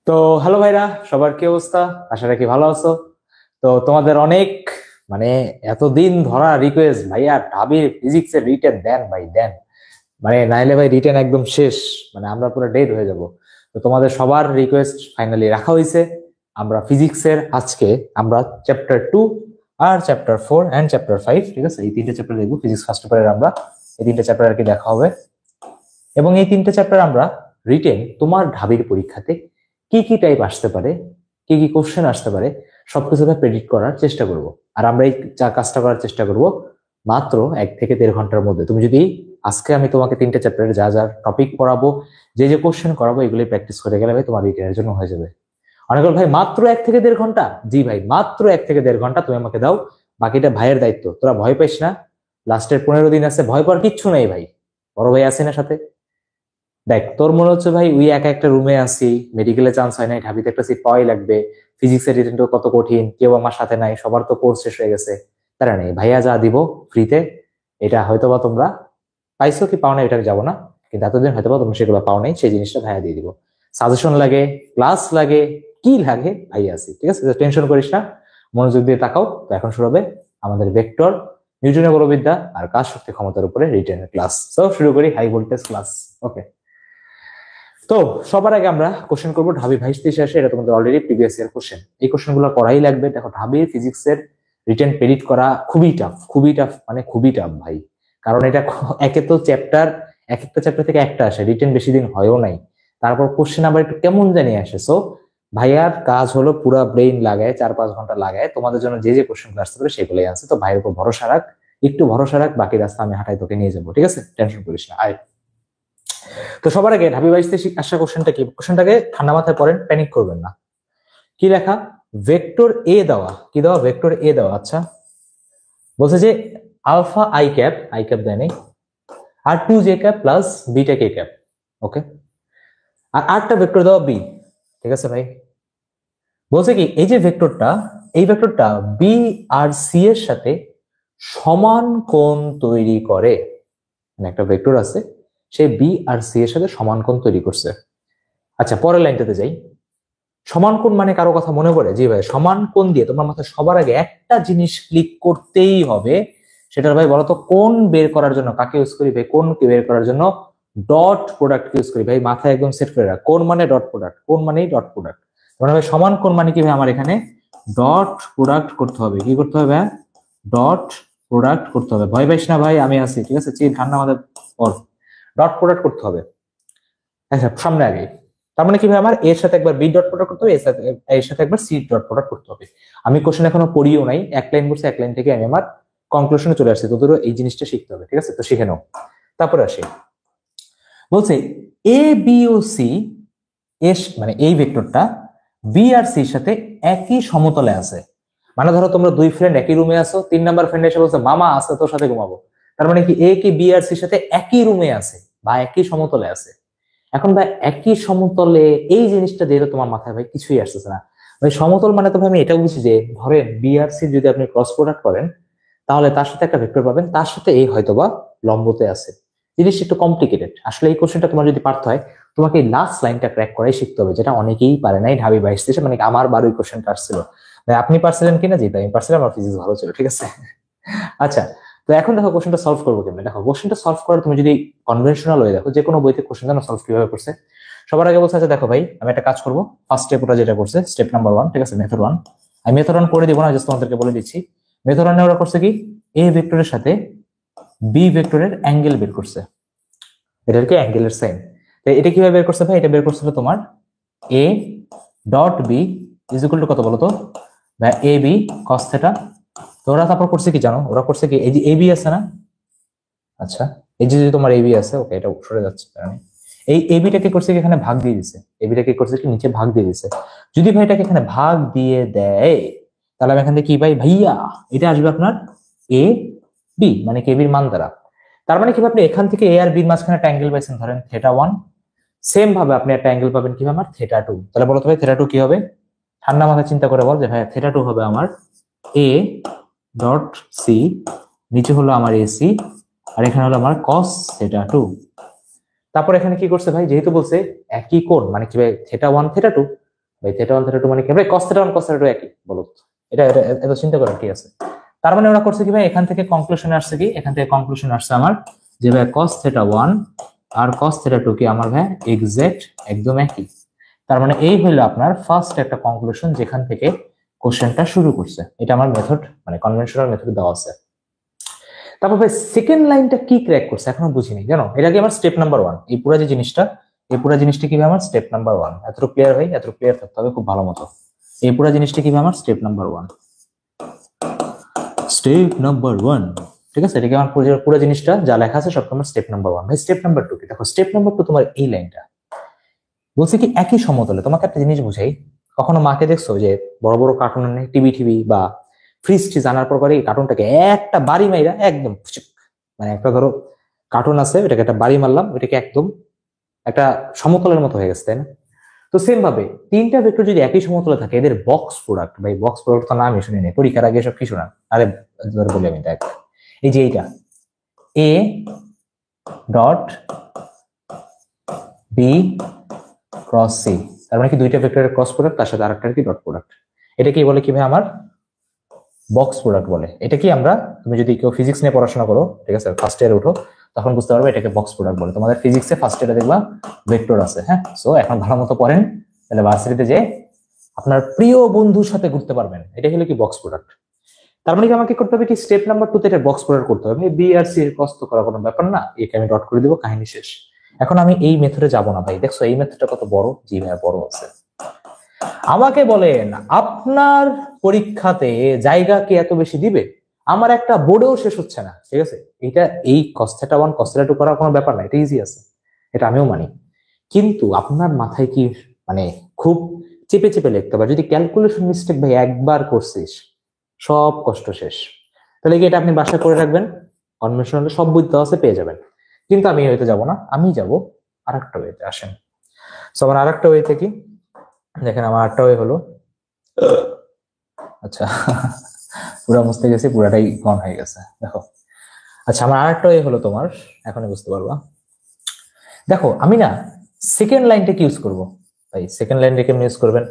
তো হ্যালো ভাইরা, সবার কি অবস্থা? আশা রাখি ভালো আছো। তো তোমাদের অনেক মানে এতদিন ধরা রিকোয়েস্ট, ভাইয়া ঢাবির ফিজিক্সের রিটেন দেন ভাই, দেন। মানে নাইলে ভাই রিটেন একদম শেষ, মানে আমরা পুরো ডেড হয়ে যাব। তো তোমাদের সবার রিকোয়েস্ট ফাইনালি রাখা হয়েছে। আমরা ফিজিক্সের আজকে আমরা চ্যাপ্টার 2 আর চ্যাপ্টার 4 এন্ড চ্যাপ্টার 5, ঠিক আছে, এই তিনটে চ্যাপ্টার দেখবো। ফিজিক্স ফার্স্ট পেপারের আমরা এই তিনটে চ্যাপ্টার আর কি দেখা হবে। এবং এই তিনটে চ্যাপ্টার আমরা রিটেন তোমার ঢাবির পরীক্ষাতে কি কি টাইপ আসতে পারে, কি কি কোশ্চেন আসতে পারে, সবকিছুকে প্রেডিক্ট করার চেষ্টা করব। আর আমরা এই কাজটা করার চেষ্টা করব মাত্র 1 থেকে 1.5 ঘন্টার মধ্যে। তুমি যদি আজকে আমি তোমাকে তিনটে চ্যাপ্টারে যা যা টপিক পড়াবো, যে যে কোশ্চেন করাবো, এগুলি প্র্যাকটিস করে গেলে ভাই তোমার রিটেনের জন্য হয়ে যাবে। অনেক ভাই মাত্র 1 থেকে 1.5 ঘন্টা, জি ভাই মাত্র 1 থেকে 1.5 ঘন্টা তুমি আমাকে দাও, বাকিটা ভাইয়ের দায়িত্ব। তোরা ভয় পাইস না, লাস্টের 15 দিন আছে, ভয় পাওয়ার কিচ্ছু নেই ভাই, বড় ভাই আছে না সাথে। দেখ, তোর মনে হচ্ছে ভাই ওই একা একটা রুমে আছি, মেডিকেলে চান্স হয় নাই, ঢাবিতে একটা সিট পাওয়াই লাগবে, ফিজিক্সের রিটেনটা কত কঠিন, কেউ আমার সাথে নাই, সবার তো কোর্স শেষ হয়ে গেছে। তারা নেই, ভাইয়া যা দিব ফ্রিতে, এটা হয়তোবা তোমরা পাইছো কি পাও না এটা আমি যাবো না, কিন্তু এতদিন হয়তোবা তোমরা সেগুলো পাও নাই, সেই জিনিসটা ভাইয়া দিয়ে দিব। সাজেশন লাগে, ক্লাস লাগে, কি লাগে, ভাইয়া আছি, ঠিক আছে, টেনশন করিস না, মনোযোগ দিয়ে তাকাও। তো এখন শুরু হবে আমাদের ভেক্টর, নিউটনের বলবিদ্যা আর কাজ শক্তি ক্ষমতার উপরে রিটেনের ক্লাস। তো শুরু করি হাই ভোল্টেজ ক্লাস। ওকে, তো সবার আগে আমরা কোশ্চেন করবো ঢাবি 22-23। এটা তোমাদের অলরেডি প্রিভিয়াস ইয়ার কোশ্চেন, এই কোশ্চেন গুলো করাই লাগবে। দেখো, ঢাবি ফিজিক্সের রিটেন প্রেডিক্ট করা খুবই টাফ, খুবই টাফ, মানে খুবই টাফ ভাই। কারণ এটা একে তো চ্যাপ্টার, এক একটা চ্যাপ্টার থেকে একটা আসে, রিটেন বেশি দিন হয়ও নাই, তারপর কোশ্চেন আবার একটু কেমন জানি আসে। সো ভাইয়ার কাজ হলো পুরা ব্রেইন লাগায়, 4-5 ঘন্টা লাগায় তোমাদের জন্য যে যে কোশ্চেন গুলো আসতে পারে সেগুলোই আনছে। তো ভাইয়ের উপর ভরসা রাখ, একটু ভরসা রাখ, বাকি রাস্তা আমি হাঁটাই তোকে নিয়ে যাবো, ঠিক আছে, টেনশন করিস না, আয়। তো সবার আগে ঢাবি 22-23 আসা কোশ্চেনটা কি, কোশ্চেনটাকে ঠান্ডা মাথায় পড়েন, প্যানিক করবেন না। কি লেখা? ভেক্টর এ দেওয়া, কি দেওয়া? ভেক্টর এ দেওয়া। আচ্ছা, বলছে যে আলফা আই ক্যাপ দেয় নেই, আর 2j ক্যাপ প্লাস বিটা কে ক্যাপ। ওকে, আর আরেকটা ভেক্টর দেওয়া বি, ঠিক আছে ভাই। বলছে কি এই যে ভেক্টরটা, এই ভেক্টরটা বি আর সি এর সাথে সমান কোণ তৈরি করে। মানে একটা ভেক্টর আছে, সে বি আর সি এর সাথে সমান কোণ তৈরি করছে। আচ্ছা, পরের লাইনটাতে যাই। সমান কোণ মানে কারো কথা মনে পড়ে? জি ভাই, সমান কোণ দিয়ে তোমার মাথায় সবার আগে একটা জিনিস ক্লিক করতেই হবে। সেটার ভাই বলতো কোণ বের করার জন্য কাকে ইউজ করি ভাই? কোণকে বের করার জন্য ডট প্রোডাক্ট ইউজ করি ভাই, মাথায় একদম সেট করে রাখ। কোণ মানে ডট প্রোডাক্ট, কোণ মানেই ডট প্রোডাক্ট। মানে ভাই সমান কোণ মানে কি ভাই? আমার এখানে ডট প্রোডাক্ট করতে হবে। কি করতে হবে? ডট প্রোডাক্ট করতে হবে। ভয় পাইস না ভাই, আমি আছি, ঠিক আছে, চিল, ঠান্ডা আমাদের ওর ডট প্রোডাক্ট করতে হবে। আচ্ছা, সামনে আগে, তার মানে কি ভাই? আমার এর সাথে একবার বি ডট প্রোডাক্ট করতে হবে, এর সাথে একবার সি ডট প্রোডাক্ট করতে হবে। আমি কোশ্চেন এখনো পড়িও নাই, এক লাইন করছি, এক লাইন থেকে আমি আমার কনক্লুশনে চলে আসছি। তোদেরও এই জিনিসটা শিখতে হবে, ঠিক আছে, তো শিখে নাও। তারপরে আসি, বলছে A B O C S, মানে এই ভেক্টরটা বি আর সির সাথে একই সমতলে আছে। মানে ধরো তোমরা দুই ফ্রেন্ড একই রুমে আছো, 3 নাম্বার ফ্রেন্ড এসে বলছে মামা আছে তোর সাথে ঘুমাবো। তার মানে কি এ কি বি আর সির সাথে একই রুমে আছে বা একই সমতলে আছে। এখন ভাই একই সমতলে এই জিনিসটা যেটা তোমার মাথায় ভাই কিছুই আসতেছে না ভাই। সমতল মানে তো ভাই আমি এটা বুঝি যে ধরেন বি আর সি যদি আপনি ক্রস প্রোডাক্ট করেন, তাহলে তার সাথে একটা ভেক্টর পাবেন, তার সাথে এই হয়তোবা লম্বতে আছে। জিনিসটা একটু কমপ্লিকেটেড আসলে। এই কোশ্চেনটা তোমার যদি পারতে হয়, তোমাকে এই লাস্ট লাইনটা ক্র্যাক করাই শিখতে হবে, যেটা অনেকেই পারে নাই ঢাবি 22-23। মানে আমার 12 কোশ্চেনটা আসছিল ভাই, আপনি পারছিলেন কিনা? জি ভাই আমি পারছিলাম, আমার ফিজিক্স ভালো ছিল, ঠিক আছে। আচ্ছা, তো এখন দেখো কোশ্চেনটা সলভ করবো কেমন। দেখো, কোশ্চেনটা সলভ করার তুমি যদি কনভেনশনাল হয়ে দেখো, যে কোনো বইতে কোশ্চেন জানো সলভ কিভাবে করছে। সবার আগে বলছে, আচ্ছা দেখো ভাই, আমি একটা কাজ করবো। ফার্স্ট স্টেপ ওরা যেটা করছে, স্টেপ নাম্বার 1, ঠিক আছে, মেথড 1। আমি মেথড 1 করে দিব না, জাস্ট তোমাদেরকে বলে দিচ্ছি। মেথড 1 ওরা করছে কি, এ ভেক্টরের সাথে বি ভেক্টরের অ্যাঙ্গেল বের করছে। এটার কি অ্যাঙ্গেলের সাইন। এটা কিভাবে বের করছে ভাই? এটা বের করছে তোমার A dot B is equal to কত বলো তো ভাই? A B cos theta. তো ওরা তারপর করছে কি জানো? ওরা করছে কি, এই যে এ বি আছে না, আচ্ছা এই যে তোমার এবি আছে, ওকে এটা সরে যাচ্ছে, এই এবিটাকে করছে কি এখানে ভাগ দিয়ে দিছে, এবিটাকে করছে কি নিচে ভাগ দিয়ে দিছে। যদি ভাই এটাকে এখানে ভাগ দিয়ে দেয়, তাহলে আমি এখান থেকে কি পাই ভাইয়া? এটা আসবে আপনার এ বি, মানে কেবির মান দ্বারা। তার মানে কি আপনি এখান থেকে এ আর বির মাঝখানে একটা অ্যাঙ্গেল পাইছেন, ধরেন θ1। সেম ভাবে আপনি একটা অ্যাঙ্গেল পাবেন কি আমার θ2। তাহলে বলতো ভাই θ2 কি হবে? ঠান্ডা মাথায় চিন্তা করে বল যে ভাই θ2 হবে আমার এ ডট সি, নিচে হলো আমার এসি, আর এখানে হলো আমার cos θ2। তারপর এখানে কি করছে ভাই? যেহেতু বলছে একই কোণ, মানে কি ভাই θ1 θ2, ভাই θ1 θ2 মানে কি ভাই cos θ1 cos θ2 একই, বলো এটা এত চিন্তা করার কি আছে? তার মানে ওরা করছে কি ভাই, এখান থেকে কনক্লুশনে আসছে কি, এখান থেকে কনক্লুশন আসছে আমার যে ভাই cos θ1 আর cos θ2 কি আমার ভাই এক্সাক্ট একদম একই। তার মানে এই হলো আপনার ফার্স্ট একটা কনক্লুশন যেখান থেকে কোশ্চেনটা শুরু করছে। এটা আমার মেথড, মানে কনভেনশনাল মেথড দেওয়া আছে। তারপর ভাই সেকেন্ড লাইনটা কি ক্র্যাক করছে এখনো বুঝিনি, জানো? এটা কি আমার স্টেপ নাম্বার 1। এই পুরো যে জিনিসটা, এই পুরো জিনিসটা কি আমার স্টেপ নাম্বার 1। এতটুকু ক্লিয়ার ভাই, এতটুকু ক্লিয়ার থাকতে হবে খুব ভালো মতো। এই পুরো জিনিসটা কি আমার স্টেপ নাম্বার 1, স্টেপ নাম্বার 1। ঠিক আছে, এটা কি আমার পুরো জিনিসটা যা লেখা আছে সব তোমার স্টেপ নাম্বার 1। ভাই স্টেপ নাম্বার 2 কি? দেখো স্টেপ নাম্বার 2 তোমার এই লাইনটা বলছে কি একই সমতলে। তোমাকে একটা জিনিস বুঝাই, কখনো মাকে দেখছো যে বড় বড় কার্টুন নেই, টিভি টিভি বা ফ্রিজ ট্রিজ আনার পর এই কার্টুনটাকে একটা বাড়ি মাইরা একদম, মানে একটা ধরো কার্টুন আছে, এটাকে একটা বাড়ি মারলাম, এটাকে একদম একটা সমতলের মতো হয়ে গেছে, তাই না? তো সেম ভাবে তিনটা ভেক্টর যদি একই সমতলে থাকে, এদের বক্স প্রোডাক্ট, ভাই বক্স প্রোডাক্ট তো নামই শুনি নেই, পরীক্ষার আগে সব কিছু না। আরে বলি আমি দেখ, এই যে এইটা A dot B cross C, তার মানে কি দুইটা ভেক্টরের ক্রস প্রোডাক্ট, তার সাথে আরেকটার কি ডট প্রোডাক্ট। এটা কি বলে কি ভাই আমার বক্স প্রোডাক্ট বলে। এটা কি আমরা, তুমি যদি কেউ ফিজিক্স নিয়ে পড়াশোনা করো, ঠিক আছে, ফার্স্ট ইয়ারে উঠো, তখন বুঝতে পারবে এটাকে বক্স প্রোডাক্ট বলে। তোমাদের ফিজিক্সে ফার্স্ট ইয়ারে দেখবা ভেক্টর আছে, হ্যাঁ। সো এখন ভালো মতো পড়েন, তাহলে ভার্সিটিতে যে আপনার প্রিয় বন্ধুর সাথে ঘুরতে পারবেন। এটা হলো কি বক্স প্রোডাক্ট। তার মানে কি আমাকে করতে হবে কি স্টেপ নাম্বার 2 তে এটা বক্স প্রোডাক্ট করতে হবে। বি আর সি এর ক্রস তো করা কোনো ব্যাপার না, একে আমি ডট করে দিব, কাহিনী শেষ। এখন আমি এই মেথডে যাব না ভাই। দেখছো এই মেথডটা কত বড়? জি ভাই বড় আছে। আমাকে বলেন আপনার পরীক্ষাতে জায়গা কি এত বেশি দিবে? আমার একটা বোর্ডেও শেষ হচ্ছে না, ঠিক আছে। এটা এই cos θ1 cos θ2 করার কোনো ব্যাপার না, এটা ইজি আছে, এটা আমিও মানি। কিন্তু আপনার মাথায় কি মানে খুব চেপে চেপে লিখতে হবে? যদি ক্যালকুলেশন মিস্টেক ভাই একবার করছিস, সব কষ্ট শেষ। তাহলে কি এটা আপনি বাসায় করে রাখবেন, কনভেনশনালে সব বই দেওয়া আছে, পেয়ে যাবেন। কিন্তু আমি হয়তো যাব না, আমি যাব আরেকটা ওয়েতে। আসেন, সো আমার আরেকটা ওয়েতে কি দেখেন, আমার আরেকটা ওয়ে হলো, আচ্ছা পুরা মুছতে গেছি, পুরাটাই গন হয়ে গেছে, দেখো। আচ্ছা আমার আরেকটা ওয়ে হলো তোমার, এখনই বুঝতে পারবা। দেখো আমি না সেকেন্ড লাইনটা কি ইউজ করবো ভাই, সেকেন্ড লাইনটা কেমন ইউজ করবেন?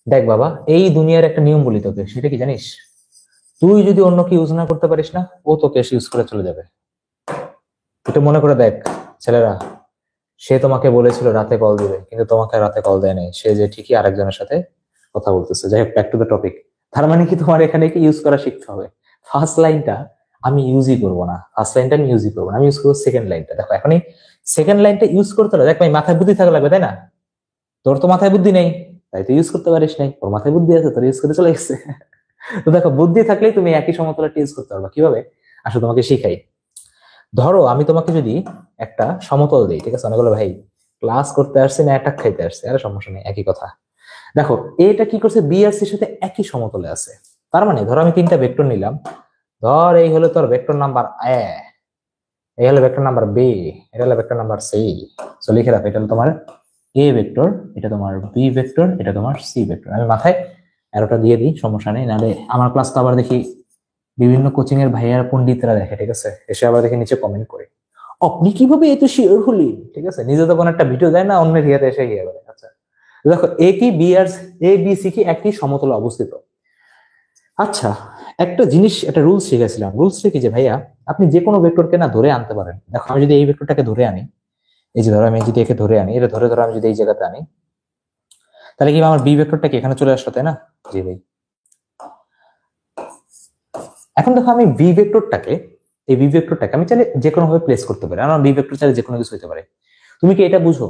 দেখ বাবা, এই দুনিয়ার একটা নিয়ম বলি তোকে, সেটা কি জানিস? তুই যদি অন্য কি ইউজ না করতে পারিস না, ও তোকে ইউজ করে চলে যাবে। এটা মনে করে দেখ ছেলেরা, সে তোমাকে বলেছিল রাতে কল দিবে, কিন্তু তোমাকে রাতে কল দেয় নাই, সে যে ঠিকই আরেকজনের সাথে কথা বলতেছে। যাই হোক, ব্যাক টু দ্য টপিক। তার মানে কি তোমার এখানে কি ইউজ করা শিখতে হবে। ফার্স্ট লাইনটা আমি ইউজই করবো না, ফার্স্ট লাইনটা আমি ইউজই করবো না, আমি ইউজ করবো সেকেন্ড লাইনটা। দেখো এখনই সেকেন্ড লাইনটা ইউজ করতে হবে। দেখ ভাই মাথায় বুদ্ধি থাকা লাগবে, তাই না? তোর তো মাথায় বুদ্ধি নেই, তাই তুই ইউজ করতে পারিস নাই। তোর মাথায় বুদ্ধি আছে, তোর ইউজ করে চলে গেছে। তো দেখো বুদ্ধি থাকলেই তুমি একই সমতলে ইউজ করতে পারবে। কিভাবে আসলে তোমাকে শিখাই। ধরো আমি তোমাকে যদি একটা সমতল দিই, ঠিক আছে, অনেকগুলো ভাই ক্লাস করতে আসছে না অ্যাটাক খাইতে আসছে, আরে সমস্যা নেই, একই কথা। দেখো এটা কি করছে, বি আর সির সাথে একই সমতলে আছে। তার মানে ধরো আমি তিনটা ভেক্টর নিলাম, ধর এই হলো তোর ভেক্টর নাম্বার এ, এই হলো ভেক্টর নাম্বার বি, এটা হলো ভেক্টর নাম্বার সি। সো লিখে রাখো, এটা হলো তোমার এ ভেক্টর, এটা তোমার বি ভেক্টর, এটা তোমার সি ভেক্টর। আমি মাথায় অ্যারোটা দিয়ে দিই, সমস্যা নেই, নাহলে আমার ক্লাস তো আবার দেখি বিভিন্ন কোচিং এর ভাইয়ার পন্ডিতরা দেখে, ঠিক আছে, এসে আবার দেখে নিচে কমেন্ট করে আপনি কিভাবে এত শিওর হলেন, ঠিক আছে। নিজে তো কোনো একটা ভিডিও দেয় না, অন্যের ইয়েতে এসে গিয়ে বলে। আচ্ছা দেখো এ কি B R A B C কি একই সমতলে অবস্থিত। আচ্ছা একটা জিনিস, একটা রুলস শিখেছিলাম, রুলসটা কি যে ভাইয়া আপনি যে কোনো ভেক্টরকে না ধরে আনতে পারেন। দেখো আমি যদি এই ভেক্টরটাকে ধরে আনি, এই যে ধরো আমি যদি একে ধরে আনি, এটা ধরে ধরো আমি যদি এই জায়গাতে আনি, তাহলে কি আমার বি ভেক্টরটা কি এখানে চলে আসলো, তাই না? জি ভাই। এখন দেখো আমি বি ভেক্টরটাকে, এই বি ভেক্টরটাকে আমি চাইলে যে কোনো ভাবে প্লেস করতে পারি। আমার বি ভেক্টর চাইলে যে কোনো কিছু হতে পারে। তুমি কি এটা বুঝো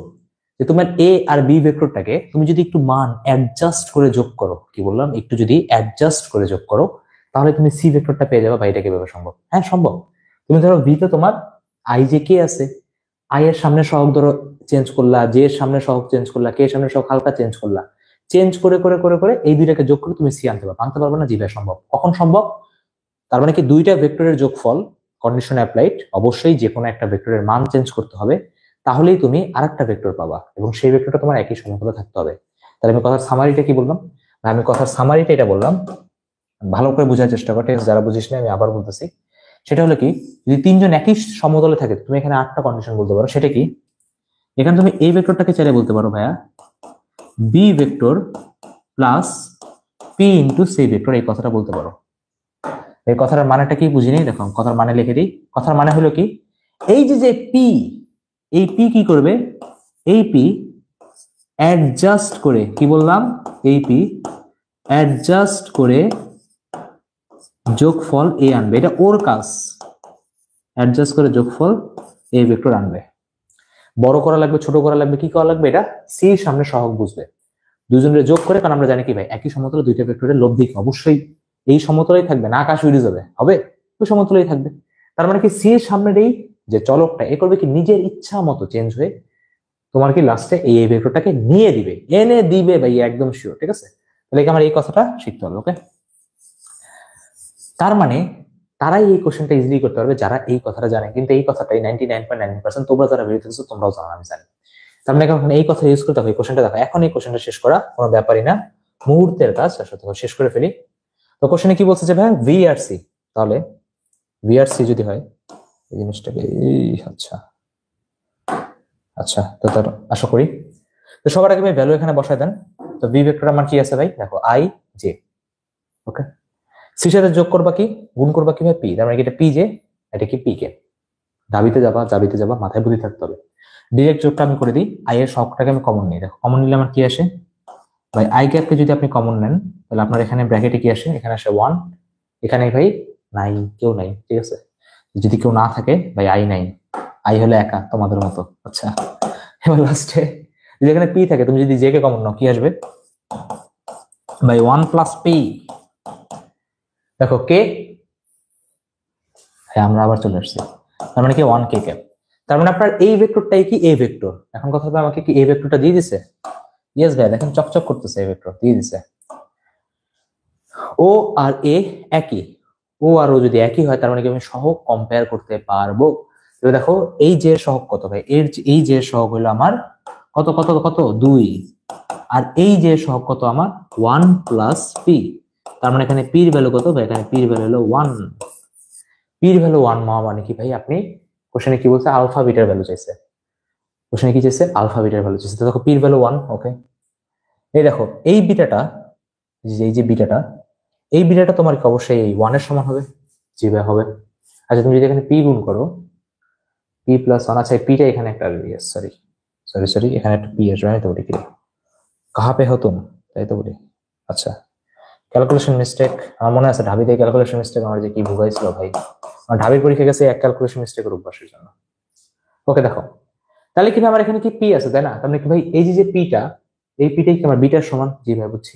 যে তোমার এ আর বি ভেক্টরটাকে তুমি যদি একটু মান অ্যাডজাস্ট করে যোগ করো, কি বললাম, একটু যদি অ্যাডজাস্ট করে যোগ করো, তাহলে তুমি সি ভেক্টরটা পেয়ে যাবে। বা এটা কিভাবে সম্ভব? হ্যাঁ সম্ভব। তুমি ধরো বি তে তোমার আই জে কে আছে, আই এর সামনে সহগ ধরো চেঞ্জ করলা, জে এর সামনে সহগ চেঞ্জ করলা, কে এর সামনে সহগ হালকা চেঞ্জ করলা, চেঞ্জ করে করে করে করে এই দুইটাকে যোগ করে তুমি সি আনতে পারবে। আনতে পারবে না? জি ভাই সম্ভব। কখন সম্ভব? তার মানে কি দুইটা ভেক্টরের যোগফল, কন্ডিশন অ্যাপ্লাইড, অবশ্যই যে কোনো একটা ভেক্টরের মান চেঞ্জ করতে হবে, তাহলেই তুমি আরেকটা ভেক্টর পাবা, এবং সেই ভেক্টরটা তোমার একই সমতলে থাকতে হবে। তাহলে আমি কথার সামারিটা কি বললাম? আমি কথার সামারিটা এটা বললাম, ভালো করে বোঝার চেষ্টা করো, যারা বুঝিস না আমি আবার বলতেছি। সেটা হলো কি, যদি তিনজন একই সমতলে থাকে, তুমি এখানে 8টা কন্ডিশন বলতে পারো। সেটা কি, এখানে তুমি এই ভেক্টরটাকে চাইলে বলতে পারো ভাইয়া B vector plus P into C vector, এই কথাটা বলতে পারো। এই কথাটার মানেটা কি বুঝিনি, দেখো কথার মানে লিখে দিই। কথার মানে হলো কি, এই যে পি, এই পি কি করবে, এই পি অ্যাডজাস্ট করে, কি বললাম, এই পি অ্যাডজাস্ট করে যোগফল এ আনবে, এটা ওর কাজ, অ্যাডজাস্ট করে যোগফল এ ভেক্টর আনবে। বড় করা লাগবে, ছোট করা লাগবে, কি করা লাগবে, এটা সি এর সামনে সহগ বুঝবে, দুজনের যোগ করে, কারণ আমরা জানি কি ভাই, একই সমতলে দুইটা ভেক্টরের লব্ধি অবশ্যই এই সমতলেই থাকবে, না আকাশ উড়ে যাবে, হবে ওই সমতলেই থাকবে। তার মানে কি সি এর সামনের এই যে চলকটা, এ করবে কি, নিজের ইচ্ছা মতো চেঞ্জ হয়ে তোমার কি লাস্টে এই ভেক্টরটাকে নিয়ে দিবে, এনে দিবে ভাই, একদম শিওর, ঠিক আছে। তাহলে আমার এই কথাটা শিখতে হবে, ওকে। তার মানে তারাই এই কোশ্চেনটা ইজিলি করতে পারবে যারা এই কথাটা জানে, কিন্তু এই কথাটাই 99.9% তোমরা যারা বেরিয়ে থাকছো তোমরাও জানো, আমি জানি। তার মানে এখন এই কথা ইউজ করতে হবে, এই কোশ্চেনটা দেখো, এখন এই কোশ্চেনটা শেষ করা কোনো ব্যাপারই না, মুহূর্তের কাজ, শেষ করে ফেলি। তো কোশ্চেনে কি বলছে যে ভাই ভি আর সি, তাহলে ভি আর সি যদি হয় এই জিনিসটাকে, আচ্ছা আচ্ছা, তো তার আশা করি তো সবার আগে ভাই ভ্যালু এখানে বসায় দেন। তো ভি ভেক্টর আমার কি আছে ভাই, দেখো আই জে, ওকে। সির সাথে যোগ করবা কি, গুণ করবা কি ভাই পি, তার মানে এটা পি জে, এটা কি পি কে, দাবিতে যাবা, মাথায় বুদ্ধি থাকতে হবে। ডিরেক্ট যোগটা আমি করে দিই, আই এর সবটাকে আমি কমন নিই, দেখো কমন নিলে আমার কি আসে ভাই, আই ক্যাপকে যদি আপনি কমন নেন তাহলে আপনার এখানে ব্র্যাকেটে কি আসে, এখানে আসে 1, এখানে ভাই নাই, কেউ নাই, ঠিক আছে। যদি কেউ না থাকে ভাই আই নাই, আই হলে একা তোমাদের মতো, আচ্ছা। এবার লাস্টে যদি এখানে পি থাকে, তুমি যদি জে কে কমন নাও কি আসবে ভাই, 1 প্লাস পি, দেখো কে, হ্যাঁ আমরা আবার চলে আসছি, তার মানে কি 1 কে ক্যাপ। তার মানে আপনার এই ভেক্টরটাই কি এ ভেক্টর, এখন কথা হবে আমাকে কি এ ভেক্টরটা দিয়ে দিছে, ইয়েস ভাই, দেখেন চকচক করতেছে, এ ভেক্টর দিয়ে দিছে। ও আর এ একই, ও আর ও যদি একই হয় তার মানে কি আমি সহগ কম্পেয়ার করতে পারবো। তো দেখো এই যে সহগ কত ভাই, এই যে সহগ হলো আমার কত কত কত 2, আর এই যে সহগ কত আমার 1 প্লাস পি, তার মানে এখানে পির ভ্যালু কত ভাই, এখানে পির ভ্যালু হলো 1, পির ভ্যালু 1 মানে কি ভাই, আপনি কোশ্চেনে কি বলছে, আলফা বিটার ভ্যালু চাইছে, কোশ্চেনে কি চাইছে, আলফা বিটার ভ্যালু চাইছে। তো দেখো পির ভ্যালু 1, ওকে। এই দেখো এই বিটাটা, এই যে বিটাটা, এই বিটাটা তোমার কি অবশ্যই এই 1 এর সমান হবে, জি ভাই হবে। আচ্ছা তুমি যদি এখানে পি গুণ করো, পি প্লাস 1, আচ্ছা পিটা এখানে একটা, সরি সরি সরি, এখানে একটা পি আসবে, আমি তো বলি কি কাহা পে হো তুম, তাই তো বলি, আচ্ছা ক্যালকুলেশন মিস্টেক। আমার মনে আছে ঢাবিতে ক্যালকুলেশন মিস্টেক আমার যে কি ভুগাইছিল ভাই, আমার ঢাবির পরীক্ষা গেছে এক ক্যালকুলেশন মিস্টেকের অভ্যাসের জন্য। ওকে দেখো তাহলে কিন্তু আমার এখানে কি পি আছে, তাই না, তার মানে কি ভাই এই যে পিটা, এই পিটাই কি আমার বিটার সমান, জি ভাই বুঝছি।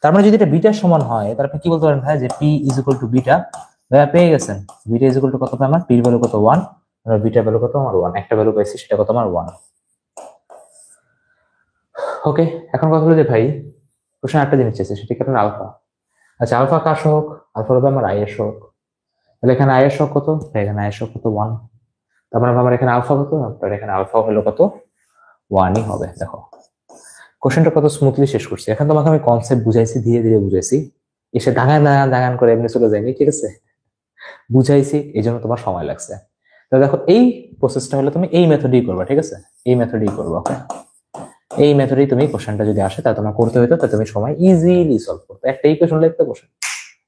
তার মানে যদি এটা বিটার সমান হয় তাহলে আপনি কি বলতে পারেন ভাই, যে P is equal two beta, ভাইয়া পেয়ে গেছেন, বিটা ইজ ইকুয়াল টু কত আমার, পির ভ্যালু কত 1, আর বিটার ভ্যালু কত আমার 1, একটা ভ্যালু পাইছি সেটা কত আমার 1। ওকে এখন কথা হলো যে ভাই কোশ্চেন একটা জিনিস চাইছে, সেটা কি আপনার আলফা, আচ্ছা আলফা কার সহগ, আলফা হবে আমার আই এর সহগ, তাহলে এখানে আই এর সহগ কত, এখানে আই এর সহগ কত 1, তার মানে আমার এখানে আলফা কত, আপনার এখানে আলফা হলো কত 1ই হবে। দেখো কোশ্চেনটা কত স্মুথলি শেষ করছি, এখন তোমাকে আমি কনসেপ্ট বুঝাইছি, ধীরে ধীরে বুঝাইছি, এসে দাগান দাগান দাগান করে এমনি চলে যায়নি, ঠিক আছে, বুঝাইছি এই জন্য তোমার সময় লাগছে। তো দেখো এই প্রসেসটা হলো তুমি এই মেথডেই করবা, ঠিক আছে, এই মেথডেই করবা, ওকে। এই মেথডেই তুমি কোশ্চেনটা যদি আসে তা তোমার করতে হইতো, তা তুমি সময় ইজিলি সলভ করতে, একটা ইকুয়েশন লিখতে কোশ্চেন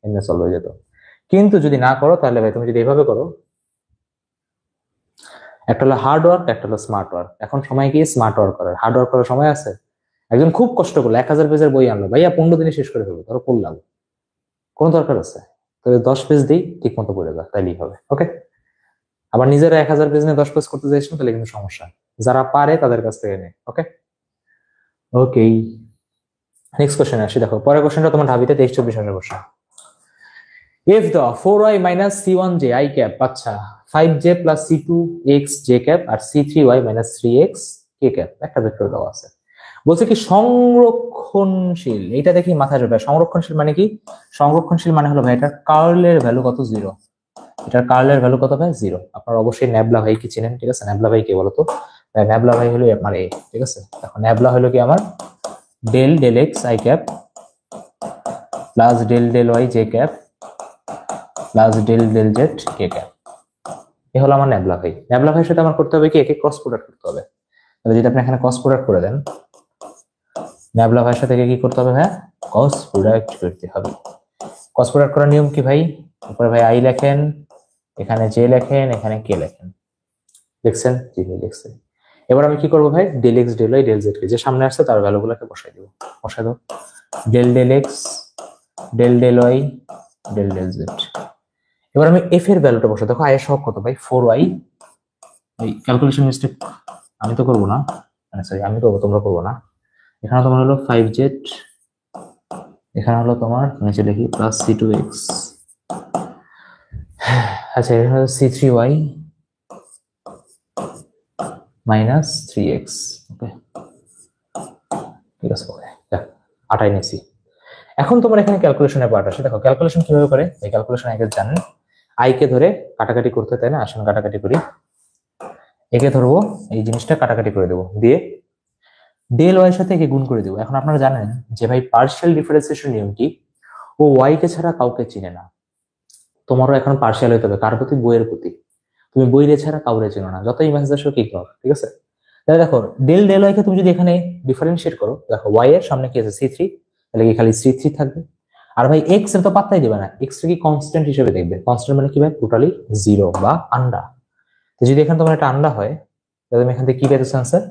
এমনি সলভ হয়ে যেত। কিন্তু যদি না করো তাহলে ভাই তুমি যদি এভাবে করো, একটা হলো হার্ড ওয়ার্ক, একটা হলো স্মার্ট ওয়ার্ক। এখন সময় কি স্মার্ট ওয়ার্ক করার, হার্ড ওয়ার্ক করার সময় আছে। একজন খুব কষ্ট করলো 1000 পেজের বই আনলো, ভাইয়া 15 দিনে শেষ করে ফেলবো, ধরো পড়লাম, কোনো দরকার আছে, তাহলে 10 পেজ দিই, ঠিক মতো পড়ে যা, তাইলেই হবে, ওকে। আবার নিজেরা 1000 পেজ নিয়ে 10 পেজ করতে চাইছেন তাহলে কিন্তু সমস্যা, যারা পারে তাদের কাছ থেকে নেই, ওকে। ওকে নেক্সট কোশ্চেন আসি, দেখো পরের কোশ্চেনটা তোমার ঢাবিতে 23-24 আসে question. If the 4y minus c1j I cap, আচ্ছা 5j plus c2x j cap আর c3y minus 3x k cap একটা ভেক্টর দেওয়া আছে, বলছে কি সংরক্ষণশীল, এটা দেখি মাথায় রাখবে, সংরক্ষণশীল মানে কি, সংরক্ষণশীল মানে হলো ভাই এটার কার্লের ভ্যালু কত 0, এটার কার্লের ভ্যালু কত ভাই 0। আপনারা অবশ্যই ন্যাবলা ভাই কি চিনেন, ঠিক আছে, ন্যাবলা ভাই কে বলতো, ন্যাবলা ভাই হলো আপনার এ, ঠিক আছে। দেখো ন্যাবলা হলো কি আমার del del x i cap plus del del y j cap plus del del z k cap, এ হলো আমার ন্যাবলা ভাই। ন্যাবলা ভাইয়ের সাথে আমার করতে হবে কি, একে ক্রস প্রোডাক্ট করতে হবে। তাহলে যদি আপনি এখানে ক্রস প্রোডাক্ট করে দেন, ন্যাবলা ভাষা থেকে কি করতে হবে ভাই, কস প্রোডাক্ট করতে হবে। কস প্রোডাক্ট করার নিয়ম কি ভাই, উপরে ভাই আই লেখেন, এখানে জে লেখেন, এখানে কে লেখেন, দেখছেন? জি ভাই দেখছেন। এবার আমি কি করবো ভাই, del x del y del z কে যে সামনে আসছে তার ভ্যালুগুলোকে বসাই দেবো, বসাই দাও। Del del x del del y del del z. এবার আমি এফ এর ভ্যালুটা বসাই, দেখো আই এর সহগ কত ভাই, 4y। এই ক্যালকুলেশন মিস্টেক আমি তো করবো না, মানে সরি আমি করবো, তোমরা করবো না। এখানে তোমার হলো 5z, এখানে হলো তোমার নিচে লিখি প্লাস c2x, আচ্ছা এখানে হলো c3y মাইনাস 3x। ওকে ঠিক আছে, ওকে আটাই নিয়েছি। এখন তোমার এখানে ক্যালকুলেশনের পার্ট আসে, দেখো ক্যালকুলেশন কিভাবে করে, এই ক্যালকুলেশন আগে জানেন, আই কে ধরে কাটাকাটি করতে, তাই না? আসলে কাটাকাটি করি, একে ধরবো, এই জিনিসটা কাটাকাটি করে দেবো, দিয়ে ডেল ওয়াই এর সাথে একে গুণ করে দেবো। এখন আপনারা জানেন যে ভাই পার্শিয়াল ডিফারেন্সিয়েশন নিয়মটি, ও ওয়াই কে ছাড়া কাউকে চিনে না। তোমারও এখন পার্শিয়াল হইতে হবে, কার প্রতি? বইয়ের প্রতি। তুমি বইরে ছাড়া কাউরে চেনো না, যতই মেসেজ আসো কি কর, ঠিক আছে? তাহলে দেখো ডেল ডেল ওয়াই কে তুমি যদি এখানে ডিফারেন্সিয়েট করো, দেখো ওয়াই এর সামনে কি আছে, c3, তাহলে কি খালি c3 থাকবে। আর ভাই এক্স এর তো পাত্তাই দেবে না, এক্স এর কি কনস্ট্যান্ট হিসেবে দেখবে। কনস্ট্যান্ট মানে কি ভাই, টোটালি জিরো বা আন্ডা। তো যদি এখানে তোমার একটা আন্ডা হয়, তাহলে তুমি এখান থেকে কি পেতেছো আনসার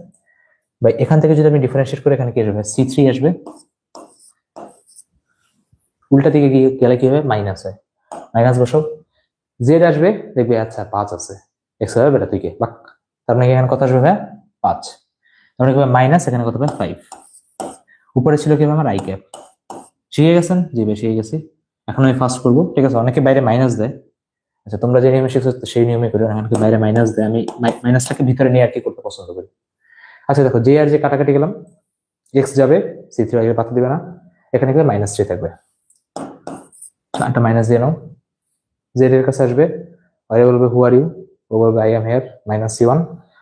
ভাই, এখান থেকে যদি আমি ডিফারেন্সিয়েট করে এখানে কি আসবে, c3 আসবে। উল্টা দিকে গেলে কি হবে, মাইনাস হয়, মাইনাস বসো, জেড আসবে, দেখবে আচ্ছা 5 আছে, এক্স হবে বেটা তুই কে বাক, তার মানে এখানে কত আসবে ভাই, 5। তার মানে কি মাইনাস, এখানে কত হবে 5। উপরে ছিল কি আমার আই ক্যাপ, শিখে গেছেন? জি ভাই শিখে গেছি। এখন আমি ফার্স্ট করবো, ঠিক আছে? অনেকে বাইরে মাইনাস দেয়, আচ্ছা তোমরা যে নিয়মে শিখছো সেই নিয়মে করো, এখানে বাইরে মাইনাস দেয়, আমি মাইনাসটাকে ভিতরে নিয়ে আর কি করতে পছন্দ করি। আচ্ছা দেখো জে আর যে কাটাকাটি গেলাম, এক্স যাবে, c3 ওয়াই এর পাতা দিবে না, এখানে কি -3 থাকবে, একটা মাইনাস দিয়ে নাও। জেড এর কাছে আসবে, ওয়াই বলবে হু আর ইউ, ও বলবে I am here, -c1,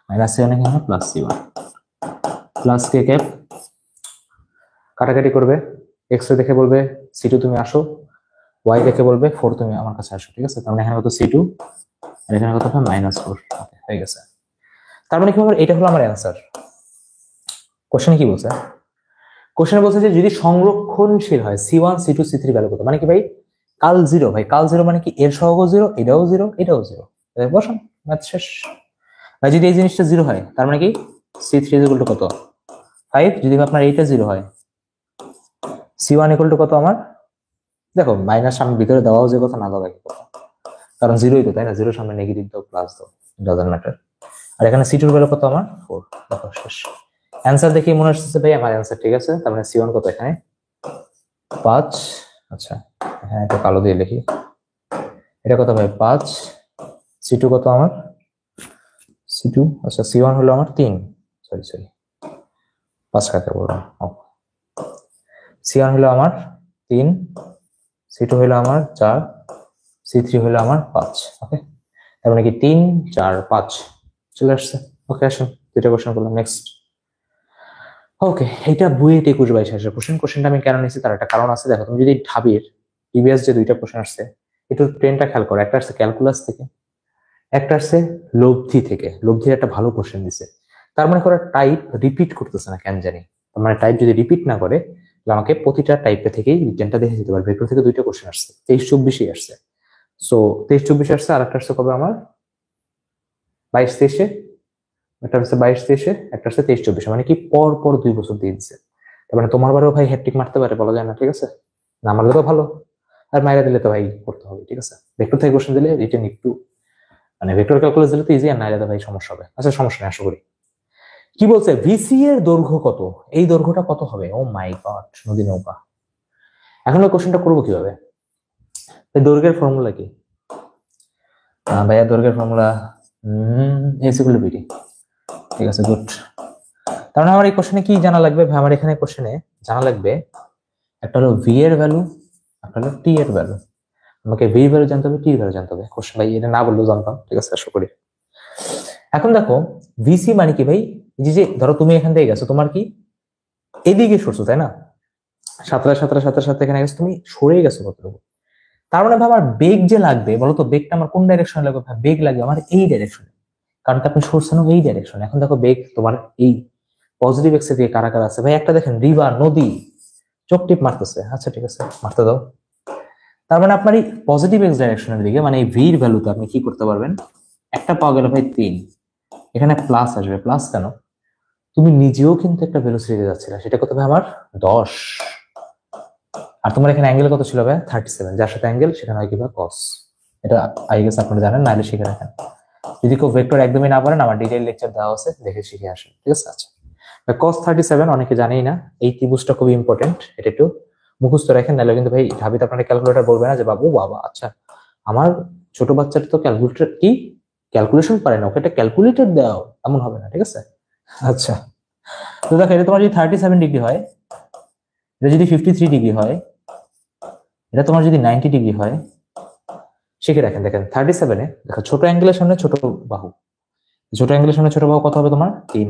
-c1 এখানে +c1 প্লাস কে ক্যাপ, কাটাকাটি করবে, এক্স এ দেখে বলবে c2 তুমি আসো, ওয়াই দেখে বলবে 4 তুমি আমার কাছে আসো, ঠিক আছে? তার মানে এখানে কত c2 আর এখানে কত হবে -4, হয়ে গেছে। তার মানে কি হবে, এটা হলো আমার অ্যান্সার। কোশ্চেনে কি বলছে, কোশ্চেনে বলছে যে যদি সংরক্ষণশীল হয় c1 c2 c3 ভ্যালু কত, মানে কি ভাই কাল জিরো, ভাই কাল জিরো মানে কি এর সহগও জিরো, এটাও জিরো, এটাও জিরো, বসান ম্যাথ শেষ। ভাই যদি এই জিনিসটা জিরো হয় তার মানে কি c3 কত 5, যদি আপনার এইটা জিরো হয় c1 কত আমার, দেখো মাইনাস সামনে ভিতরে দেওয়াও যে কথা, না দেওয়া কি কথা, কারণ জিরোই তো, তাই না? জিরোর সামনে নেগেটিভ দাও প্লাস দাও, ডাজন্ট ম্যাটার। আর এখানে c2 এর ভ্যালু কত আমার 4, দেখো শেষ। অ্যান্সার দেখে মনে হচ্ছে ভাই আমার অ্যান্সার ঠিক আছে, তার মানে c1 কত এখানে 5। আচ্ছা হ্যাঁ এটা কালো দিয়ে লিখি, এটা কত ভাই 5, c2 কত আমার c2, আচ্ছা c1 হলো আমার 3, সরি 5 কাকে বললাম, c1 হলো আমার 3, c2 হলো আমার 4, c3 হলো আমার 5। ওকে, তার মানে কি 3 4 5 চলে আসছে। ওকে আসুন দুইটা কোশ্চেন করলাম, নেক্সট। ওকে, এটা বইয়ে 21/22 আসে কোশ্চেনটা আমি কেন নিয়েছি তার একটা কারণ আছে। দেখো তুমি যদি ঢাবির প্রিভিয়াস যে দুইটা কোশ্চেন আসছে, একটু ট্রেনটা খেয়াল করো, একটা আসছে ক্যালকুলাস থেকে, একটা আসছে লব্ধি থেকে। লব্ধির একটা ভালো কোশ্চেন দিছে, তার মানে করা টাইপ রিপিট করতেছে না কেন জানি। তার মানে টাইপ যদি রিপিট না করে তাহলে আমাকে প্রতিটা টাইপে থেকেই রিটেনটা দেখে দিতে পারবে। ভেক্টর থেকে দুইটা কোশ্চেন আসছে, 23-24 আসছে। সো 23-24 আসছে, আর একটা আসছে কবে আমার 22-23, একটা হচ্ছে 22-23, একটা হচ্ছে 23-24, মানে কি পর পর 2 বছর দিয়ে দিচ্ছে। তার মানে তোমার বারেও ভাই হ্যাটট্রিক মারতে পারে, বলা যায় না, ঠিক আছে? না মারলে তো ভালো, আর মাইরা দিলে তো ভাই করতে হবে, ঠিক আছে? ভেক্টর থেকে কোশ্চেন দিলে রিটেন একটু, মানে ভেক্টর ক্যালকুলাস দিলে তো ইজি, আর নাইলে তো ভাই সমস্যা হবে। আচ্ছা সমস্যা নেই, আশা করি। কি বলছে, ভিসি এর দৈর্ঘ্য কত, এই দৈর্ঘ্যটা কত হবে? ও মাই গড, নদী নৌকা। এখন ওই কোশ্চেনটা করবো কিভাবে? দৈর্ঘ্যের ফর্মুলা কি ভাইয়া? দৈর্ঘ্যের ফর্মুলা বিডি, ঠিক আছে গুড। তার মানে আমার এই কোশ্চেনে কি জানা লাগবে ভাই? আমার এখানে কোশ্চেনে জানা লাগবে একটা হলো ভি এর ভ্যালু, একটা হলো টি এর ভ্যালু। আমাকে ভি ভ্যালু জানতে হবে, টি এর ভ্যালু জানতে হবে। কোশ্চেন ভাই এটা না বললেও জানতাম, ঠিক আছে আশা করি। এখন দেখো ভিসি মানে কি ভাই, যে ধরো তুমি এখান থেকে গেছো, তোমার কি এদিকে সরছো, তাই না? 17 এখানে গেছো, তুমি সরে গেছো কতটুকু। তার মানে ভাই আমার বেগ যে লাগবে, বলতো বেগটা আমার কোন ডাইরেকশনে লাগবে? ভাই বেগ লাগবে আমার এই ডাইরেকশনে, কারণ আপনি সরছেন এই ডাইরেকশনে। এখন দেখো বেগ তোমার এই পজিটিভ এক্স এর দিকে কারা কারা আছে ভাই? একটা দেখেন রিভার, নদী, চোখ টিপ মারতেছে। আচ্ছা ঠিক আছে, মারতে দাও। তার মানে আপনার এই পজিটিভ এক্স ডাইরেকশনের দিকে মানে এই ভির ভ্যালুতে আপনি কি করতে পারবেন? একটা পাওয়া গেল ভাই 3, এখানে প্লাস আসবে। প্লাস কেন? তুমি নিজেও কিন্তু একটা ভেলোসিটিতে যাচ্ছিলে, সেটা কত ভাই আমার? 10। আর তোমার এখানে অ্যাঙ্গেল কত ছিল ভাই? 37। যার সাথে অ্যাঙ্গেল সেখানে হয় কি ভাই? কস। এটা আই গেস আপনারা জানেন, নাহলে শিখে রাখেন। যদি কেউ ভেক্টর একদমই না পারেন, আমার ডিটেইল লেকচার দেওয়া আছে, দেখে শিখে আসেন, ঠিক আছে? আচ্ছা, cos 37 অনেকে জানেই না, এই ত্রিভুজটা খুবই ইম্পর্টেন্ট, এটা একটু মুখস্থ রাখেন, নাহলে কিন্তু ভাই ঢাবিতে আপনারা ক্যালকুলেটর বলবে না যে বাবু বাবা আচ্ছা আমার ছোট বাচ্চাটা তো ক্যালকুলেটর কি ক্যালকুলেশন পারে না, ওকে একটা ক্যালকুলেটর দাও, এমন হবে না, ঠিক আছে? আচ্ছা, তো দেখো এটা তোমার যদি 37 ডিগ্রি হয়, এটা যদি 53 ডিগ্রি হয়, এটা তোমার যদি 90 ডিগ্রি হয়, শিখে রাখেন। দেখেন 37-এ দেখো ছোট অ্যাঙ্গেলের সামনে ছোট বাহু, ছোট অ্যাঙ্গেলের সামনে ছোট বাহু কত হবে তোমার? 3।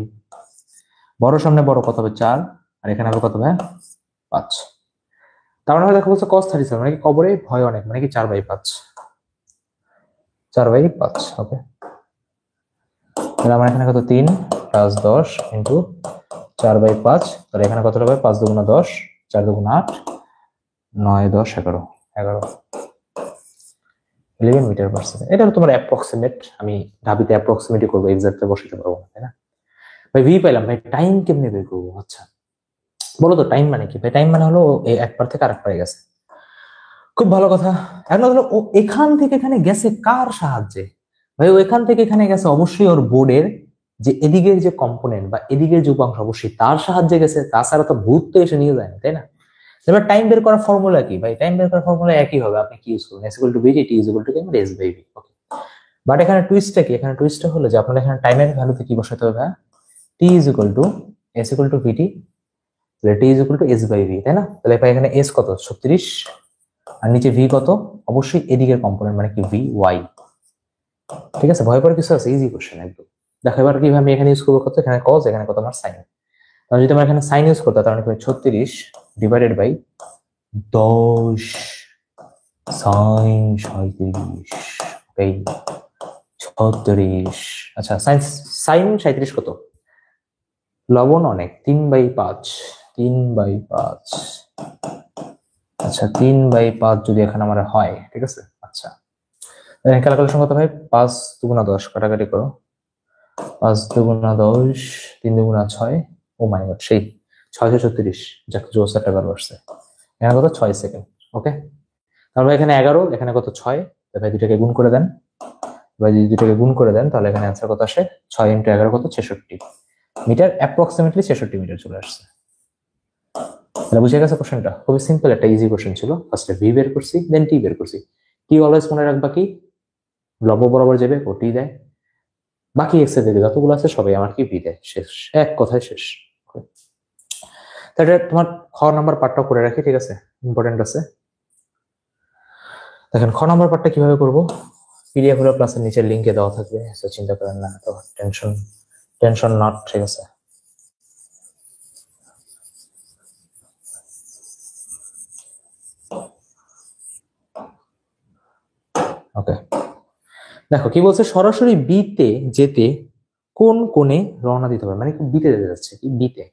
বড় সামনে বড় কত হবে? 4। আর এখানে হবে কত ভাই? 5। তার মানে দেখো বলছে cos 37 মানে কি কবরে ভয় অনেক, মানে কি 4/5, 4/5 হবে। তাহলে আমার এখানে কত? 3 + 10 ইন্টু 4/5, তাহলে এখানে কত হবে? 5 × 10, 4 × 8, 9 10 11 11 11 মিটার/সেকেন্ড। এটা হলো তোমার অ্যাপ্রক্সিমেট, আমি ঢাবিতে অ্যাপ্রক্সিমেটই করবো, এক্সাক্টলি বসাতে পারবো না, তাই না ভাই? ভি পাইলাম ভাই, টাইম কেমনে বের করবো? আচ্ছা বলো তো টাইম মানে কি ভাই? টাইম মানে হলো এই এক পার থেকে আরেক পারে গেছে, খুব ভালো কথা। এখন হলো ও এখান থেকে এখানে গেছে কার সাহায্যে ভাই? ও এখান থেকে এখানে গেছে অবশ্যই ওর বোর্ডের যে এদিকের যে কম্পোনেন্ট বা এদিকের যে উপাংশ, অবশ্যই তার সাহায্যে গেছে, তাছাড়া তো ভূত তো এসে নিয়ে যায় না, তাই না? এবার টাইম বের করার ফর্মুলা কি ভাই? টাইম বের করার ফর্মুলা একই হবে, আপনি কি ইউজ করবেন? s = vt, t = s/v। Okay, but এখানে টুইস্টটা কি? এখানে টুইস্টটা হলো যে আপনার এখানে টাইমের ভ্যালুতে কি বসাতে হবে ভাই? t s = vt, t s/v, তাই না? তাহলে এখানে s কত? 36, আর নিচে v কত? অবশ্যই এদিকের কম্পোনেন্ট মানে কি vy, ঠিক আছে? ভয় করার কিছু আছে? ইজি কোশ্চেন একদম। দেখো এবার কিভাবে আমি এখানে ইউজ করবো কত? এখানে cos, এখানে কত আমার sin। তাহলে যদি আমরা এখানে sin ইউজ করতে, তাহলে 36 ডিভাইডেড বাই 10 sin 37, এই 36। আচ্ছা sin 37 কত? লবণ অনেক, 3/5, 3/5। আচ্ছা 3/5 যদি এখানে আমার হয়, ঠিক আছে? আচ্ছা ক্যালকুলেশন কত ভাই? 5 × 10 কাটাকাটি করো, 5 × 10, 3 × 6, ও মাই গড সেই 636, যাক জোস একটা বার বসছে। এখানে কত? 6 সেকেন্ড। ওকে, তারপরে এখানে 11, এখানে কত? 6। ভাই দুটাকে গুণ করে দেন, ভাই যদি দুটাকে গুণ করে দেন তাহলে এখানে অ্যান্সার কত আসে? 6 × 11 কত? 66 মিটার, অ্যাপ্রক্সিমেটলি 66 মিটার চলে আসছে। তাহলে বুঝে গেছে কোশ্চেনটা? খুবই সিম্পল একটা ইজি কোশ্চেন ছিল। ফার্স্টে ভি বের করছি, দেন টি বের করছি। টি অলওয়েজ মনে রাখবা কি লম্ব বরাবর যাবে ও টি দেয়, বাকি এক্স এর দিকে যতগুলো আছে সবাই আমার কি ভি দেয়, শেষ, এক কথায় শেষ। তাহলে তোমার খ নাম্বার পার্টটা করে রাখি, ঠিক আছে? ইম্পর্টেন্ট আছে। দেখেন খ নাম্বার পার্টটা কিভাবে করব, পিডিএফ হলো ক্লাসের নিচের লিংকে দেওয়া থাকবে, চিন্তা করেন না, তো টেনশন নট, ঠিক আছে? ওকে, দেখো কি বলছে, সরাসরি বিতে যেতে কোন কোণে রওনা দিতে হবে, মানে কি বিতে যেতে যাচ্ছে, কি বিতে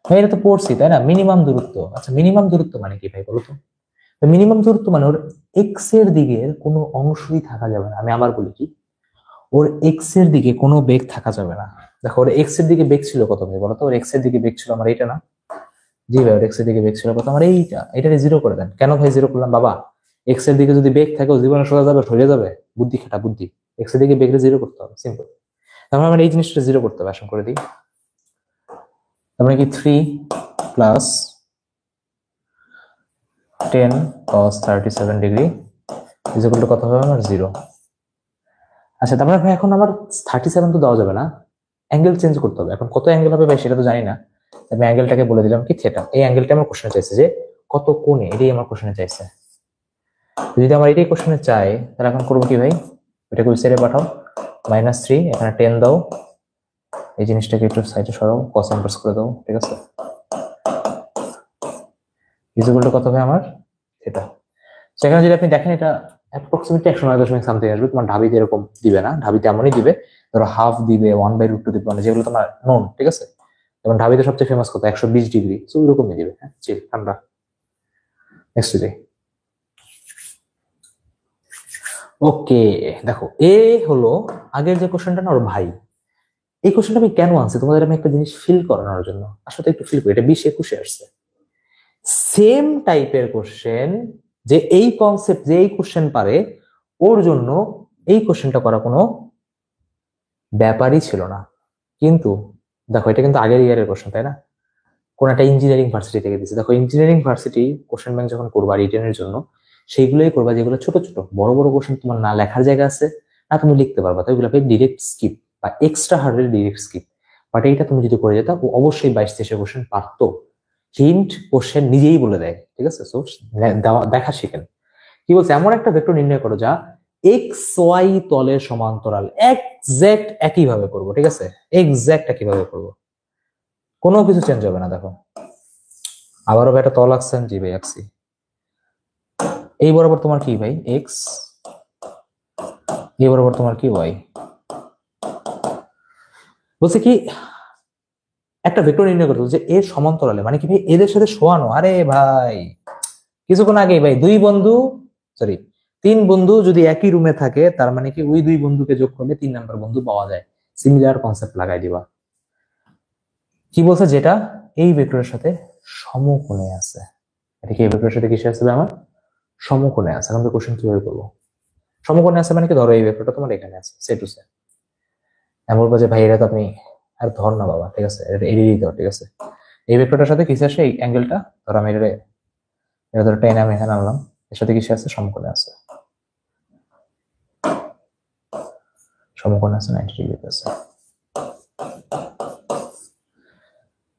ভাই? এটা তো পড়ছি তাই না, মিনিমাম দূরত্ব। আচ্ছা মিনিমাম দূরত্ব মানে কি ভাই বলতো? মিনিমাম দূরত্ব মানে ওর এক্স এর দিকের কোনো অংশই থাকা যাবে না। আমি আবার বলি কি, ওর এক্স এর দিকে কোনো বেগ থাকা যাবে না। দেখো ওর এক্স এর দিকে বেগ ছিল কত ভাই বলতো? ওর এক্স এর দিকে বেগ ছিল আমার এইটা না? জি ভাই, ওর এক্স এর দিকে বেগ ছিল কত আমার এইটা। এটাকে জিরো করে দেন। কেন ভাই জিরো করলাম? বাবা এক্স এর দিকে যদি বেগ থাকে ও জীবনে সোজা যাবে, সরে যাবে? বুদ্ধি খাটা বুদ্ধি, এক্স এর দিকে বেগটা জিরো করতে হবে, সিম্পল। তারপরে আমার এই জিনিসটা জিরো করতে হবে, আসন করে দিই। তারপরে কি 3 + 10 cos 37 ডিগ্রি ইকুয়াল টু কত হবে আমার? 0। আচ্ছা তারপরে ভাই এখন আমার 37 তো দেওয়া যাবে না, অ্যাঙ্গেল চেঞ্জ করতে হবে। এখন কত অ্যাঙ্গেল হবে ভাই সেটা তো জানি না, আমি অ্যাঙ্গেলটাকে বলে দিলাম কি থিটা। এই অ্যাঙ্গেলটা আমার কোশ্চেনে চাইছে যে কত কোণে, এটাই আমার কোশ্চেনে চাইছে। যদি আমার এটাই কোশ্চেনে চাই তাহলে এখন করবো কি ভাই, এটাকে ওই সাইডে পাঠাও, -3, এখানে 10 দাও, এই জিনিসটাকে একটু সাইডে সরাও, cos ইনভার্স করে দাও, ঠিক আছে? ইকুয়াল টু কত হবে আমার? থিটা। সেখানে যদি আপনি দেখেন এটা অ্যাপ্রক্সিমেটলি 109 সামথিং আসবে। তোমার ঢাবিতে এরকম দিবে না, ঢাবিতে এমনই দিবে, ধরো হাফ দিবে, 1/√2 দিবে, মানে যেগুলো তোমার নোন, ঠিক আছে? এবং ঢাবিতে সবচেয়ে ফেমাস কত 120 ডিগ্রি, তো ওইরকমই দিবে। হ্যাঁ চিল ঠান্ডা। Next day. ওকে দেখো এ হলো আগের যে কোশ্চেনটা না ওর ভাই। এই কোশ্চেনটা আমি কেন আনছি তোমাদের আমি একটা জিনিস ফিল করানোর জন্য, আসলে একটু ফিল করি, এটা 20-21 আসছে সেম টাইপের কোশ্চেন, যে এই কনসেপ্ট যে এই কোশ্চেন পারে ওর জন্য এই কোশ্চেনটা করা কোনো ব্যাপারই ছিল না। কিন্তু দেখো এটা কিন্তু আগের ইয়ারের কোশ্চেন তাই না, কোন একটা ইঞ্জিনিয়ারিং ভার্সিটি থেকে দিচ্ছে। দেখো ইঞ্জিনিয়ারিং ভার্সিটি কোশ্চেন ব্যাংক যখন করবা রিটেনের জন্য সেইগুলোই করবা যেগুলো ছোট ছোট, বড় বড় কোশ্চেন তোমার না লেখার জায়গা আছে না তুমি লিখতে পারবা, তো ওইগুলো ডিরেক্ট স্কিপ বা এক্সট্রা হার্ডের ডিরেক্ট স্কিপ। বাট এইটা তুমি যদি করে যেতা ও অবশ্যই 22-23 কোশ্চেন পারতো। হিন্ট কোশ্চেন নিজেই বলে দেয়, ঠিক আছে? সো দেখা শিখেন। কি বলছে, এমন একটা ভেক্টর নির্ণয় করো যা এক্স ওয়াই তলের সমান্তরাল, এক্সাক্ট একইভাবে করবো, ঠিক আছে? এক্সাক্ট একইভাবে করবো, কোনো কিছু চেঞ্জ হবে না। দেখো আবারও একটা তল আঁকছেন, জি ভাই আঁকছি। এই বরাবর তোমার কি ভাই এক্স, এই বরাবর তোমার কি ওয়াই। বলছে কি একটা ভেক্টর নির্ণয় করতে যে এর সমান্তরালে, মানে কি ভাই এদের সাথে শোয়ানো। আরে ভাই কিছুক্ষণ আগে ভাই তিন বন্ধু যদি একই রুমে থাকে তার মানে কি ওই 2 বন্ধুকে যোগ করলে 3 নাম্বার বন্ধু পাওয়া যায়। সিমিলার কনসেপ্ট লাগাই দিবা। কি বলছে, যেটা এই ভেক্টরের সাথে সমকোণে আছে। এটা কি এই ভেক্টরের সাথে কিসে আছে আমার? সমকোণে আছে। এখন তো কোশ্চেন কিভাবে করবো? সমকোণে আছে মানে কি, ধরো এই ভেক্টরটা তোমার এখানে আছে সে টু সে, আমি বলবো যে ভাই এটা তো আপনি আর ধর না বাবা, ঠিক আছে এটা এড়িয়ে দিতে হবে, ঠিক আছে? এই ভেক্টরটার সাথে কিসে আসে, এই অ্যাঙ্গেলটা ধরো আমি এটা ধরো টেনে আমি এখানে আনলাম, এর সাথে কিসে আছে, সমকোণে আছে। সমকোণ আছে 90 ডিগ্রিতে আছে।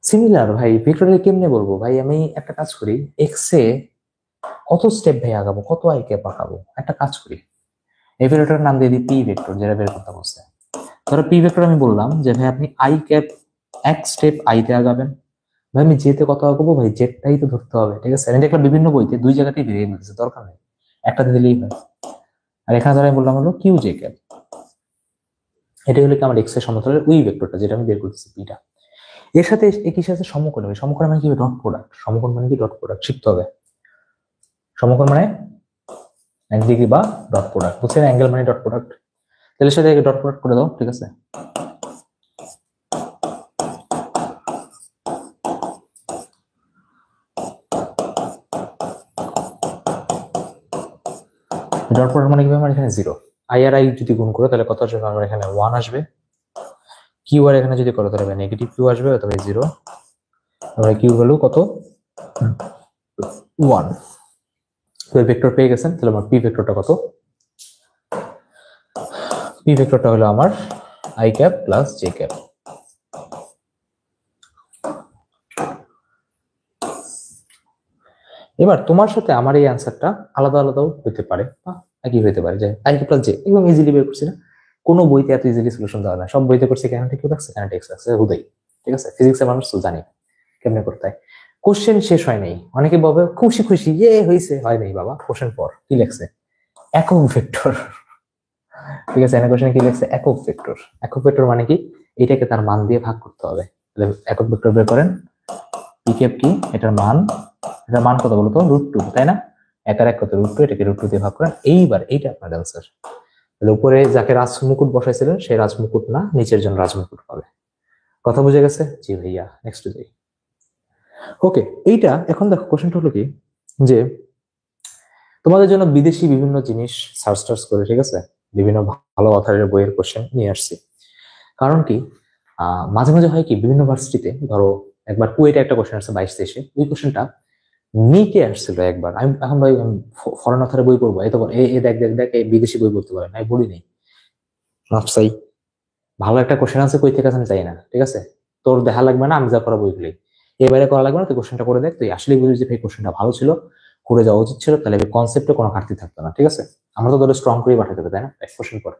সিমিলার ভাই ভেক্টরে কেমনে বলবো ভাই, আমি একটা কাজ করি, এক্স এ কত স্টেপ ভাই আগাবো, কত আই ক্যাপ আঁকাবো, একটা কাজ করি এই ভেক্টরের নাম দিয়ে দিই পি ভেক্টর, যেটা বের করতে বলছে। ধরো পি ভেক্টর আমি বললাম যে ভাই আপনি আই ক্যাপ এক স্টেপ আইতে আগাবেন। ভাই আমি জেতে কত আগাবো, ভাই জেটটাই তো ধরতে হবে, ঠিক আছে? আমি দেখলাম বিভিন্ন বইতে 2 জায়গাতেই বেরিয়ে দিচ্ছে, দরকার নেই একটাতে দিলেই হয়। আর এখানে ধরো আমি বললাম হলো কিউ জে ক্যাপ, এটা হলো কি আমার এক্স এর সমতলের ওই ভেক্টরটা যেটা আমি বের করতেছি পিটা। এর সাথে একই সাথে সমকোণ হবে, সমকোণ মানে কি ডট প্রোডাক্ট, সমকোণ মানে কি ডট প্রোডাক্ট শিখতে হবে। সমকোণ মানে 90 ডিগ্রি বা ডট প্রোডাক্ট, বুঝছেন? অ্যাঙ্গেল মানে ডট প্রোডাক্ট, তাহলে সাথে ডট প্রোডাক্ট করে দাও, ঠিক আছে? ডট প্রোডাক্ট মানে কি আমার এখানে 0, আই আর আই যদি গুণ করো তাহলে কত আসবে, আমার এখানে 1 আসবে। কিউ আর এখানে যদি করো তাহলে নেগেটিভ কিউ আসবে, তবে 0। তাহলে কিউ ভ্যালু কত, 1। তো ভেক্টর পেয়ে গেছেন, তাহলে আমার পি ভেক্টরটা কত? পি ভেক্টরটা হলো আমার I cap plus J cap. এবার তোমার সাথে আমার এই অ্যান্সারটা আলাদা আলাদাও হতে পারে বা একই হতে পারে, যে আই ক্যাপ প্লাস জে একদম ইজিলি বের করছি না, কোনো বইতে এত ইজিলি সলিউশন দেওয়া না, সব বইতে করছে কাইনেটিক রাখছে, কাইনেটিক্স রাখছে হুদাই, ঠিক আছে? ফিজিক্সের মানুষ তো জানি কেমনে করতে হয়। কোশ্চেন শেষ হয় নাই, অনেকে বলবে খুশি খুশি হয়েছে, হয় নাই বাবা। কোশ্চেন পর কি লেখছে, একক ভেক্টর, ঠিক আছে? কোশ্চেনে কি লেখছে, একক ভেক্টর। একক ভেক্টর মানে কি, এটাকে তার মান দিয়ে ভাগ করতে হবে। তাহলে একক ভেক্টর বের করেন, পি ক্যাপ কি, এটার মান কত বলতো, √2, তাই না? একার এক কত √2, এটাকে √2 দিয়ে ভাগ করেন। এইবার এইটা আপনার অ্যান্সার। তাহলে উপরে যাকে রাজমুকুট বসাইছিলেন সেই রাজমুকুট না, নিচের জন্য রাজমুকুট পাবে। কথা বুঝে গেছে? জি ভাইয়া, নেক্সট যাই। ওকে, এইটা এখন দেখো কোশ্চেনটা হলো কি, যে তোমাদের জন্য বিদেশি বিভিন্ন জিনিস সার্চ করে, ঠিক আছে, বিভিন্ন ভালো অথারের বইয়ের কোশ্চেন নিয়ে আসছি। কারণ কি, মাঝে মাঝে হয় কি, বিভিন্ন ভার্সিটিতে ধরো একবার কুয়েটে একটা কোশ্চেন আসছে 22-23, ওই কোশ্চেনটা নিকে আসছিল একবার। আমি এখন ভাই ফরেন অথারের বই পড়বো, এই তো দেখ দেখ দেখ এই বিদেশি বই পড়তে পারে, আমি বলি নেই নফসাই ভালো একটা কোশ্চেন আছে কই থেকে আমি চাই না, ঠিক আছে? তোর দেখা লাগবে না, আমি যা করা বইগুলি এবারে করা লাগবে না, তুই কোশ্চেনটা করে দেখ, তুই আসলেই বুঝিস যে এই কোশ্চেনটা ভালো ছিল, করে যাওয়া উচিত ছিল, তাহলে কনসেপ্টে কোনো ঘাটতি থাকতো না, ঠিক আছে? আমরা তো ধরো স্ট্রং করেই পাঠাতে হবে, তাই না? এক কোশ্চেন পরে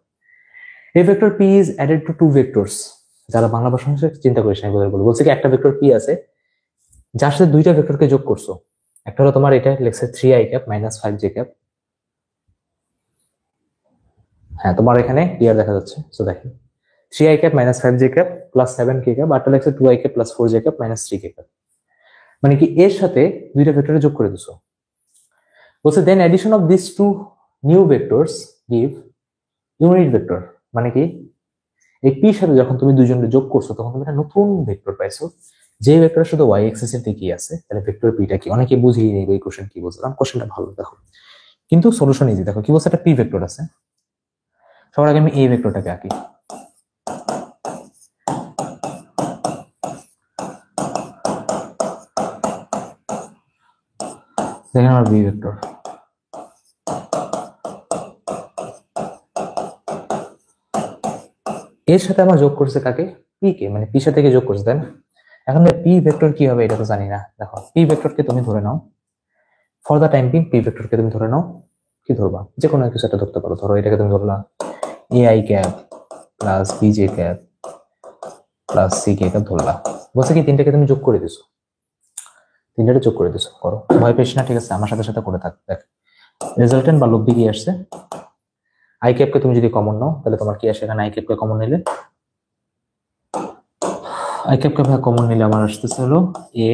এই vector P is added to 2 vectors. যারা বাংলা ভাষা চিন্তা করিস না, বলছে কি একটা ভেক্টর পি আছে যার সাথে 2টা ভেক্টরকে যোগ করছো। একটা হলো তোমার এটা লেখছে 3i cap minus 5j cap. হ্যাঁ তোমার এখানে ক্লিয়ার দেখা যাচ্ছে, তো দেখি 3i cap minus 5j cap plus 7k cap, আরটা লেখছে 2i cap plus 4j cap minus 3k cap। মানে কি এর সাথে দুইটা ভেক্টরে যোগ করে দিছো। বলছে then addition of this two new vectors give unit vector. মানে কি এই p সাথে যখন তুমি দুইজনকে যোগ করছো তখন তুমি একটা নতুন ভেক্টর পাইছো, যে ভেক্টর শুধু y অ্যাক্সিস এর দিকেই আছে। তাহলে ভেক্টর p টা কি? অনেকে বুঝিয়ে নেবে এই কোশ্চেন কি বুঝলাম। কোশ্চেনটা ভালো দেখো, কিন্তু সলিউশন ইজি। দেখো কি বলছে, একটা p ভেক্টর আছে। সবার আগে আমি এই ভেক্টরটাকে আঁকি। দেখেন আমার b ভেক্টর। এর সাথে আমার যোগ করছে কাকে? p কে, মানে p সাথে যোগ করছে, তাই না? এখন p ভেক্টর কি হবে এটা তো জানি না। দেখো p ভেক্টরকে তুমি ধরে নাও, for the time being p ভেক্টরকে তুমি ধরে নাও। কি ধরবা? যে কোনো কিছু একটা ধরতে পারো। ধরো এটাকে তুমি Dharla ai cap plus bj cap plus ck cap Dharla. বলছে কি তিনটাকে তুমি যোগ করে দিছো, তিনটাকে যোগ করে দিছো। করো, ভয় পেস না, ঠিক আছে? আমার সাথে সাথে করে থাক। দেখ রেজাল্টেন্ট বা লব্ধি কি আসছে। i ক্যাপকে তুমি যদি কমন নাও তাহলে তোমার কি আসে? এখানে i ক্যাপকে কমন নিলে, i ক্যাপকে কমন নিলে আমার আসতেছে হলো a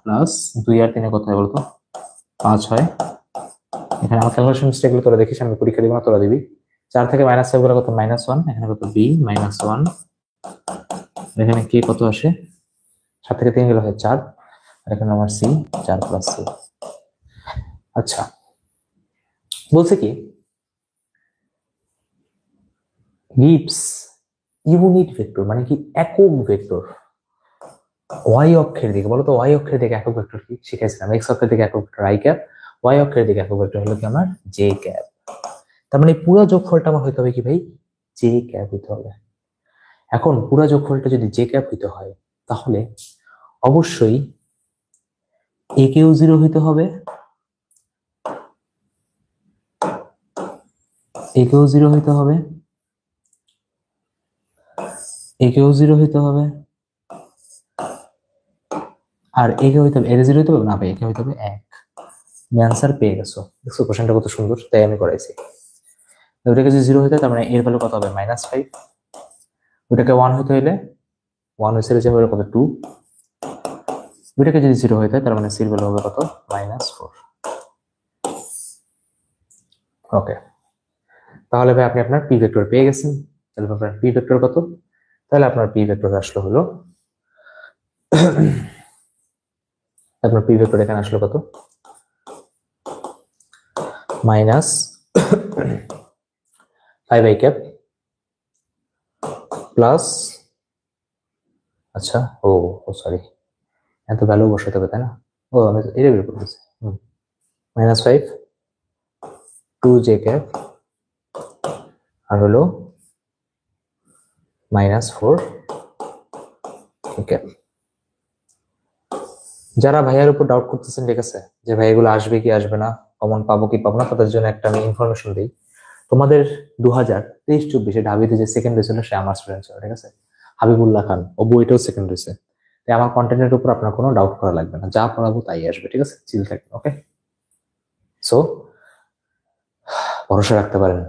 প্লাস 2 আর 3 কত হয় বলতো? 5 হয়। এখানে আমার ক্যালকুলেশন মিস্টেক গুলো তোরা দেখিস, আমি পরীক্ষা দিব না, তোরা দিবি। 4 থেকে -5 গুলো কত? -1। এখানে কত? b -1। এখানে k কত আসে? 7 থেকে 3 গেলে হয় 4। আর এখানে আমার c 4 প্লাস c। আচ্ছা, বলছে কি গিভস ইউনিট ভেক্টর, মানে কি একক ভেক্টর y অক্ষের দিকে। বলো তো y অক্ষের দিকে একক ভেক্টর কি শিখাইছিলাম? x অক্ষের দিকে একক ভেক্টর i ক্যাপ, y অক্ষের দিকে একক ভেক্টর হলো কি আমার j ক্যাপ। তার মানে পুরো যোগফলটা আমার হইতে হবে কি ভাই? j ক্যাপ হইতে হবে। এখন পুরো যোগফলটা যদি j ক্যাপ হইতে হয় তাহলে অবশ্যই a কেও 0 হইতে হবে, a কেও 0 হইতে হবে, a কেও 0 হইতে হবে, আর a কে হইতে হবে, এর 0 হইতে হবে না ভাই, a কে হইতে হবে 1। তুমি অ্যান্সার পেয়ে গেছো। দেখছো কোশ্চেনটা কত সুন্দর, তাই আমি করাইছি। ওটাকে যদি 0 হইতে তার মানে এর ভ্যালু কত হবে? -5। ওটাকে 1 হইতে হইলে 1 হইছে যে হলো কত? 2। ওটাকে যদি 0 হইতে তার মানে c এর ভ্যালু হবে কত? -4। ওকে, তাহলে ভাই আপনি আপনার p ভেক্টর পেয়ে গেছেন। তাহলে আপনার p ভেক্টর কত? তাহলে আপনার p ভেক্টর আসলো হলো আপনার p ভেক্টর এখানে আসলো কত? -5i ক্যাপ প্লাস, আচ্ছা ও সরি, এত ভ্যালু বসাতে হবে তাই না? ও আমি এটা বের করে দিয়েছি। -5 2j ক্যাপ আর হলো -4 ক্যাপ। যারা ভাইয়ার উপর ডাউট করতেছেন, ঠিক আছে, যে ভাই এগুলো আসবে কি আসবে না, কমন পাবো কি পাবো না, তাদের জন্য একটা আমি ইনফরমেশন দিই। তোমাদের 2023-24 ঢাবিতে যে সেকেন্ড হয়েছিল সে আমার স্টুডেন্ট ছিল, ঠিক আছে, হাবিবুল্লাহ খান। ও বইটাও সেকেন্ড হয়েছে। তাই আমার কন্টেন্টের উপর আপনার কোনো ডাউট করা লাগবে না, যা পড়াবো তাই আসবে, ঠিক আছে? চিল থাকবেন, ওকে? সো ভরসা রাখতে পারেন।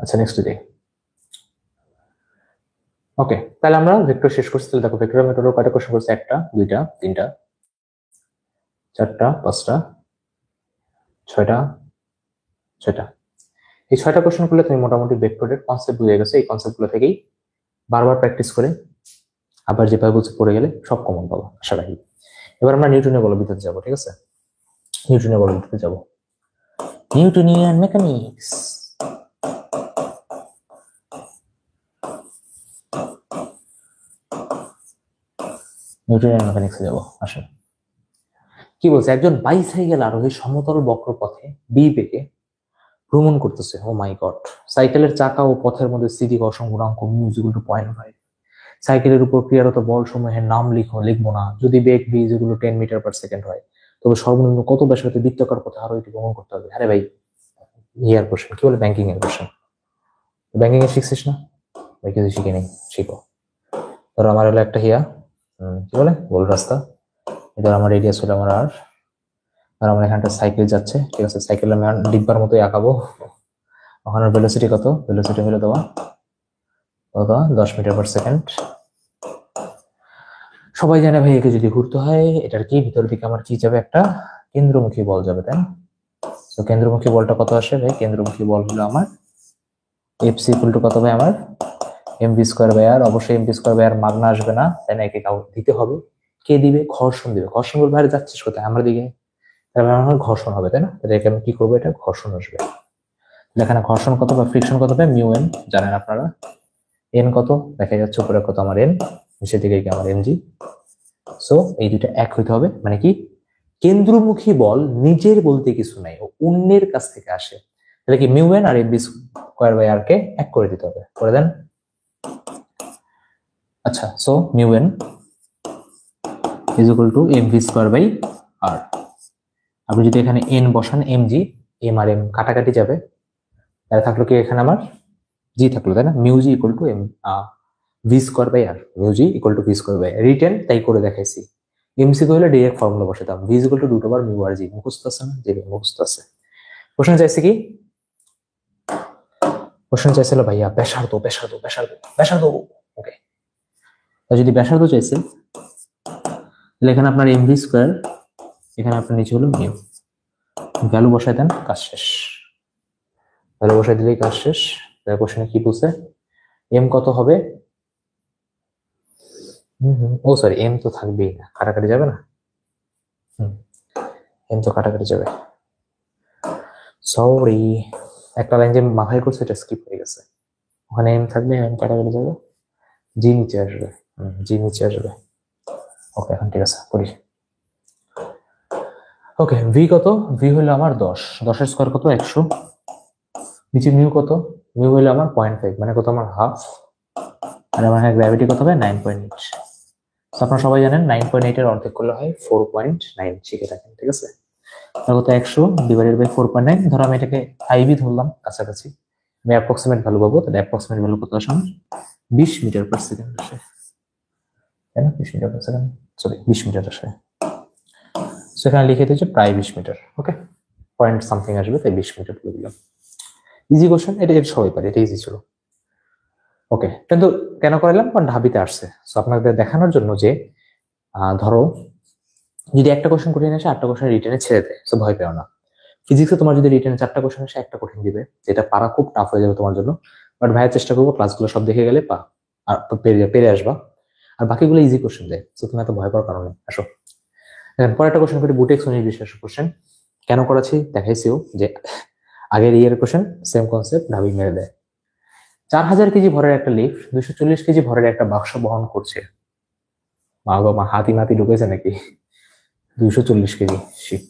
আচ্ছা, নেক্সট ডে। ওকে, তাহলে আমরা ভেক্টর শেষ করছি। তাহলে দেখো ভেক্টর মেথডের কয়টা কোশ্চেন করছে? 1টা 2টা 3টা 4টা 5টা 6টা 6টা। এই 6টা কোশ্চেন করলে তুমি মোটামুটি ভেক্টরের কনসেপ্ট বুঝে গেছো। এই কনসেপ্ট গুলো থেকেই বারবার প্র্যাকটিস করে আবার যেভাবে বলছে পড়ে গেলে সব কমন পাবো আশা রাখি। এবার আমরা নিউটনের বলবিদ্যুতে যাবো, ঠিক আছে? নিউটনের বলবিদ্যুতে যাবো, নিউটনিয়ান মেকানিক্স। নিউটনিয়ান মেকানিক্সে যাবো, আসলে কি বলছে? একজন বাইসাইকেল আরোহী সমতল বক্রপথে বি বেগে ভ্রমণ করতেছে। ও মাই গড! সাইকেলের চাকা ও পথের মধ্যে স্থিতি ঘর্ষণ গুণাঙ্ক μ=0.5। সাইকেলের উপর ক্রিয়ারত বল সমূহের নাম লিখবো না। যদি বেগ v যেগুলো 10 মিটার/সেকেন্ড হয়, তবে সর্বনিম্ন কত ব্যাসার্ধে বৃত্তাকার পথে আরোহীটি ভ্রমণ করতে হবে? আরে ভাই, ইয়ার কোশ্চেন, কি বলে ব্যাংকিং এর কোশ্চেন। ব্যাংকিং এর শিখছিস না ভাই? কিছু শিখে নেই, শিখো। ধরো আমার হলো একটা হিয়া, কি বলে, গোল রাস্তা। এবার আমার রেডিয়াস হলো আমার আর আমার এখানটা সাইকেল যাচ্ছে, ঠিক আছে? সাইকেল আমি ডিব্বার মতোই আঁকাবো। ওখানে ভেলোসিটি কত? ভেলোসিটি হলো তোমার কত? 10 মিটার পার সেকেন্ড। সবাই জানে ভাই একে যদি ঘুরতে হয় এটার কি ভিতর দিকে আমার কি যাবে? একটা কেন্দ্রমুখী বল যাবে, তাই না? তো কেন্দ্রমুখী বলটা কত আসে ভাই? কেন্দ্রমুখী বল হলো আমার এফসি ইকুয়াল টু কত ভাই? আমার এমভি স্কোয়ার বাই আর। অবশ্যই এমভি স্কোয়ার বাই আর মাগনা আসবে না, তাই না? একে কাউ দিতে হবে। কে দিবে? ঘর্ষণ দিবে। ঘর্ষণ বল বাইরে যাচ্ছিস কোথায়? আমার দিকে, তাহলে আমার ঘর্ষণ হবে, তাই না? তাহলে একে আমি কি করবো? এটা ঘর্ষণ আসবে। এখানে ঘর্ষণ কত বা ফ্রিকশন কত পাই? মিউ এন জানেন আপনারা। এন কত দেখা যাচ্ছে উপরে কত? আমার এন, নিচের দিকে কি আমার এমজি। সো এই দুইটা এক হইতে হবে, মানে কি কেন্দ্রমুখী বল নিজের বলতে কিছু নাই, ও অন্যের কাছ থেকে আসে। তাহলে কি মিউ এন আর এমভি স্কয়ার বাই আর কে এক করে দিতে হবে, করে দেন। আচ্ছা, so mu n is equal to mv square by r. আপনি যদি এখানে এন বসান, এমজি, এম আর এম কাটাকাটি যাবে, তাহলে থাকলো কি এখানে আমার জি থাকলো, তাই না? Mu g equal to m v square by r. Mu g equal to v square by r. Written তাই করে দেখাইছি। এমসি হলে ডাইরেক্ট ফর্মুলা বসাতাম, v equal to root over mu r g. মুখস্থ আছে না? জি মুখস্থ আছে। কোশ্চেন চাইছে কি? কোশ্চেন চাইছিল ভাইয়া ব্যাসার্ধ ব্যাসার্ধ ব্যাসার্ধ ব্যাসার্ধ। ওকে, যদি ব্যাসার্ধ চাইছে তাহলে এখানে আপনার এমভি স্কোয়ার, এখানে আপনার নিচে হলো মিউ। ভ্যালু বসাই দেন, কাজ শেষ। ভ্যালু বসাই দিলেই কাজ শেষ। কোশ্চেনে কি বলছে? এম কত হবে? ও সরি, এম তো থাকবেই না, কাটাকাটি যাবে না। এম তো কাটাকাটি যাবে, সরি। একটা লাইন যে মাথায় করছে এটা স্কিপ হয়ে গেছে। ওখানে এম থাকবে, এম কাটাকাটি যাবে, জি নিচে আসবে। জি নিচে আসবে। ওকে, এখন ঠিক আছে করি। ওকে, ভি কত? ভি হলো আমার 10, 10 স্কোয়ার কত? 100। নিচে মিউ কত? মিউ হলো আমার 0.5, মানে কত? আমার হাফ। আর আমার গ্র্যাভিটি কত হবে? 9.8। আপনারা সবাই জানেন 9.8 এর অর্ধেক করলে হয় 4.9, শিখে থাকেন, ঠিক আছে? তাহলে কত? 100 ডিভাইডেড বাই 4.9। ধরো আমি এটাকে 5ই ধরলাম, কাছাকাছি। আমি অ্যাপ্রক্সিমেট ভ্যালু পাবো, তাহলে অ্যাপ্রক্সিমেট ভ্যালু কত আসে? 20 মিটার পার সেকেন্ড আসে, তাই না? 20 metre per second, sorry 20 metre আসে। সেখানে লিখে দিয়েছে প্রায় 20 মিটার। ওকে, পয়েন্ট সামথিং আসবে, তাই 20 মিটার বলে দিলাম। ইজি কোশ্চেন, এটা সবাই পারে, এটা ইজি ছিল। ওকে, কিন্তু কেন করালাম? কারণ ঢাবিতে আসছে। সো আপনাদের দেখানোর জন্য যে ধরো যদি একটা কোশ্চেন কঠিন আসে, 8টা কোশ্চেন রিটেনে ছেড়ে দেয়, সো ভয় পেও না। ফিজিক্সে তোমার যদি রিটেনে 4টা কোশ্চেন আসে, একটা কঠিন দিবে, যেটা পারা খুব টাফ হয়ে যাবে তোমার জন্য। বাট ভাইয়ের চেষ্টা করবো ক্লাসগুলো সব দেখে গেলে আর পেরে আসবা। আর বাকিগুলো ইজি কোশ্চেন দেয়, সো তুমি এত ভয় পাওয়ার কারণে আসো। এখন পরে একটা কোশ্চেন করি, বুটেক্স নির্বিশেষ কোশ্চেন কেন করাচ্ছি দেখাইছিও, যে আগের ইয়ের কোশ্চেন সেম কনসেপ্ট, ঢাবি মেরে দেয়। 4000 কেজি ভরের একটা লিফট 240 কেজি ভরের একটা বাক্স বহন করছে। মা বাবা হাতি মাতি ঢুকেছে নাকি? 240 কেজি, শিট।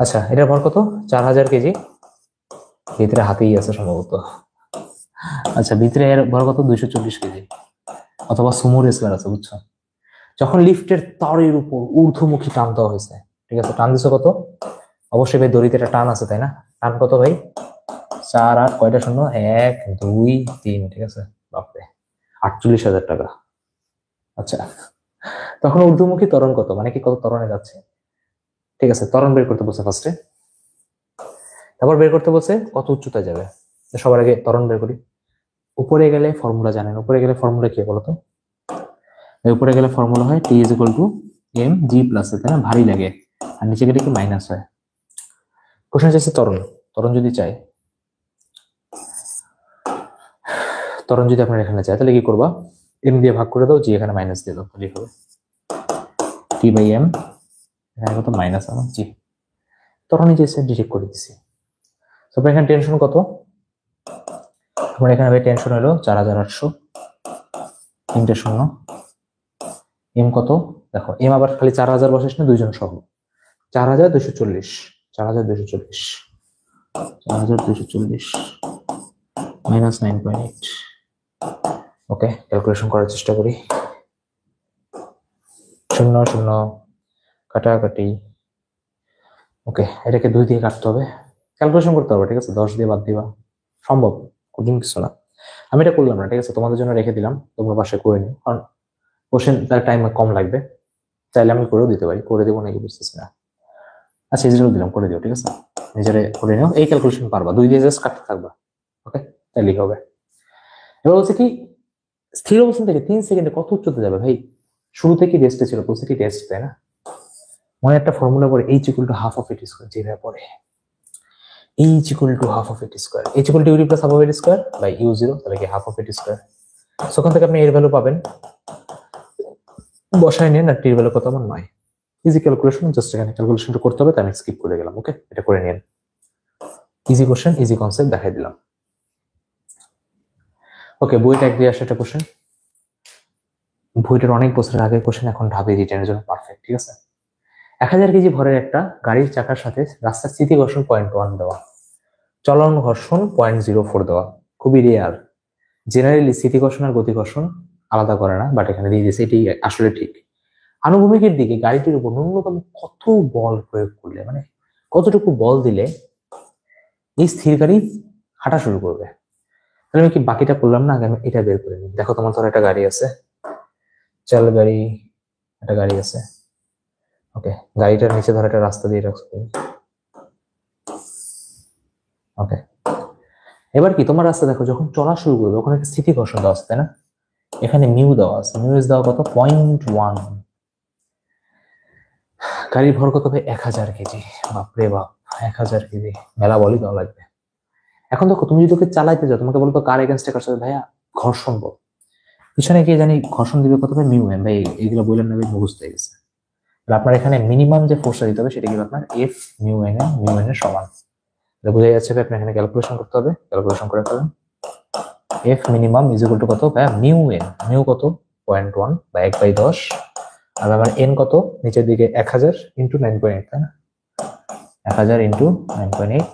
আচ্ছা, এটার ভর কত? 4000 কেজি। ভিতরে হাতিই আছে সম্ভবত। আচ্ছা, ভিতরে এর ভর কত? 240 কেজি, অথবা সুমো রেসলার আছে, বুঝছো? যখন লিফটের তারের উপর ঊর্ধ্বমুখী টান দেওয়া হয়েছে, ঠিক আছে? টান দিছো কত? অবশ্যই ভাই দড়িতে একটা টান আছে, তাই না? টান কত ভাই? 4 আর কয়টা শূন্য? 1 2 3, ঠিক আছে? বাপরে, 48,000 টাকা। আচ্ছা, তখন ঊর্ধ্বমুখী ত্বরণ কত? মানে কি কত ত্বরণে যাচ্ছে? ঠিক আছে, ত্বরণ বের করতে বলছে ফার্স্টে, তারপর বের করতে বলছে কত উচ্চতায় যাবে। সবার আগে ত্বরণ বের করি। উপরে গেলে ফর্মুলা জানেন, উপরে গেলে ফর্মুলা কি বলতো? উপরে গেলে ফর্মুলা হয় t is equal to m g plus, তাই না? ভারী লাগে। আর নিচে গেলে কি মাইনাস হয়। কোশ্চেন চাইছে ত্বরণ। ত্বরণ যদি চাই, ত্বরণ যদি আপনার এখানে চাই, তাহলে কি করবা? এম দিয়ে ভাগ করে দাও, জি এখানে মাইনাস দিয়ে দাও, তাহলেই হবে। টি বাই এম, এখানে কত? মাইনাস আমার জি। ত্বরণই চাইছে, ডিরেক্ট করে দিছি। তারপর এখানে টেনশন কত? আমার এখানে টেনশন হলো 4800, 3টে শূন্য। এম কত? দেখো এম আবার খালি 4000 বসাইস না, দুইজন সহ। 4240, 4240, 4240 মাইনাস 9.8। ওকে, ক্যালকুলেশন করার চেষ্টা করি। শূন্য শূন্য কাটাকাটি। ওকে, এটাকে 2 দিয়ে কাটতে হবে, ক্যালকুলেশন করতে হবে, ঠিক আছে? 10 দিয়ে বাদ দিবা, সম্ভব, কঠিন কিছু না। আমি এটা করলাম না, ঠিক আছে? তোমাদের জন্য রেখে দিলাম, তোমরা বাসায় করে নিও, কারণ কোশ্চেন তার টাইম কম লাগবে। চাইলে আমি করেও দিতে পারি, করে দেবো নাকি বুঝতেছি না। আচ্ছা, ইজিরও দিলাম, করে দিও, ঠিক আছে? নিজেরে করে নিও, এই ক্যালকুলেশন পারবা, 2 দিয়ে জাস্ট কাটতে থাকবা। ওকে, তাহলেই হবে। এবার বলছে কি স্থির অবস্থান থেকে 3 সেকেন্ডে কত উচ্চতে যাবে ভাই? শুরু থেকে রেস্টে ছিল, প্রতিটি রেস্ট, তাই না? মনে একটা ফর্মুলা পড়ে, h equal to half of a t square, যেভাবে পড়ে h equal to half of a t square, h equal to u plus half of a t square by u zero, তাহলে কি half of a t square. So ওখান থেকে আপনি এর value পাবেন, বসায় নেন, আর টির ভ্যালু কত আমার 9। ইজি ক্যালকুলেশন, জাস্ট এখানে ক্যালকুলেশনটা করতে হবে, তাই আমি স্কিপ করে গেলাম। ওকে, এটা করে নিন, ইজি কোশ্চেন, ইজি কনসেপ্ট দেখাই দিলাম। ওকে, বইটা এক দিয়ে আসে একটা কোশ্চেন, বইটার অনেক বছরের আগের কোশ্চেন, এখন ঢাবি রিটার্নের জন্য পারফেক্ট। ঠিক আছে, 1000 কেজি ভরের একটা গাড়ির চাকার সাথে রাস্তার স্থিতি ঘর্ষণ 0.1 দেওয়া, চলন ঘর্ষণ 0.04 দেওয়া, খুবই রেয়ার। জেনারেলি স্থিতি ঘর্ষণ আর গতি ঘর্ষণ আলাদা করে না, বাট এখানে দিয়ে দিয়েছে, এটি আসলে ঠিক। আনুভূমিকের দিকে গাড়িটির উপর ন্যূনতম কত বল প্রয়োগ করলে, মানে কতটুকু বল দিলে এই স্থির গাড়ি হাঁটা শুরু করবে। তাহলে আমি কি বাকিটা করলাম না, আগে আমি এটা বের করে নিই। দেখো তোমার ধর একটা গাড়ি আছে, চাল গাড়ি, একটা গাড়ি আছে। ওকে, গাড়িটার নিচে ধর একটা রাস্তা দিয়ে রাখছো। ওকে, এবার কি তোমার রাস্তা দেখো যখন চলা শুরু করবে, ওখানে একটা স্থিতি ঘর্ষণ দেওয়া আছে, তাই না? এখানে মিউ দেওয়া আছে, মিউ এস দেওয়া কত 0.1। গাড়ির ভর কত হবে 1000 কেজি। বাপরে বাপ, 1000 কেজি, মেলা বলই দেওয়া লাগবে। এখন দেখো তুমি যদি তোকে চালাইতে যাও, তোমাকে বলতো কার এগেনস্টে কার সাথে, ভাইয়া ঘর্ষণ বল, পিছনে গিয়ে জানি ঘর্ষণ দিবে কত হবে মিউ এম। ভাই এগুলো বললেন না, মুখস্থ হয়ে গেছে। আপনার এখানে মিনিমাম যে ফোর্সটা দিতে হবে সেটা কি আপনার এফ মিউ এন এর সমান। বোঝা যাচ্ছে আপনি এখানে ক্যালকুলেশন করতে হবে, ক্যালকুলেশন করে ফেলেন। F minimum is equal to কত ভাইয়া, মিউ এন, মিউ কত 0.1 বা 1/10, আর আমার এন কত নিচের দিকে 1000 ইন্টু 9.8, তাই না? 1000 ইন্টু 9.8,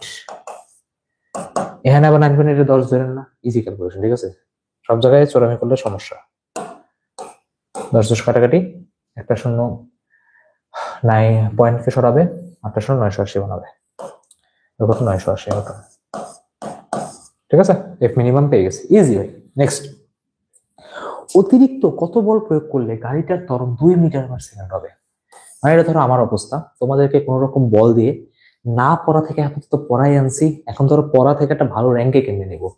এখানে আবার 9.8 10 ধরেন না, ইজি ক্যালকুলেশন। ঠিক আছে, সব জায়গায় চোরামি করলে সমস্যা। 10 কাটাকাটি, একটা শূন্য পয়েন্টকে সরাবে, 8 শূন্য 980 বানাবে, কত 980 মতো। ঠিক আছে, এফ মিনিমাম পেয়ে গেছে, ইজি ভাই। নেক্সট, অতিরিক্ত কত বল প্রয়োগ করলে গাড়িটার ত্বরণ 2 মিটার পার সেকেন্ড হবে? মানে এটা ধরো আমার অবস্থা, তোমাদেরকে কোন রকম বল দিয়ে না পড়া থেকে আপাতত পড়াই আনছি, এখন ধরো পড়া থেকে একটা ভালো র্যাঙ্কে কেমনে নেবো।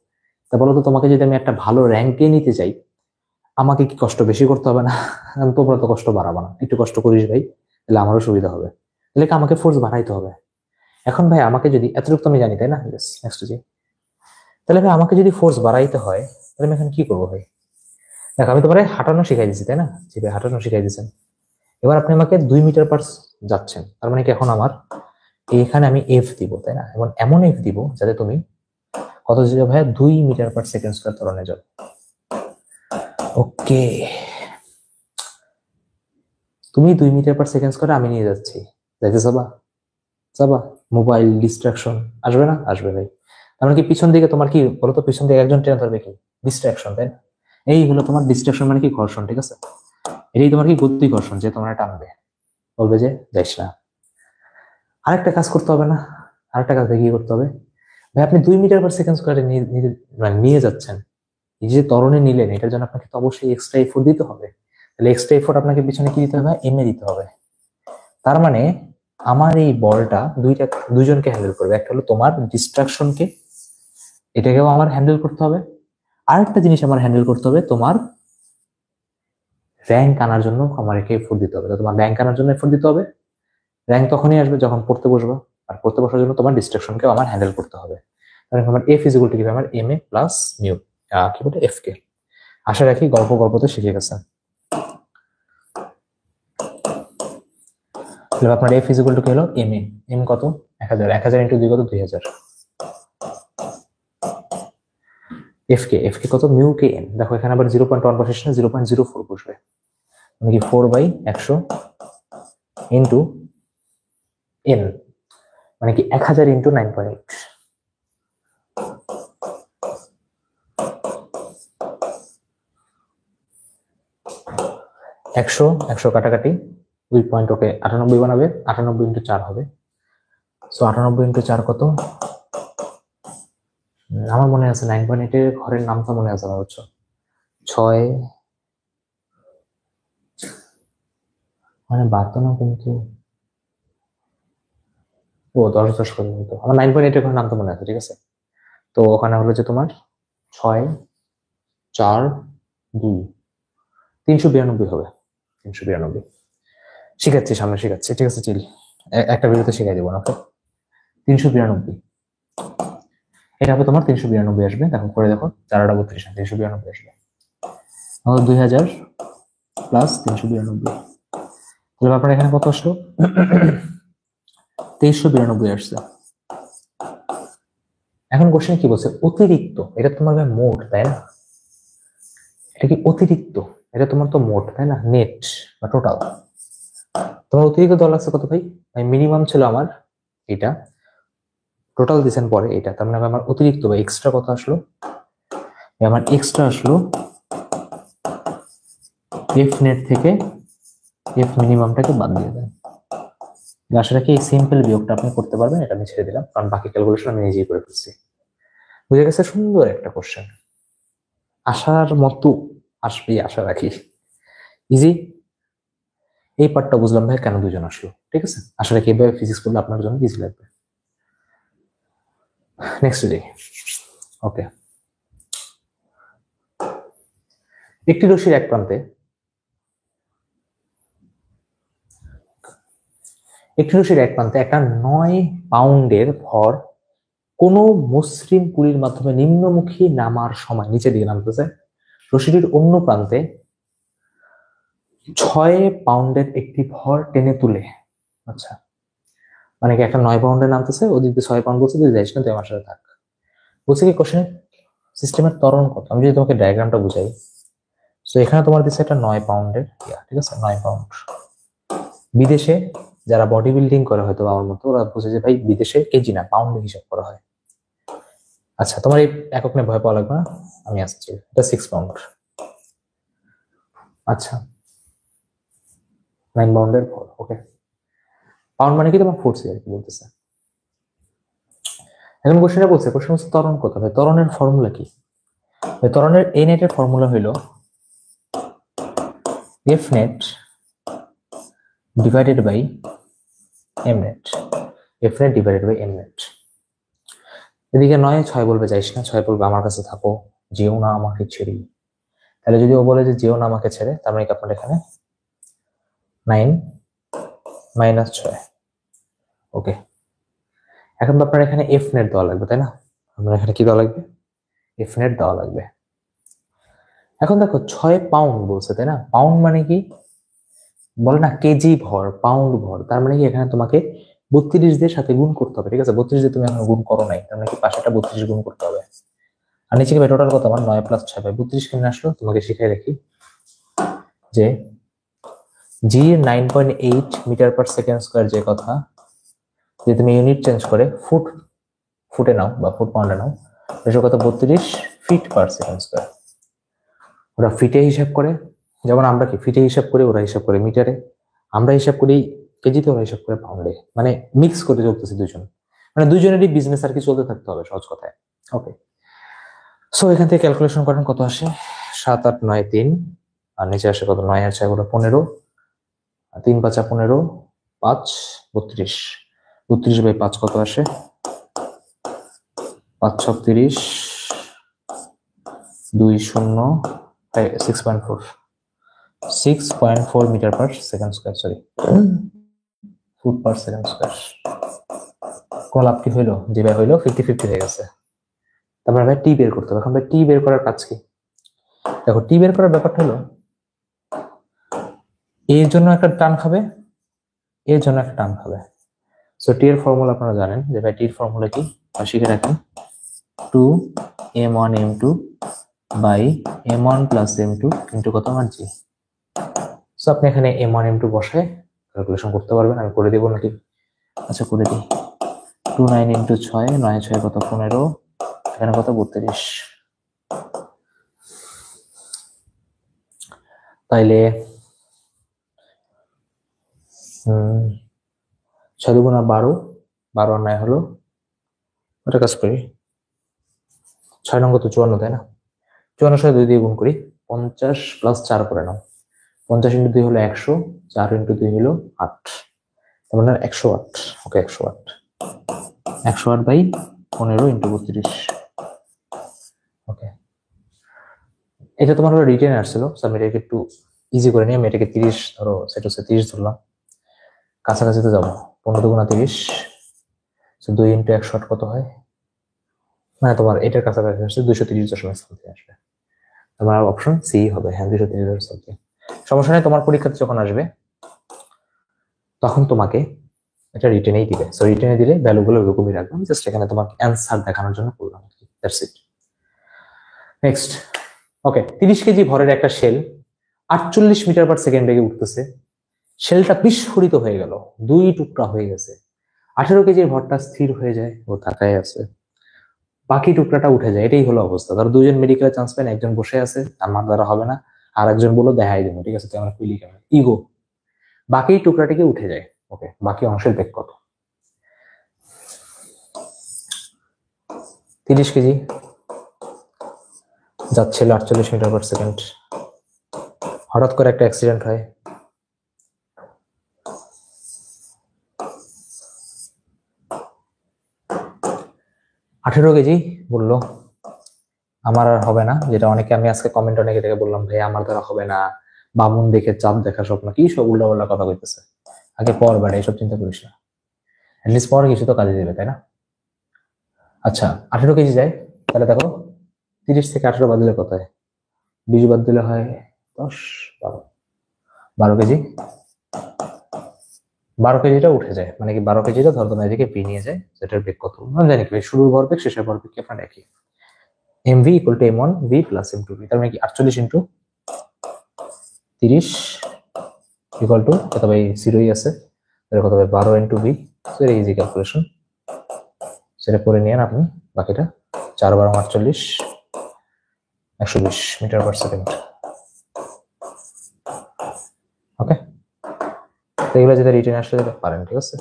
তা বলো তো, তোমাকে যদি আমি একটা ভালো র্যাঙ্কে নিতে চাই, আমাকে কি কষ্ট বেশি করতে হবে না? তোমরা তো কষ্ট বাড়াবো না, একটু কষ্ট করিস ভাই, তাহলে আমারও সুবিধা হবে। তাহলে কি আমাকে ফোর্স বাড়াইতে হবে? এখন ভাই আমাকে যদি এতটুকু আমি জানি, তাই না? নেক্সট জি, তাহলে ভাই আমাকে যদি ফোর্স বাড়াইতে হয়, তাহলে আমি এখন কি করবো ভাই? দেখো আমি তোমার হাঁটানো শিখাই দিচ্ছি, তাই না? জি ভাই, হাঁটানো শিখাই দিচ্ছেন। এবার আপনি আমাকে 2 মিটার পার যাচ্ছেন, তার মানে কি এখন আমার এখানে আমি এফ দিব, তাই না? এবং এমন এফ দিব যাতে তুমি কত যাবে ভাই, 2 মিটার পার সেকেন্ড স্কয়ার ত্বরণে যাবে। ওকে, তুমি 2 মিটার পার সেকেন্ড স্কয়ার, আমি নিয়ে যাচ্ছি, যাইতে যাবা? যাবা? মোবাইল ডিস্ট্রাকশন আসবে না? আসবে ভাই। তার মানে কি পিছন দিকে তোমার কি বলো তো, পিছন দিকে একজন ট্রেন ধরবে, কি ডিস্ট্রাকশন, তাই না? এই হলো তোমার ডিস্ট্রাকশন, মানে কি ঘর্ষণ। ঠিক আছে, এটাই তোমার কি গতি ঘর্ষণ, যে তোমার টানবে, বলবে যে যাইস না। আরেকটা কাজ করতে হবে না? আরেকটা কাজ কি করতে হবে ভাই, আপনি 2 মিটার পার সেকেন্ড স্কয়ারে নিয়ে যাচ্ছেন, এই যে ত্বরণে নিলেন, এটার জন্য আপনাকে তো অবশ্যই এক্সট্রা এফোর্ট দিতে হবে। তাহলে এক্সট্রা এফোর্ট আপনাকে পিছনে কি দিতে হবে, এম এ দিতে হবে। তার মানে আমার এই বলটা দুইজনকে হ্যান্ডেল করবে, একটা হলো তোমার ডিস্ট্রাকশনকে, এটাকেও আমার হ্যান্ডেল করতে হবে। আরেকটা জিনিস আমার হ্যান্ডেল করতে হবে, তোমার র্যাঙ্ক আনার জন্য আমার একে এফোর্ট দিতে হবে। তোমার র্যাঙ্ক আনার জন্য এফোর্ট দিতে হবে, র্যাঙ্ক তখনই আসবে যখন পড়তে বসবো, আর পড়তে বসার জন্য তোমার ডিস্ট্রাকশনকেও আমার হ্যান্ডেল করতে হবে। তাহলে আমার এফ ইজ ইকুয়াল টু কি, আমার এম এ প্লাস মিউ, কি বলে, এফ কে। আশা রাখি গল্প তো শিখে গেছেন। তাহলে আপনার এফ ইজ ইকুয়াল টু কি হলো, এম এ, এম কত 1000, 1000 ইন্টু 2 কত 2000, এফ কে কত, মিউ কে এন। দেখো এখানে আবার 0.1 বসে না, 0.04 বসবে, মানে কি 4/100 ইন্টু এন, মানে কি 1000 ইন্টু 9.8। 100 কাটাকাটি, 2 পয়েন্ট, ওকে 98 বানাবে, 98 ইন্টু 4 হবে। সো 98 ইন্টু 4 কত, আমার মনে আছে 9.8 এর ঘরের নামটা মনে আছে আমার, বুঝছো, 6, মানে বাদ না কিন্তু ও 10 কত হতো, আমার 9.8 এর নাম তো মনে আছে, ঠিক আছে। তো ওখানে হলো যে তোমার 6 4 2 392 হবে, 392 শিখাচ্ছি, সামনে শিখাচ্ছি, ঠিক আছে চিল, একটা ভিডিওতে শিখাই দেবো না, ওকে। 392 এটা হবে তোমার 392 আসবে, দেখো করে দেখো, 4 32 না 392 আসবে, আমাদের 2000 প্লাস 392, তাহলে আপনার এখানে কত আসলো? 2392 আসছে। এখন কোশ্চেন কি বলছে? অতিরিক্ত, এটা তোমার মোট, তাই না? এটা কি অতিরিক্ত? এটা তোমার তো মোট, তাই না? নেট বা টোটাল। তোমার অতিরিক্ত দেওয়া লাগছে কত ভাই? মিনিমাম ছিল আমার এটা, টোটাল দিচ্ছেন পরে এটা, তার মানে আমার অতিরিক্ত বা এক্সট্রা কত আসলো? আমার এক্সট্রা আসলো এফ নেট থেকে এফ মিনিমামটাকে বাদ দিয়ে দেন। আসলে কি এই সিম্পল বিয়োগটা আপনি করতে পারবেন, এটা আমি ছেড়ে দিলাম, কারণ বাকি ক্যালকুলেশন আমি নিজেই করে ফেলছি। বুঝে গেছে? সুন্দর একটা কোশ্চেন, আসার মতো আসবেই আশা রাখি। ইজি। এই পার্টটা বুঝলাম ভাই কেন দুজন আসলো, ঠিক আছে। আসলে কিভাবে ফিজিক্স করলে আপনার জন্য ইজি লাগবে। নেক্সট ডে, ওকে। একটি রশির এক প্রান্তে একটা 9 পাউন্ডের ভর কোন মসৃণ পুলির মাধ্যমে নিম্নমুখী নামার সময় নিচের দিকে নামতেছে, রশিটির অন্য প্রান্তে 6 পাউন্ডের একটি ভর টেনে তুলে, আচ্ছা মানে কি একটা 9 পাউন্ডের নামতেছে, ওদিক দিয়ে 6 পাউন্ড বলছে, তুই যাইস না, তুই আমার সাথে থাক। বলছে কি কোশ্চেন সিস্টেমের ত্বরণ কত? আমি যদি তোমাকে ডায়াগ্রামটা বুঝাই, তো এখানে তোমার দিচ্ছে একটা 9 পাউন্ডের, ঠিক আছে, 9 পাউন্ড। বিদেশে যারা বডি বিল্ডিং করে হয়তো আমার মতো, ওরা বুঝে যে ভাই বিদেশে কেজি না পাউন্ডে হিসাব করা হয়। আচ্ছা তোমার এই একক নিয়ে ভয় পাওয়া লাগবে না, আমি আসছি, এটা 6 পাউন্ড। আচ্ছা 9 পাউন্ডের ভর, ওকে। পাউন্ড মানে কি তোমার ফুটছে আর কি বলতেছে। এখন কোশ্চেনটা বলছে, কোশ্চেন হচ্ছে ত্বরণ কত? ভাই ত্বরণের ফর্মুলা কি? ত্বরণের এ নেটের ফর্মুলা হইলো F net divided by M net, F net divided by M net. এদিকে 9 6 বলবে যাইস না, 6 বলবে আমার কাছে থাকো, যেও না আমাকে ছেড়ে। তাহলে যদি ও বলে যে যেও না আমাকে ছেড়ে, তার মানে আপনার এখানে 9 মাইনাস 6, ওকে। এখন তো আপনার এখানে এফ নেট দেওয়া লাগবে, তাই না? আপনার এখানে কি দেওয়া লাগবে? এফ নেট দেওয়া লাগবে। এখন দেখো 6 পাউন্ড বলছে, তাই না? পাউন্ড মানে কি বলে না কেজি ভর, পাউন্ড ভর, তার মানে কি এখানে তোমাকে 32 দিয়ে সাথে গুণ করতে হবে, ঠিক আছে। 32 দিয়ে তুমি এখন গুণ করো নাই, তার মানে কি পাশেটা 32 গুণ করতে হবে। আর নিচে কি টোটাল কত? আমার 9 প্লাস 6 ভাই 32 কেমনে আসলো তোমাকে শিখাই রাখি, যে জি 9.8 মিটার পার সেকেন্ড স্কোয়ার, যে কথা যদি তুমি ইউনিট চেঞ্জ করে ফুটে নাও বা ফুট পাউন্ডে নাও, এসব কথা 32 ফিট পার সেকেন্ড স্কোয়ার। ওরা ফিটে হিসাব করে, যেমন আমরা কি ফিটে হিসাব করি, ওরা হিসাব করে মিটারে, আমরা হিসাব করি কেজিতে, ওরা হিসাব করে পাউন্ডে, মানে মিক্স করে চলতেছে দুজন, মানে দুজনেরই বিজনেস আর কি চলতে থাকতে হবে সহজ কথায়, ওকে। সো এখান থেকে ক্যালকুলেশন করেন কত আসে, 7 8 9 3, আর নিচে আসে কত? 9 আর 6 15, 3 5 15, 5 32, 32 বাই 5 কত আসে? 5 6 30, 2 0 6.4, 6.4 metre per second square, sorry foot per second square. কোন লাভ কি হইলো? যে ভাই হইলো 50-50 হয়ে গেছে। তারপরে ভাই টি বের করতে হবে। এখন ভাই টি বের করার কাজ কি? দেখো টি বের করার ব্যাপারটা হলো, এর জন্য একটা টান খাবে, এর জন্য একটা টান খাবে। সো টি এর ফর্মুলা আপনারা জানেন, যে ভাই টি এর ফর্মুলা কি শিখে রাখেন, 2 m1 m2 by m1 plus m2 into কত? আমার জি। সো আপনি এখানে m1 m2 বসায় ক্যালকুলেশন করতে পারবেন, আমি করে দেবো নাকি? আচ্ছা করে দিই। 2 9 ইন্টু 6, 9 6 কত? 15, এখানে কত? 32। তাইলে 6 2 12, 12 আর 9 হলো, ওটা কাজ করি 6 নং কত? 54, তাই না? 54 সাথে 2 দিয়ে গুণ করি, 50 প্লাস 4 করে নাও, 50 ইন্টু 2 হলো 100, 4 ইন্টু 2 হলো 8, তার মানে 108, ওকে 108। 108/15 × 32। ওকে, এটা তোমার হলো রিটেন আসছিল, আমি এটাকে একটু ইজি করে নিই। আমি এটাকে 30 ধরো, সেটা হচ্ছে 30 ধরলাম, কাছাকাছি তো যাবো। 15 × 30, 2 × 108 কত হয়, মানে তোমার এটার কাছাকাছি আসছে 230.something আসবে। তোমার অপশন সি হবে, হ্যাঁ 230.something। সমস্যা নেই, তোমার পরীক্ষাতে যখন আসবে তখন তোমাকে এটা রিটেনেই দিবে। সো রিটেনে দিলে ভ্যালুগুলো ওরকমই রাখবে। আমি জাস্ট এখানে তোমাকে অ্যান্সার দেখানোর জন্য করলাম, that's it. Next, okay, 30 KG ভরের একটা শেল 48 মিটার/সেকেন্ড বেগে উঠতেছে। শেলটা বিস্ফোরিত হয়ে গেল, 2 টুকরা হয়ে গেছে। 18 কেজির ভরটা স্থির হয়ে যায়, ও তাকায় আছে। বাকি টুকরাটা উঠে যায়। এটাই হলো অবস্থা। ধরো দুজন মেডিকেলে চান্স পেন, একজন বসে আছে, আমার দ্বারা হবে না, আর একজন বলো দেখাই দেবো, ঠিক আছে, তো আমরা কুইলি কেমন ইগো, বাকি টুকরাটিকে উঠে যায়। ওকে, বাকি অংশের বেগ কত? 30 কেজি যাচ্ছিল 48 মিটার/সেকেন্ড, হঠাৎ করে একটা অ্যাক্সিডেন্ট হয়। আঠেরো কেজি বললো আমার আর হবে না, যেটা অনেকে, আমি আজকে কমেন্ট অনেকে থেকে বললাম ভাই আমার দ্বারা হবে না, বামুন দেখে চাঁদ দেখা স্বপ্ন, কি সব উল্টা কথা কইতেছে। আগে পর বেড়া, এইসব চিন্তা করিস না, অ্যাটলিস্ট পর কিছু তো কাজে দেবে, তাই না? আচ্ছা, 18 কেজি যায়, তাহলে দেখো 30 থেকে 18 বাদ দিলে কত হয়? 20 বাদ দিলে হয় 10, 12, 12 কেজি। 12 কেজিটা উঠে যায়, মানে কি 12 কেজিটা ধরো না, এদিকে পি নিয়ে যায়, সেটার বেগ কত আমি জানি কি, শুরুর ভরবেগ শেষের ভরবেগ কি আপনার একই, mv = m1v + m2v, তার মানে কি 48 × 30 = কত ভাই, 0ই আছে, তাহলে কত ভাই 12 × v, সেটা ইজি ক্যালকুলেশন, সেটা করে নিয়ে আপনি বাকিটা 4 × 12 = 48, 120 মিটার/সেকেন্ড। ওকে, তো এগুলো যদি রিটেন আসলে যেতে পারেন, ঠিক আছে।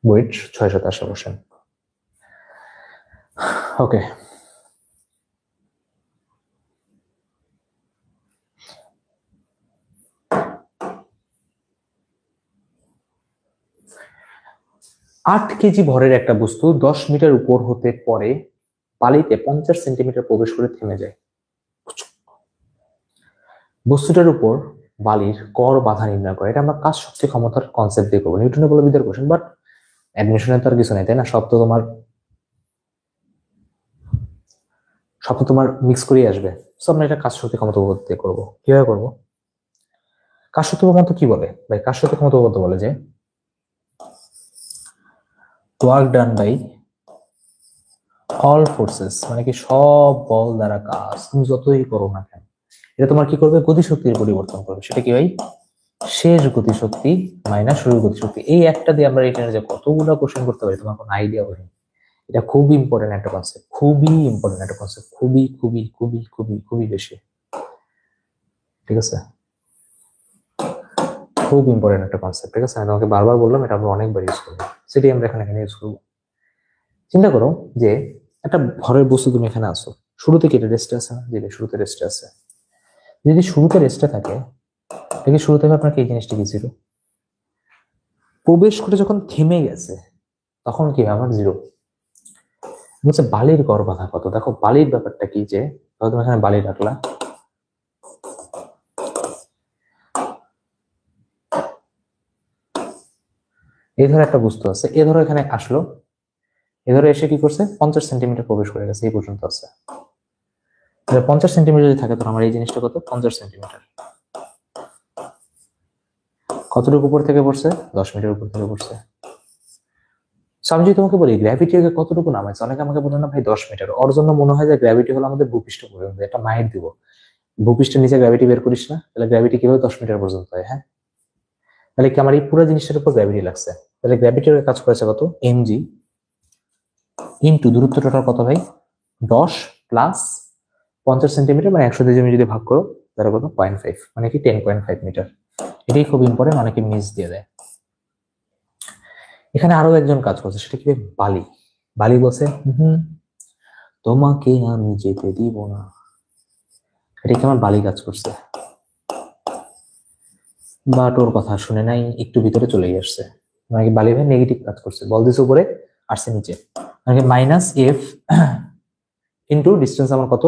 ওয়েট 627%। ওকে, আট কেজি ভরের একটা বস্তু 10 মিটার উপর হতে পরে বালিতে 50 সেন্টিমিটার প্রবেশ করে থেমে যায়। বস্তুটার উপর বালির গড় বাধা নির্ণয় করে। এটা আমরা কাজ শক্তি ক্ষমতার কনসেপ্ট দিয়ে করবো, নিউটনের বলবিদ্যার কোশ্চেন, বাট অ্যাডমিশনের তো আর কিছু নাই, তাই না? সব তো তোমার মিক্স করেই আসবে। সো আমরা এটা কাজ শক্তি ক্ষমতা উপপাদ্য দিয়ে করবো। কিভাবে করবো? কাজ শক্তি উপপাদ্য কি বলে ভাই? কাজ শক্তি ক্ষমতা উপপাদ্য বলে যে work done by all forces, মানে কি সব বল দ্বারা কাজ তুমি যতই করো না কেন, এটা তোমার কি করবে? গতিশক্তির পরিবর্তন করবে। সেটা কি ভাই? শেষ গতিশক্তি মাইনাস শুরুর গতিশক্তি। এই একটা দিয়ে আমরা এটা যে কতগুলো কোশ্চেন করতে পারি তোমার কোনো আইডিয়া নেই। এটা খুবই ইম্পর্টেন্ট একটা কনসেপ্ট, খুবই ইম্পর্টেন্ট একটা কনসেপ্ট, খুবই খুবই খুবই খুবই খুবই বেশি, ঠিক আছে? খুব ইম্পর্টেন্ট একটা কনসেপ্ট, ঠিক আছে? আমি তোমাকে বারবার বললাম, এটা আমরা অনেকবার ইউজ করবো, সেটাই আমরা এখানে ইউজ করবো। চিন্তা করো যে একটা ভরের বস্তু তুমি এখানে আসো, শুরুতে কি এটা রেস্টে আছে না? যে শুরুতে রেস্টে আছে। যদি শুরুতে রেস্টে থাকে, দেখি শুরু থেকে আপনার এই জিনিসটা কি ছিল, প্রবেশ করে যখন থেমে গেছে তখন কি আমার 0। হচ্ছে বালির গড় বাধা কত? দেখো বালির ব্যাপারটা কি, যে তুমি এখানে বালি রাখলা, এই ধরো একটা বস্তু আছে, এ ধরো এখানে আসলো, এ ধরো এসে কি করছে, 50 সেন্টিমিটার প্রবেশ করে গেছে, এই পর্যন্ত আছে। 50 সেন্টিমিটার যদি থাকে, তো আমার এই জিনিসটা কত? 50 সেন্টিমিটার। কতটুকু উপর থেকে পড়ছে? 10 মিটার উপর থেকে পড়ছে। আমি যদি তোমাকে বলি গ্র্যাভিটি কতটুকু নামাইছে, অনেকে আমাকে বলে না ভাই 10 মিটার, ওর জন্য মনে হয় যে গ্র্যাভিটি হলো আমাদের ভূপৃষ্ঠ পর্যন্ত। একটা মাইর দিব, ভূপৃষ্ঠের নিচে গ্র্যাভিটি বের করিস না, তাহলে গ্র্যাভিটি কিভাবে 10 মিটার পর্যন্ত হয়? হ্যাঁ, তাহলে কি আমার এই পুরো জিনিসটার উপর গ্র্যাভিটি লাগছে, তাহলে গ্র্যাভিটির কাজ করেছে কত? mg ইন্টু দূরত্ব টোটাল কত ভাই? 10 প্লাস 50 সেন্টিমিটার, মানে 100 দিয়ে যদি ভাগ করো তাহলে কত? 0.5, মানে কি 10.5 মিটার। এটাই খুব ইম্পর্টেন্ট, অনেকে মিস দিয়ে দেয়। এখানে আরো একজন কাজ করছে, সেটা কি? বালি। বালি বলছে তোমাকে আমি যেতে দিব না। এটা কি আমার বালি কাজ করছে, বাট ওর কথা শুনে নাই, একটু ভিতরে চলেই আসছে। মানে কি বালি ভাই নেগেটিভ কাজ করছে, বল দিছে উপরে আসছে নিচে, মানে মাইনাস এফ ইন্টু ডিস্টেন্স আমার কত,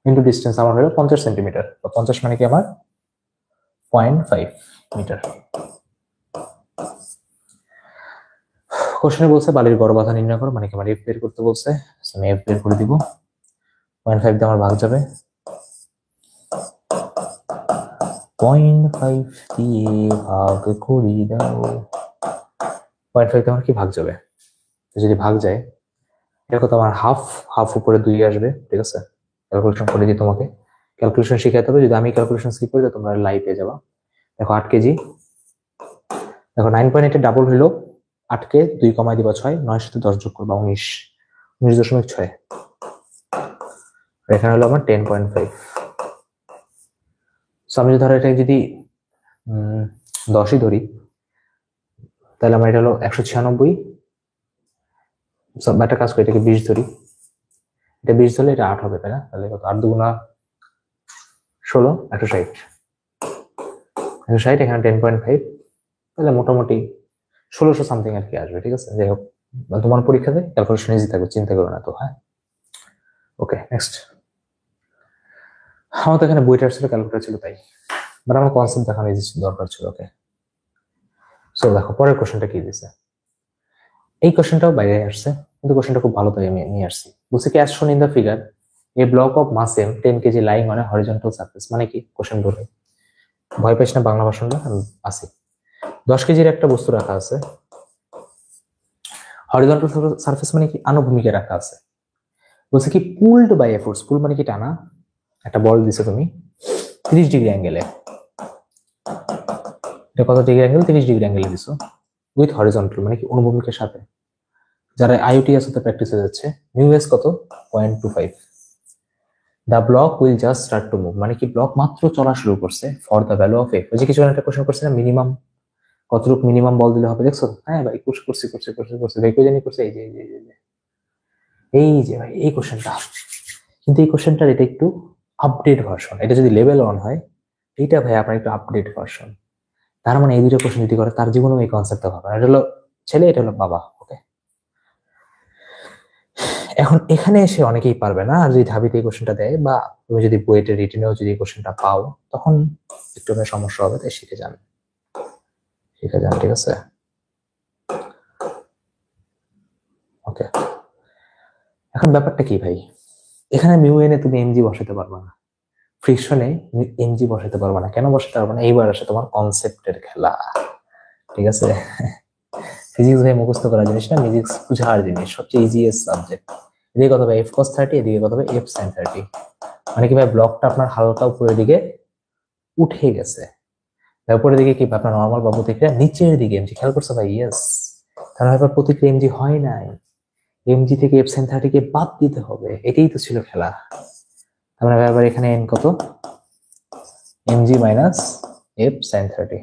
ইন্টু ডিস্টেন্স আমার হলো 50 সেন্টিমিটার, 50 মানে কি আমার 0.5 মিটার। কোশ্চেনে বলছে বালির গড় বাধা নির্ণয় করো, মানে কি আমার এফ বের করতে বলছে, আমি এফ বের করে দিব। 0.5 দিয়ে আমার ভাগ যাবে, 0.5 দিয়ে ভাগ করি দাও, 0.5 দিয়ে আমার কি ভাগ যাবে, যদি ভাগ যায় এটা কত আমার হাফ, হাফ উপরে 2 আসবে, ঠিক আছে। ক্যালকুলেশন করে দিই তোমাকে, ক্যালকুলেশন শিখাতে হবে, যদি আমি ক্যালকুলেশন স্কিপ করি তোমরা লাইভ পেয়ে যাবা। দেখো 8 কেজি, দেখো 9.8 এর ডাবল হলো 8 কে 2 কমাই দিবা 6, 9 সাথে 10 যোগ করবা 19, 19.6, এখানে হলো আমার 10.5। সো আমি ধরো এটা যদি 10ই ধরি, তাহলে আমার এটা হলো 196, একটা কাজ করি এটাকে 20 ধরি, এটা 20 ধরলে এটা 8 হবে, তাই না? তাহলে কত, 8 দুগুণা 16, 160, 160, এখানে 10.5, তাহলে মোটামুটি 1600 সামথিং আর কি আসবে, ঠিক আছে। যাই হোক, তোমার পরীক্ষাতে ক্যালকুলেশন ইজি থাকবে, চিন্তা করো না তো। হ্যাঁ, ওকে নেক্সট। আমার তো এখানে বইটার ছিল, ক্যালকুলেটর ছিল, তাই বাট আমার কনসেপ্ট দেখানো ইজি দরকার ছিল। ওকে, সো দেখো পরের কোশ্চেনটা কি দিছে, এই কোশ্চেনটাও বাইরে আসছে, কিন্তু কোশ্চেনটা খুব ভালো, তাই আমি নিয়ে আসছি। বলছে কি, as shown in the figure a block of mass M 10 KG lying on a horizontal surface, মানে কি কোশ্চেন বলে, ভয় পাইস না, বাংলা ভাষণটা আমি আসি। 10 কেজির একটা বস্তু রাখা আছে হরিজন্টাল সারফেস, মানে কি আনুভূমিকে রাখা আছে। বলছে কি পুলড বাই এ ফোর্স, পুল মানে কি টানা, একটা বল দিছে তুমি 30 ডিগ্রি অ্যাঙ্গেলে, এটা কত ডিগ্রি অ্যাঙ্গেল, 30 ডিগ্রি অ্যাঙ্গেলে দিছো, উইথ হরিজন্টাল মানে কি অনুভূমিকের সাথে। যারা আইওটিএস হতে প্র্যাকটিস হয়ে যাচ্ছে, নিউএস কত 0.25, the block will just start to move, মানে কি ব্লক মাত্র চলা শুরু করছে, for the value of F. ওই যে কিছু একটা কোশ্চেন করছে না, মিনিমাম কতটুকু মিনিমাম বল দিলে হবে, দেখছো? হ্যাঁ ভাই, করছি ভাই, কই জানি করছে, এই যে এই যে ভাই এই কোশ্চেনটা। কিন্তু এই কোশ্চেনটার এটা একটু আপডেট ভার্সন, এটা যদি লেভেল 1 হয়, এইটা ভাই আপনার একটু আপডেট ভার্সন। তার মানে এই দুটো কোশ্চেন যদি করে, তার জীবনেও এই কনসেপ্টটা হবে না। এটা হলো ছেলে, এটা হলো বাবা। ওকে, এখন এখানে এসে অনেকেই পারবে না, আর যদি ঢাবিতে এই কোশ্চেনটা দেয়, বা তুমি যদি বুয়েটের রিটেনেও যদি কোশ্চেনটা পাও, তখন একটু সমস্যা হবে, তাই শিখে যান, ঠিক আছে। ওকে, এখন ব্যাপারটা কি ভাই, এখানে মিউ এনে তুমি এমজি বসাতে পারবে না, ফ্রিকশনে এমজি বসাতে পারবে না। কেন বসাতে পারবে না? এইবার আসে তোমার কনসেপ্টের খেলা, ঠিক আছে। ফিজিক্স ভাই মুখস্থ করা জিনিস না, ফিজিক্স বুঝার জিনিস, সবচেয়ে ইজিয়েস্ট সাবজেক্ট। এদিকে কত হবে এফ কস 30, এদিকে কত হবে এফ সাইন 30, মানে কি ভাই ব্লকটা আপনার হালকা উপরের দিকে উঠে গেছে, উপরের দিকে কি আপনার নর্মাল বা প্রতিক্রিয়া নিচের দিকে এমজি, খেয়াল করছো ভাই? ইয়েস, তাহলে এবার প্রতিক্রিয়া এমজি হয় নাই, এমজি থেকে এফ সাইন 30 কে বাদ দিতে হবে, এটাই তো ছিল খেলা। তাহলে এবার এখানে এন কত, MG minus F sine 30,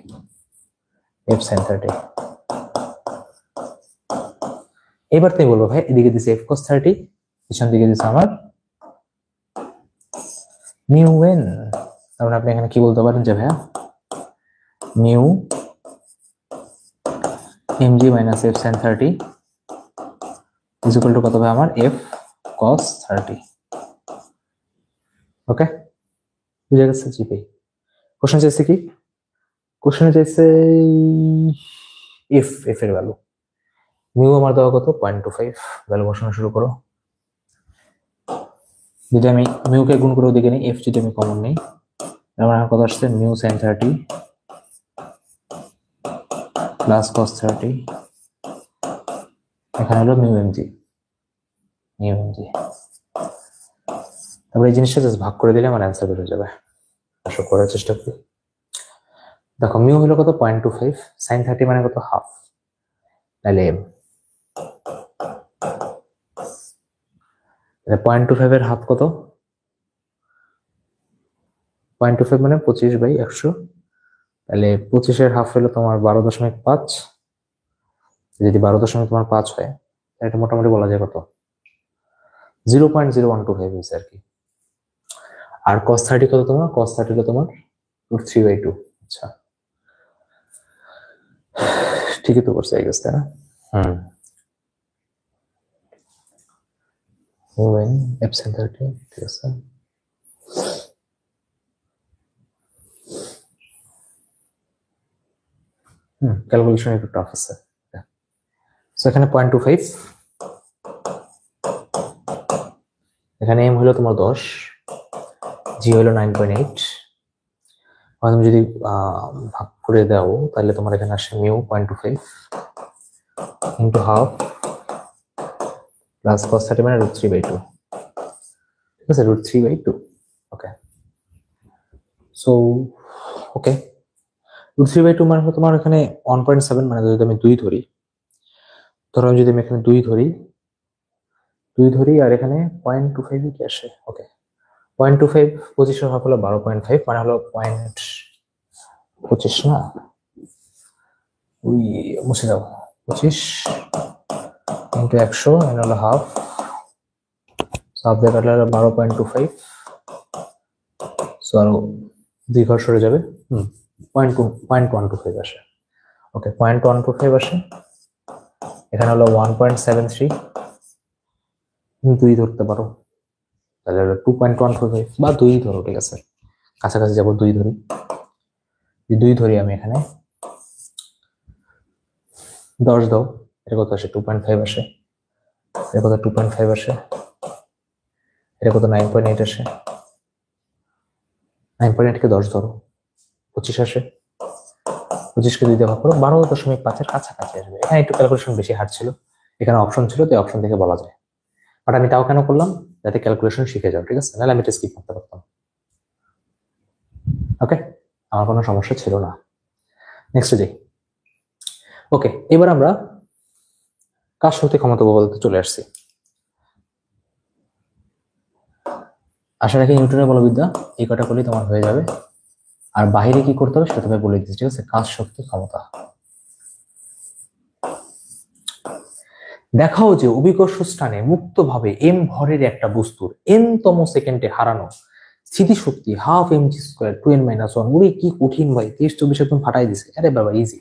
F sine 30। এবার তুমি বলবো ভাই এদিকে দিছে এফ কস 30, পিছন দিকে দিছে আমার মিউ এন, তাহলে আপনি এখানে কি বলতে পারেন যে ভাইয়া mu mg minus F sine 30 is equal to কত হবে আমার এফ কস 30। ওকে, বুঝে গেছে? জি ভাই, কোশ্চেন চাইছে কি, কোশ্চেনে চাইছে এফ এর ভ্যালু, মিউ আমার দেওয়া কত 0.25, ভ্যালু বসানো শুরু করো। যদি আমি মিউকে গুণ করে ওদিকে নিই, এফ যদি আমি কমন নিই, আমার কত আসছে মিউ সাইন 30 প্লাস কস 30, এখানে হলো মিউ এমজি, তারপরে এই জিনিসটা জাস্ট ভাগ করে দিলে আমার অ্যান্সার বের হয়ে যাবে। আসো করার চেষ্টা করি। দেখো মিউ হলো কত 0.25, সাইন 30 মানে কত হাফ, তাহলে 0.25 এর হাফ কত, 0.25 মানে 25/100, তাহলে 25 এর হাফ হলো তোমার 12.5, যদি 12.5 হয় এটা মোটামুটি বলা যায় কত 0.0125 হয়েছে আর কি। আর cos 30 কত তোমার, cos 30 হলো তোমার √3/2। আচ্ছা, ঠিকই তো করছে, এই গেছে তাই না? when epsilon 30, ঠিক আছে। ক্যালকুলেশন একটু টাফ আছে। সো এখানে 0.25, এখানে এম হলো তোমার 10, জি হলো 9.8। তুমি যদি ভাগ করে দাও তাহলে তোমার এখানে আসে mu 0.25 into half plus cos 30 মানে √3/2, ঠিক আছে, √3/2। ওকে, সো ওকে, √3/2 মানে তোমার এখানে 1.7, মানে যদি আমি 2 ধরি, ধরো যদি আমি এখানে 2 ধরি আর এখানে 0.25 কি আসে? ওকে, 0.25 25 ভাগ হলো 12.5, মানে হলো 0.25 না, ওই মুছে দাও, 25 ইন্টু 100 মানে হলো হাফ, হাফ দিয়ে কাটলে 12.25, সো আরো 2 ঘর সরে যাবে, 0.125 আসে। ওকে, 0.125 আসে, এখানে হলো 1.73, 2 ধরতে পারো, তাহলে 2.125 বা 2 ধরো, ঠিক আছে, কাছাকাছি যাবো, 2 ধরি, 2 ধরি আমি এখানে 10 দাও, এটা কত আসে? 2.5 আসে, এটা কত? 2.5 আসে, এটা কত? 9.8 আসে, 9.8 কে 10 ধরো, 25 আসে, 25 কে 2 দিয়ে ভাগ করো, 12.5 এর কাছাকাছি আসবে। এখানে একটু ক্যালকুলেশন বেশি হার্ড ছিল, এখানে অপশন ছিল, তো অপশন থেকে বলা যায়, বাট আমি তাও কেন করলাম? যাতে ক্যালকুলেশন শিখে যাও, ঠিক আছে, নাহলে আমি এটা স্কিপ করতে পারতাম। ওকে, আমার কোনো সমস্যা ছিল না। নেক্সট যাই। ওকে, এবার আমরা কাজ শক্তি ক্ষমতা বলতে চলে আসছি। আশা রাখি নিউটনের বলবিদ্যা এই কটা করলেই তোমার হয়ে যাবে, আর বাহিরে কি করতে হবে সেটা তুমি বলে দিচ্ছি, ঠিক আছে। কাজ শক্তি ক্ষমতা। দেখাও যে অভিকর্ষ স্থানে মুক্তভাবে এম ভরের একটা বস্তুর এনতম সেকেন্ডে হারানো স্থিতিশক্তি হাফ mg² 2n-1। ওরে কি কঠিন ভাই, 23-24 একদম ফাটাই দিছে। আরে বাবা ইজি।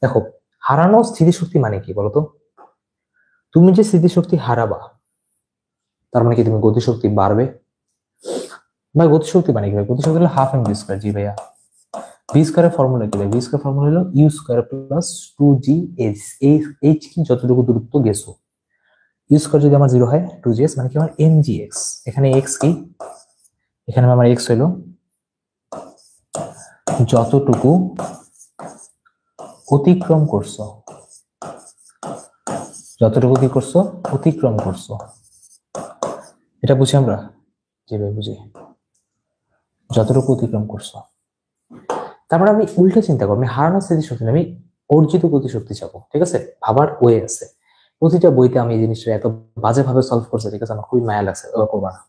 দেখো, হারানো স্থিতিশক্তি মানে কি বলতো? তুমি যে স্থিতিশক্তি হারাবা তার মানে কি তুমি গতিশক্তি বাড়বে? ভাই গতিশক্তি মানে কি? গতিশক্তি হলো হাফ mg²। জি ভাইয়া, ভি স্কয়ারের ফর্মুলা কি? ভি স্কয়ার ফর্মুলা হলো U square plus 2gh। H কি? যতটুকু দূরত্ব গেছো। ইউ স্কয়ার যদি আমার 0 হয়, 2gh মানে কি আমার mgx। এখানে x কি? এখানে আমার x হলো যতটুকু অতিক্রম করছো, যতটুকু কি করছো? অতিক্রম করছো। এটা বুঝি আমরা? জি ভাই বুঝি, যতটুকু অতিক্রম করছো। তারপরে আমি উল্টো চিন্তা করবো, আমি হারানো স্থিতিশক্তি না, আমি অর্জিত গতিশক্তি চাবো, ঠিক আছে। ভাবার ওয়ে আছে, প্রতিটা বইতে আমি এই জিনিসটা এত বাজেভাবে সলভ করছি, ঠিক আছে, আমার খুবই মায়া লাগছে, ওরা করবা না।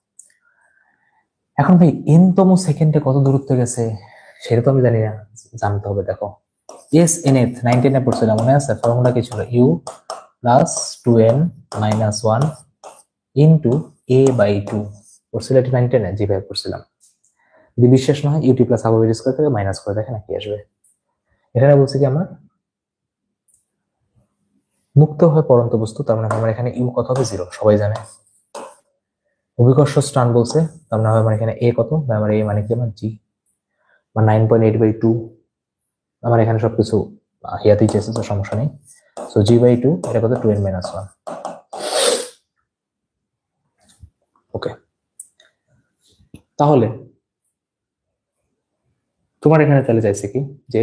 এখন ভাই এনতম সেকেন্ডে কত দূরত্ব গেছে সেটা তো আমি জানি না, জানতে হবে। দেখো এস এন এফ 19 পড়ছিলাম, মনে আছে? ফর্মুলা কি ছিল? You plus 2n-1 into a/2 পড়ছিল, এটা 19 জি ভাই পড়ছিলাম। যদি বিশ্বাস না হয় ইউটি প্লাস হাফ স্কয়ার থেকে মাইনাস করে দেখেন কি আসবে। এখানে বলছে কি আমার মুক্ত হয় পরন্ত বস্তু, তার মানে আমার এখানে ইউ কত হবে? 0, সবাই জানে। অভিকর্ষ স্থান বলছে, তার মানে আমার এখানে এ কত? আমার এ মানে কি? আমার জি, বা 9.8/2। আমার এখানে সবকিছু হিয়াতেই চেয়েছে, তো সমস্যা নেই। সো g/2 এটা কত? 2n-1। ওকে, তাহলে তোমার এখানে তাহলে চাইছে কি যে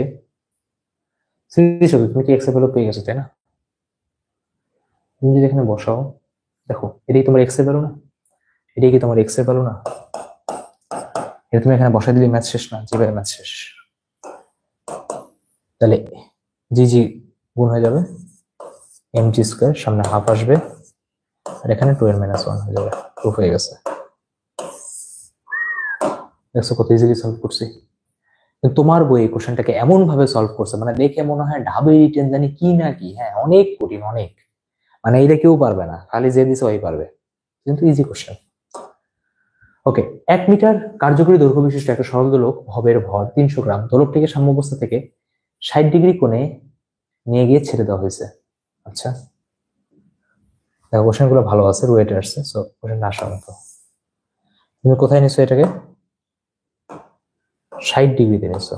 স্থিতিশক্তি, তুমি কি এক্স এর ভ্যালু পেয়ে গেছো তাই না? তুমি যদি এখানে বসাও, দেখো এটাই তোমার এক্স এর ভ্যালু না? এটাই কি তোমার এক্স এর ভ্যালু না? এটা তুমি এখানে বসাই দিলে ম্যাথ শেষ না? জি ভাই ম্যাথ শেষ। তাহলে জি জি গুণ হয়ে যাবে, mg², সামনে হাফ আসবে, আর এখানে 2n-1 হয়ে যাবে। প্রুফ হয়ে গেছে। দেখছো কত ইজিলি সলভ করছি। তোমার বই কোশ্চেনটাকে এমন ভাবে সলভ করছে, মানে দেখে মনে হয় ঢাবি রিটেন জানি কি না কি। হ্যাঁ, অনেক কঠিন, অনেক, মানে এটা কেউ পারবে না, খালি যে দিছে ওই পারবে, কিন্তু ইজি কোশ্চেন। ওকে, 1 মিটার কার্যকরী দৈর্ঘ্য বিশিষ্ট একটা সরল দোলক, ভবের ভর 300 গ্রাম, দোলকটিকে সাম্যাবস্থা থেকে 60 ডিগ্রি কোণে নিয়ে গিয়ে ছেড়ে দেওয়া হয়েছে। আচ্ছা দেখো কোশ্চেন গুলো ভালো আছে, রুয়েটে আসছে, সো কোশ্চেনটা আসার মতো। তুমি কোথায় নিছো এটাকে? 60 ডিগ্রিতে নিছো।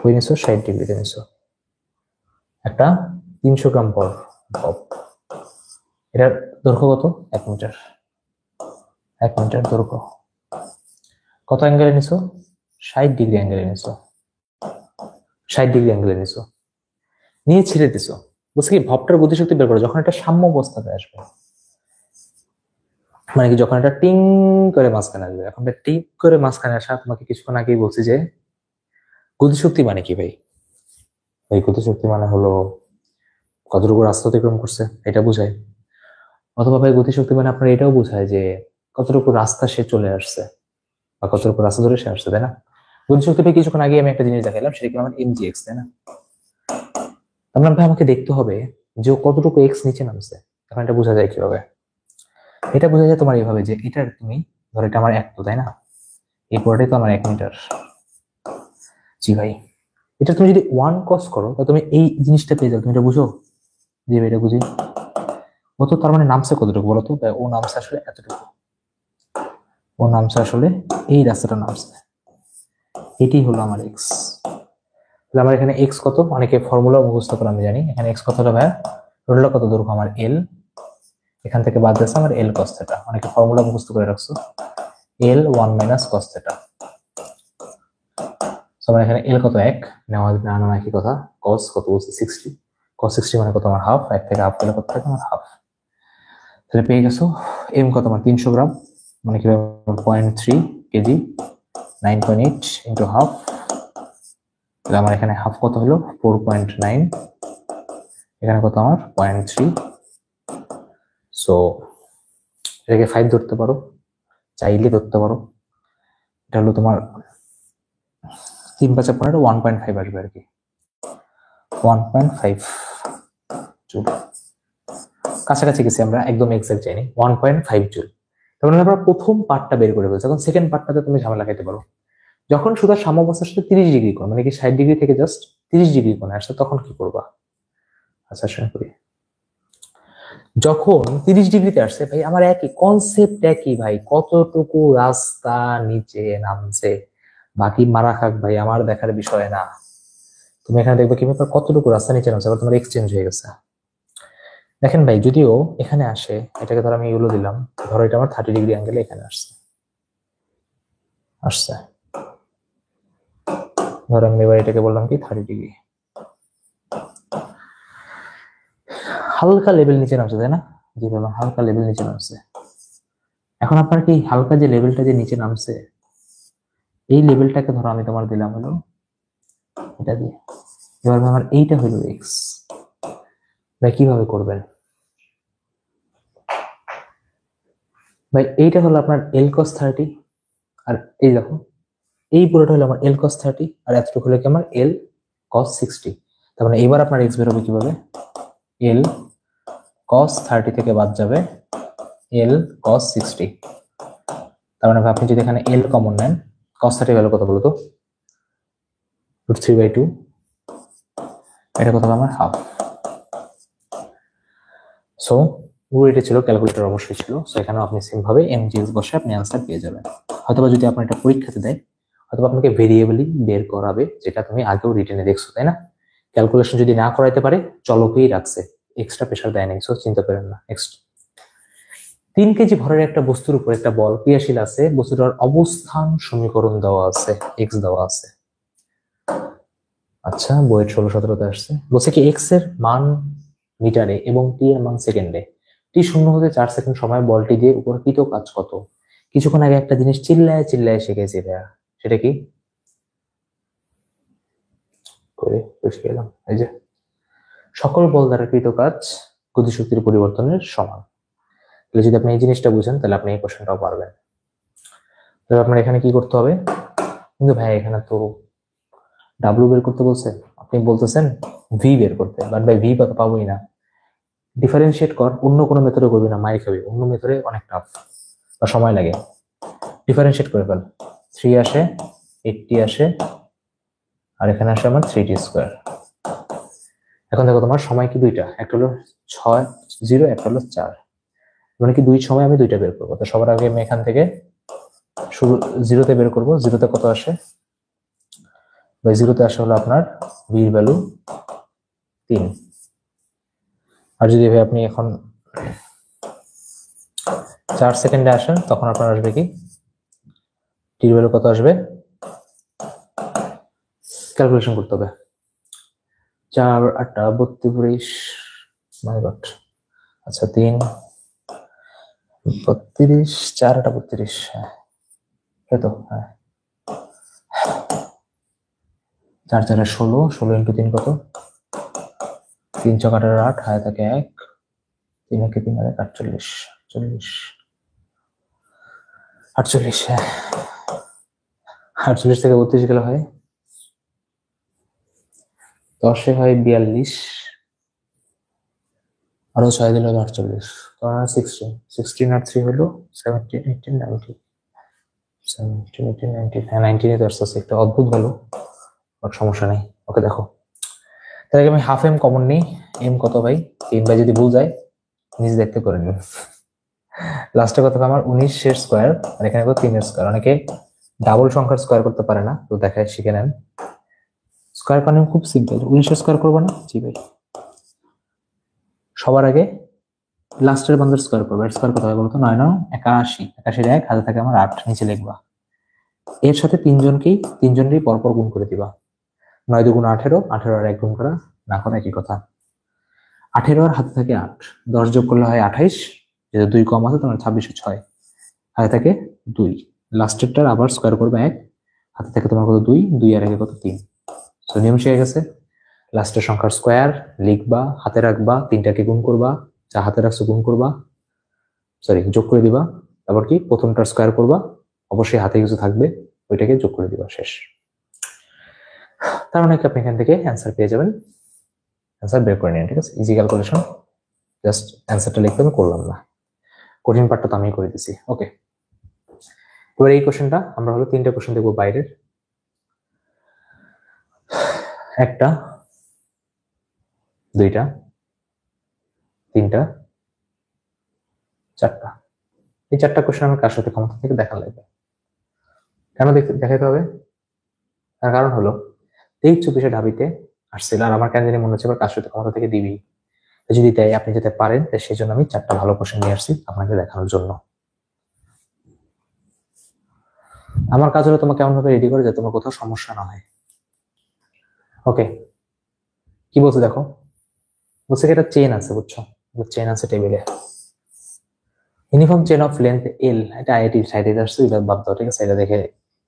কই নিছো? 60 ডিগ্রিতে নিছো। একটা 300 গ্রাম পর বব। এটার দৈর্ঘ্য কত? 1 মিটার। 1 মিটার দৈর্ঘ্য। কত অ্যাঙ্গেলে নিছো? 60 ডিগ্রি অ্যাঙ্গেলে নিছো। 60 ডিগ্রি অ্যাঙ্গেলে নিছো, নিয়ে ছেড়ে দিছো। বলছে কি ভবটার গতিশক্তি বের করো যখন এটা সাম্য অবস্থাতে আসবে, মানে কি যখন এটা টিং করে মাঝখানে আসবে। এখন টিং করে মাঝখানে আসা, তোমাকে কিছুক্ষণ আগেই বলছি যে গতিশক্তি মানে কি ভাই? এই গতিশক্তি মানে হলো কতটুকু রাস্তা অতিক্রম করছে এটা বোঝায়, অথবা ভাই গতিশক্তি মানে আপনার এটাও বোঝায় যে কতটুকু রাস্তা সে চলে আসছে বা কতটুকু রাস্তা ধরে সে আসছে, তাই না? গতিশক্তি ভাই কিছুক্ষণ আগে আমি একটা জিনিস দেখালাম, সেটা কি আমার mgx, তাই না? আপনার ভাই আমাকে দেখতে হবে যে ও কতটুকু এক্স নিচে নামছে। এখন এটা বোঝা যায় কিভাবে? এটা বোঝা যায় তোমার এইভাবে যে এটার তুমি ধরো এটা আমার 1 তো, তাই না? এই পুরোটাই তো আমার 1 মিটার। জি ভাই, এটা তুমি যদি 1 cos করো তাহলে তুমি এই জিনিসটা পেয়ে যাও। তুমি এটা বুঝো? জি ভাই এটা বুঝি। ও তো তার মানে নামছে কতটুকু বলো তো? ও নামছে আসলে এতটুকু, ও নামছে আসলে এই রাস্তাটা নামছে। এটি হলো আমার এক্স। তাহলে আমার এখানে এক্স কত? অনেকে ফর্মুলা মুখস্থ করে আমি জানি। এখানে এক্স কতটা ভাইয়া? টোটাল কত দৈর্ঘ্য আমার? এল। এখান থেকে বাদ যাচ্ছে আমার এল কস থেটা। অনেকে ফর্মুলা মুখস্থ করে রাখছো, এল 1 মাইনাস কস থেটা। আমার এখানে এল কত? 1 নেওয়া না নেওয়া একই কথা। কস কত বলছি? 60। কস 60 মানে কত আমার? হাফ। 1 থেকে হাফ গেলে কত থাকে আমার? হাফ। তাহলে পেয়ে গেছো এম কত আমার? 300 গ্রাম, মানে কি 0.3 কেজি, 9.8 ইন্টু হাফ। তাহলে আমার এখানে হাফ কত হলো? 4.9। এখানে কত আমার? 0.3। সো এটাকে 5 ধরতে পারো, চাইলে ধরতে পারো। এটা হলো তোমার 3×5 1.5 আসবে আর কি, 1.5 জুল। কাছাকাছি গেছি আমরা, একদম এক্সাক্ট যাইনি। 1.5 জুল। তখন আমরা প্রথম পার্টটা বের করে ফেলছি। এখন সেকেন্ড পার্টটাতে তুমি ঝামেলা খাইতে পারো। যখন সুতার সাম্যাবস্থার সাথে 30 ডিগ্রি কোণ, মানে কি 60 ডিগ্রি থেকে জাস্ট 30 ডিগ্রি কোণে আসছে, তখন কি করবা? আচ্ছা শুনে করি। যখন 30 ডিগ্রিতে আসছে ভাই, আমার একই কনসেপ্ট, একই ভাই। কতটুকু রাস্তা নিচে নামছে বাকি মারা খাক ভাই, আমার দেখার বিষয় না। তুমি এখানে দেখবে কি ব্যাপার, কতটুকু রাস্তা নিচে নামছে, আবার তোমার এক্সচেঞ্জ হয়ে গেছে। দেখেন ভাই, যদিও এখানে আসে, এটাকে ধর আমি এগুলো দিলাম, ধরো এটা আমার 30 ডিগ্রি অ্যাঙ্গেলে এখানে আসছে, আসছে ধর আমি এবার এটাকে বললাম কি 30 ডিগ্রি, হালকা লেভেল নিচে নামছে, তাই না? জি বললাম হালকা লেভেল নিচে নামছে। এখন আপনার কি হালকা যে লেভেলটা যে নিচে নামছে, এই লেভেলটাকে ধরো আমি তোমার দিলাম হলো এটা দিয়ে। এবার আমার এইটা হলো এক্স। ভাই কিভাবে করবেন ভাই? এইটা হলো আপনার এল কস 30, আর এই দেখো এই পুরোটা হলো আমার এল কস 30, আর এতটুকু হলো কি আমার এল কস 60। তার মানে এবার আপনার এক্স বের হবে কিভাবে? এল কস 30 থেকে বাদ যাবে এল কস 60। তার মানে আপনি যদি এখানে এল কমন নেন, কস 30 ভ্যালু কত বলতো? √3/2। এটা কত আমার? হাফ। সো এটা ছিল, ক্যালকুলেটর অবশ্যই ছিল। সো এখানেও আপনি সেম ভাবে mgx বসে আপনি অ্যান্সার পেয়ে যাবেন। হয়তোবা যদি আপনার এটা পরীক্ষাতে দেয়, হয়তোবা আপনাকে ভেরিয়েবলই বের করাবে, যেটা তুমি আগেও রিটেনে দেখছো, তাই না? ক্যালকুলেশন যদি না করাইতে পারে, চলকেই রাখছে, এক্সট্রা প্রেশার দেয় নাই, সো চিন্তা করেন না। নেক্সট, 3 কেজি ভরের একটা বস্তুর উপর একটা বল ক্রিয়াশীল আছে, বস্তুটার অবস্থান সমীকরণ দেওয়া আছে, এক্স দেওয়া আছে। আচ্ছা বইয়ের 16-17তে আসছে। বলছে কি এক্স এর মান মিটারে এবং টি এর মান সেকেন্ডে, টি 0 হতে 4 সেকেন্ড সময় বলটি দিয়ে উপরকৃত কাজ কত? কিছুক্ষণ আগে একটা জিনিস চিল্লায় চিল্লায় শিখেছি ভাইয়া, সেটা কি? করে বুঝে গেলাম, এই যে সকল বল দ্বারা কৃত কাজ গতিশক্তির পরিবর্তনের সমান। তাহলে যদি আপনি এই জিনিসটা বুঝেন, তাহলে আপনি এই কোশ্চেনটাও পারবেন। তাহলে আপনার এখানে কি করতে হবে? কিন্তু ভাই এখানে তো ডাব্লিউ বের করতে বলছে, আপনি বলতেছেন ভি বের করতে, বাট ভাই ভি পাবোই না। ডিফারেন্সিয়েট কর, অন্য কোনো মেথডে করবি না, মাই খাবি। অন্য মেথডে অনেক টাফ বা সময় লাগে। ডিফারেন্সিয়েট করে ফেল। 3 আসে, 80 আসে, আর এখানে আসে আমার 3t স্কোয়ার। এখন দেখো তোমার সময় কি দুইটা, একটা হলো 6 0, একটা হলো 4, মানে কি দুই সময় আমি দুইটা বের করবো। তো সবার আগে আমি এখান থেকে শুরু 0-তে বের করবো। 0-তে কত আসে বা 0-তে আসে হলো আপনার v এর ভ্যালু 3। আর যদি ভাই আপনি এখন 4 সেকেন্ডে আসেন তখন আপনার আসবে কি t এর ভ্যালু কত আসবে, ক্যালকুলেশন করতে হবে। 4 8 32, মাই গড। আচ্ছা 3 32, 4 8 32, হ্যাঁ তো হ্যাঁ 4 4 16, 16 ইন্টু 3 কত, 3 4 8 8, হায় থাকে 1, 3 1 3 আর 48, 48 48, হ্যাঁ 48 থেকে 32 গেলে হয় 10 হয় 42, আরো 6 দিলে হবে 48, 16 16 আর 3 হলো 17 18 19, 17 18 19, হ্যাঁ 19 তো আসছে একটা অদ্ভুত ভালো, বাট সমস্যা নেই। ওকে দেখো তাহলে আমি হাফ এম কমন নিই। এম কত ভাই 3 বাই, যদি ভুল যায় নিজে দেখতে করে নিন। লাস্টে কত আমার 19 এর স্কোয়ার, আর এখানে কত 3 এর স্কোয়ার। অনেকে ডাবল সংখ্যার স্কোয়ার করতে পারে না, তো দেখায় শিখে নেন। স্কোয়ার করানো খুব সিম্পল। 19 এর স্কোয়ার করবো না, জি ভাই। সবার আগে লাস্টের বান্দার স্কোয়ার করবো। এর স্কোয়ার কত হয় বলতো, 9 9 81, 81 1 হাতে থাকে আমার 8, নিচে লিখবা। এর সাথে তিনজনকেই পরপর গুণ করে দিবা। 9 2 18, 18 আর 1 গুণ করা না করা একই কথা। 18 আর হাতে থাকে 8, 10 যোগ করলে হয় 28, যেহেতু 2 কম আছে তোমার 26 6, হাতে থাকে 2। লাস্টেরটার আবার স্কোয়ার করবে 1, হাতে থাকে তোমার কত 2, 2 আর 1 কত 3। তো নিয়ম শিখে গেছে। লাস্টের সংখ্যার স্কোয়ার লিখবা, হাতে রাখবা, 3টাকে গুণ করবা, যা হাতে রাখছো গুণ করবা, সরি যোগ করে দিবা। তারপর কি প্রথমটার স্কোয়ার করবা, অবশ্যই হাতে কিছু থাকবে, ওইটাকে যোগ করে দিবা, শেষ। তার মানে আপনি এখান থেকে অ্যান্সার পেয়ে যাবেন। অ্যান্সার বের করে নিন, ঠিক আছে, ইজি ক্যালকুলেশন। জাস্ট অ্যান্সারটা লিখতে আমি করলাম না, কঠিন পার্টটা তো আমি করে দিছি। ওকে, এবার এই কোশ্চেনটা আমরা হলো 3টা কোশ্চেন দেখবো বাইরের। একটা, দুইটা, তিনটা, চারটা। এই 4টা কোশ্চেন আমার কার সাথে ক্ষমতা থেকে দেখা লাগবে। কেন দেখাতে হবে? তার কারণ হলো 23-24 ঢাবিতে আসছিল, আর আমার কেন জানি মনে হচ্ছে কার সাথে ক্ষমতা থেকে দিবি। যদি তাই আপনি যেতে পারেন, সেই জন্য আমি 4টা ভালো কোশ্চেন নিয়ে আসছি আপনাকে দেখানোর জন্য। আমার কাজ হলো তোমাকে এমন ভাবে রেডি করে যে তোমার কোথাও সমস্যা না হয়। ওকে, কি বলছে দেখো, বলছে কি একটা চেন আছে, বুঝছো, চেন আছে টেবিলে, ইউনিফর্ম চেন অফ লেন্থ এল। এটা আইআইটি সাইডে আসছে, এটা বাদ দাও, ঠিক আছে, এটা দেখে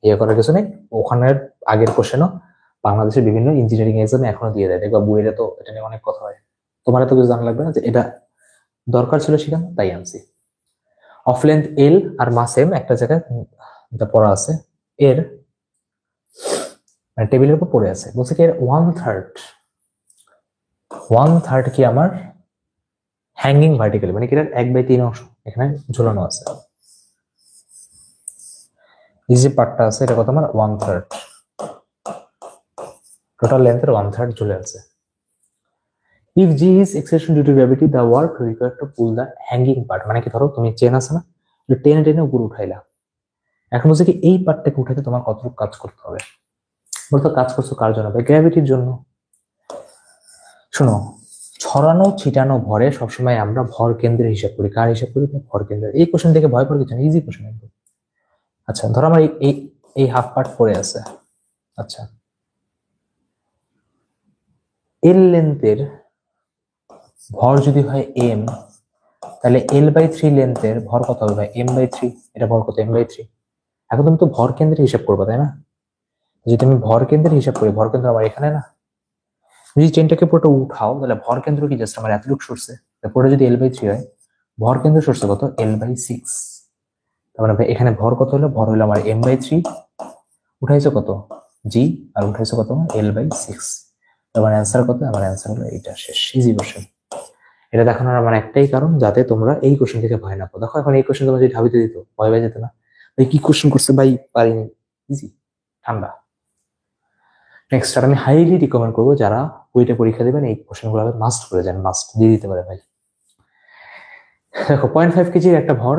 ইয়ে করার কিছু নেই। ওখানের আগের কোশ্চেনও বাংলাদেশের বিভিন্ন ইঞ্জিনিয়ারিং এক্সামে এখনো দিয়ে দেয়, দেখবা বইয়েরা তো এটা নিয়ে অনেক কথা হয়। তোমার তো কিছু জানা লাগবে না, যে এটা দরকার ছিল সেখানে, তাই আনছি। অফ লেন্থ এল আর মাস এম একটা জায়গায় এটা পড়া আছে, এর মানে টেবিলের উপর পড়ে আছে। বলছে কি এর 1/3 কি আমার হ্যাঙ্গিং ভার্টিক্যালি, মানে কি এর 1/3 অংশ এখানে ঝুলানো আছে। এই যে পার্টটা আছে এটা কত আমার 1/3, টোটাল লেন্থের 1/3 ঝুলে আছে। If G is acceleration due to gravity, the work required to pull the hanging part, মানে কি ধরো তুমি চেন আছে না, টেনে টেনে উপরে উঠাইলা। এখন বলছে কি এই পার্টটাকে উঠাতে তোমার কতটুকু কাজ করতে হবে। বলতো কাজ করছো কার জন্য? গ্র্যাভিটির জন্য। শোনো, ছড়ানো ছিটানো ভরে সবসময় আমরা ভর কেন্দ্রের হিসাব করি। কার হিসাব করি? ভর কেন্দ্রের। এই কোশ্চেন থেকে ভয় পাওয়ার কিছু নেই, ইজি কোশ্চেন একদম। আচ্ছা ধরো আমার এই হাফ পার্ট পড়ে আছে। আচ্ছা, এল লেন্থের ভর যদি হয় এম, তাহলে L/3 লেন্থের ভর কত হবে ভাই? M/3। এটা ভর কত? M/3। এখন তুমি তো ভর কেন্দ্রের হিসাব করবা, তাই না? যদি তুমি ভর কেন্দ্রের হিসাব করি, ভর কেন্দ্র আমার এখানে না, যদি চেনটাকে পুরোটা উঠাও তাহলে ভর কেন্দ্র কি জাস্ট আমার এতটুকু সরছে, পুরোটা যদি L/3 হয়, ভর কেন্দ্র সরছে কত? L/6। তার মানে ভাই এখানে ভর কত হলো? ভর হলো আমার M/3, উঠাইছো কত? G, আর উঠাইছো কত? L/6। আমার অ্যান্সার কত? আমার অ্যান্সার হলো এইটা, শেষ। Easy question. এটা দেখানোর আমার একটাই কারণ, যাতে তোমরা এই কোশ্চেন থেকে ভয় না পাও। দেখো এখন এই কোশ্চেন তোমরা যদি ঢাবিতে দিত, ভয় যেত না, ভাই কি কোশ্চেন করছে ভাই, পারিনি, ইজি, ঠান্ডা। নেক্সট, আর আমি হাইলি রিকমেন্ড করবো যারা ওইটা পরীক্ষা দেবেন এই কোশ্চেনগুলো মাস্ট করে যান, মাস্ট দিয়ে দিতে পারে ভাই। দেখো 0.5 কেজির একটা ভর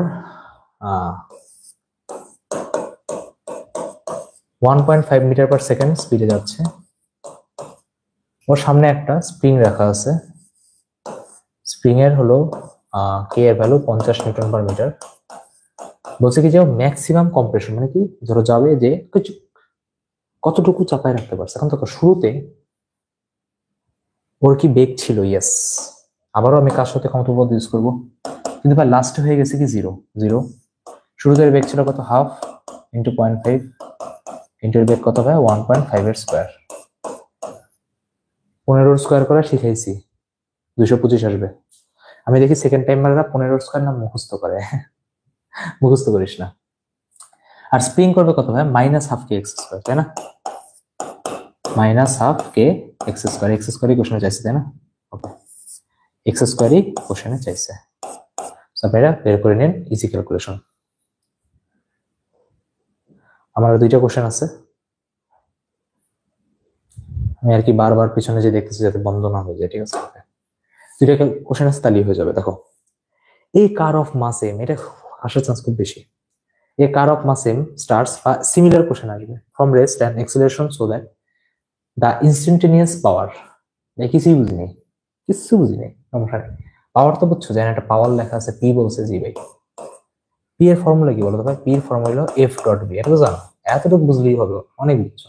1.5 মিটার পার সেকেন্ড স্পিডে যাচ্ছে, ওর সামনে একটা স্প্রিং রাখা আছে, স্প্রিং এর হলো কে এর ভ্যালু 50 নিউটন পার মিটার। বলছে কি যে ম্যাক্সিমাম কম্প্রেশন মানে কি, ধরো যাবে যে কতটুকু চাপায় রাখতে পারছে। এখন দেখো শুরুতে ওর কি বেগ ছিল, ইয়েস, আবারও আমি কার সাথে ক্ষমতা উপপাদ্য ইউজ করবো, কিন্তু ভাই লাস্টে হয়ে গেছে কি জিরো জিরো। শুরুতে বেগ ছিল কত, হাফ ইন্টু 0.5 ইন্টু বেগ কত ভাই 1.5 এর স্কোয়ার, 15 স্কোয়ার করা শিখাইছি 225 আসবে। আমি দেখি সেকেন্ড টাইমাররা 15 স্কোয়ার না মুখস্থ করে, মুখস্থ করিস না। আর স্প্রিং করবে কত ভাই মাইনাস হাফ কে এক্স স্কোয়ার, তাই না, মাইনাস হাফ কে এক্স স্কোয়ার, এক্স স্কোয়ারই কোশ্চেনে চাইছে তাই না, ওকে এক্স স্কোয়ারই কোশ্চেনে চাইছে। আপনারা বের করে নিন ইজি ক্যালকুলেশন। আমার দুইটা কোশ্চেন আছে, আমি আর কি বারবার পিছনে যে দেখতেছি যাতে বন্ধ না হয়ে যায়, ঠিক আছে, দুইটা কোশ্চেন আছে তাহলেই হয়ে যাবে। দেখো এই কার অফ মাস এম, এটা আসার চান্স খুব বেশি। A car of mass m starts similar question আসবে from rest and acceleration so that the instantaneous power, কিছুই বুঝিনি, কিছু বুঝিনি, সমস্যা নেই। পাওয়ার তো বুঝছো, জানি একটা পাওয়ার লেখা আছে, পি বলছে জি ভাই, পি এর ফর্মুলা কি বলো তো ভাই, পি এর ফর্মুলা হলো এফ ডট বি, এটা তো জানো, এতটুকু বুঝলেই হবে, অনেক বুঝছো।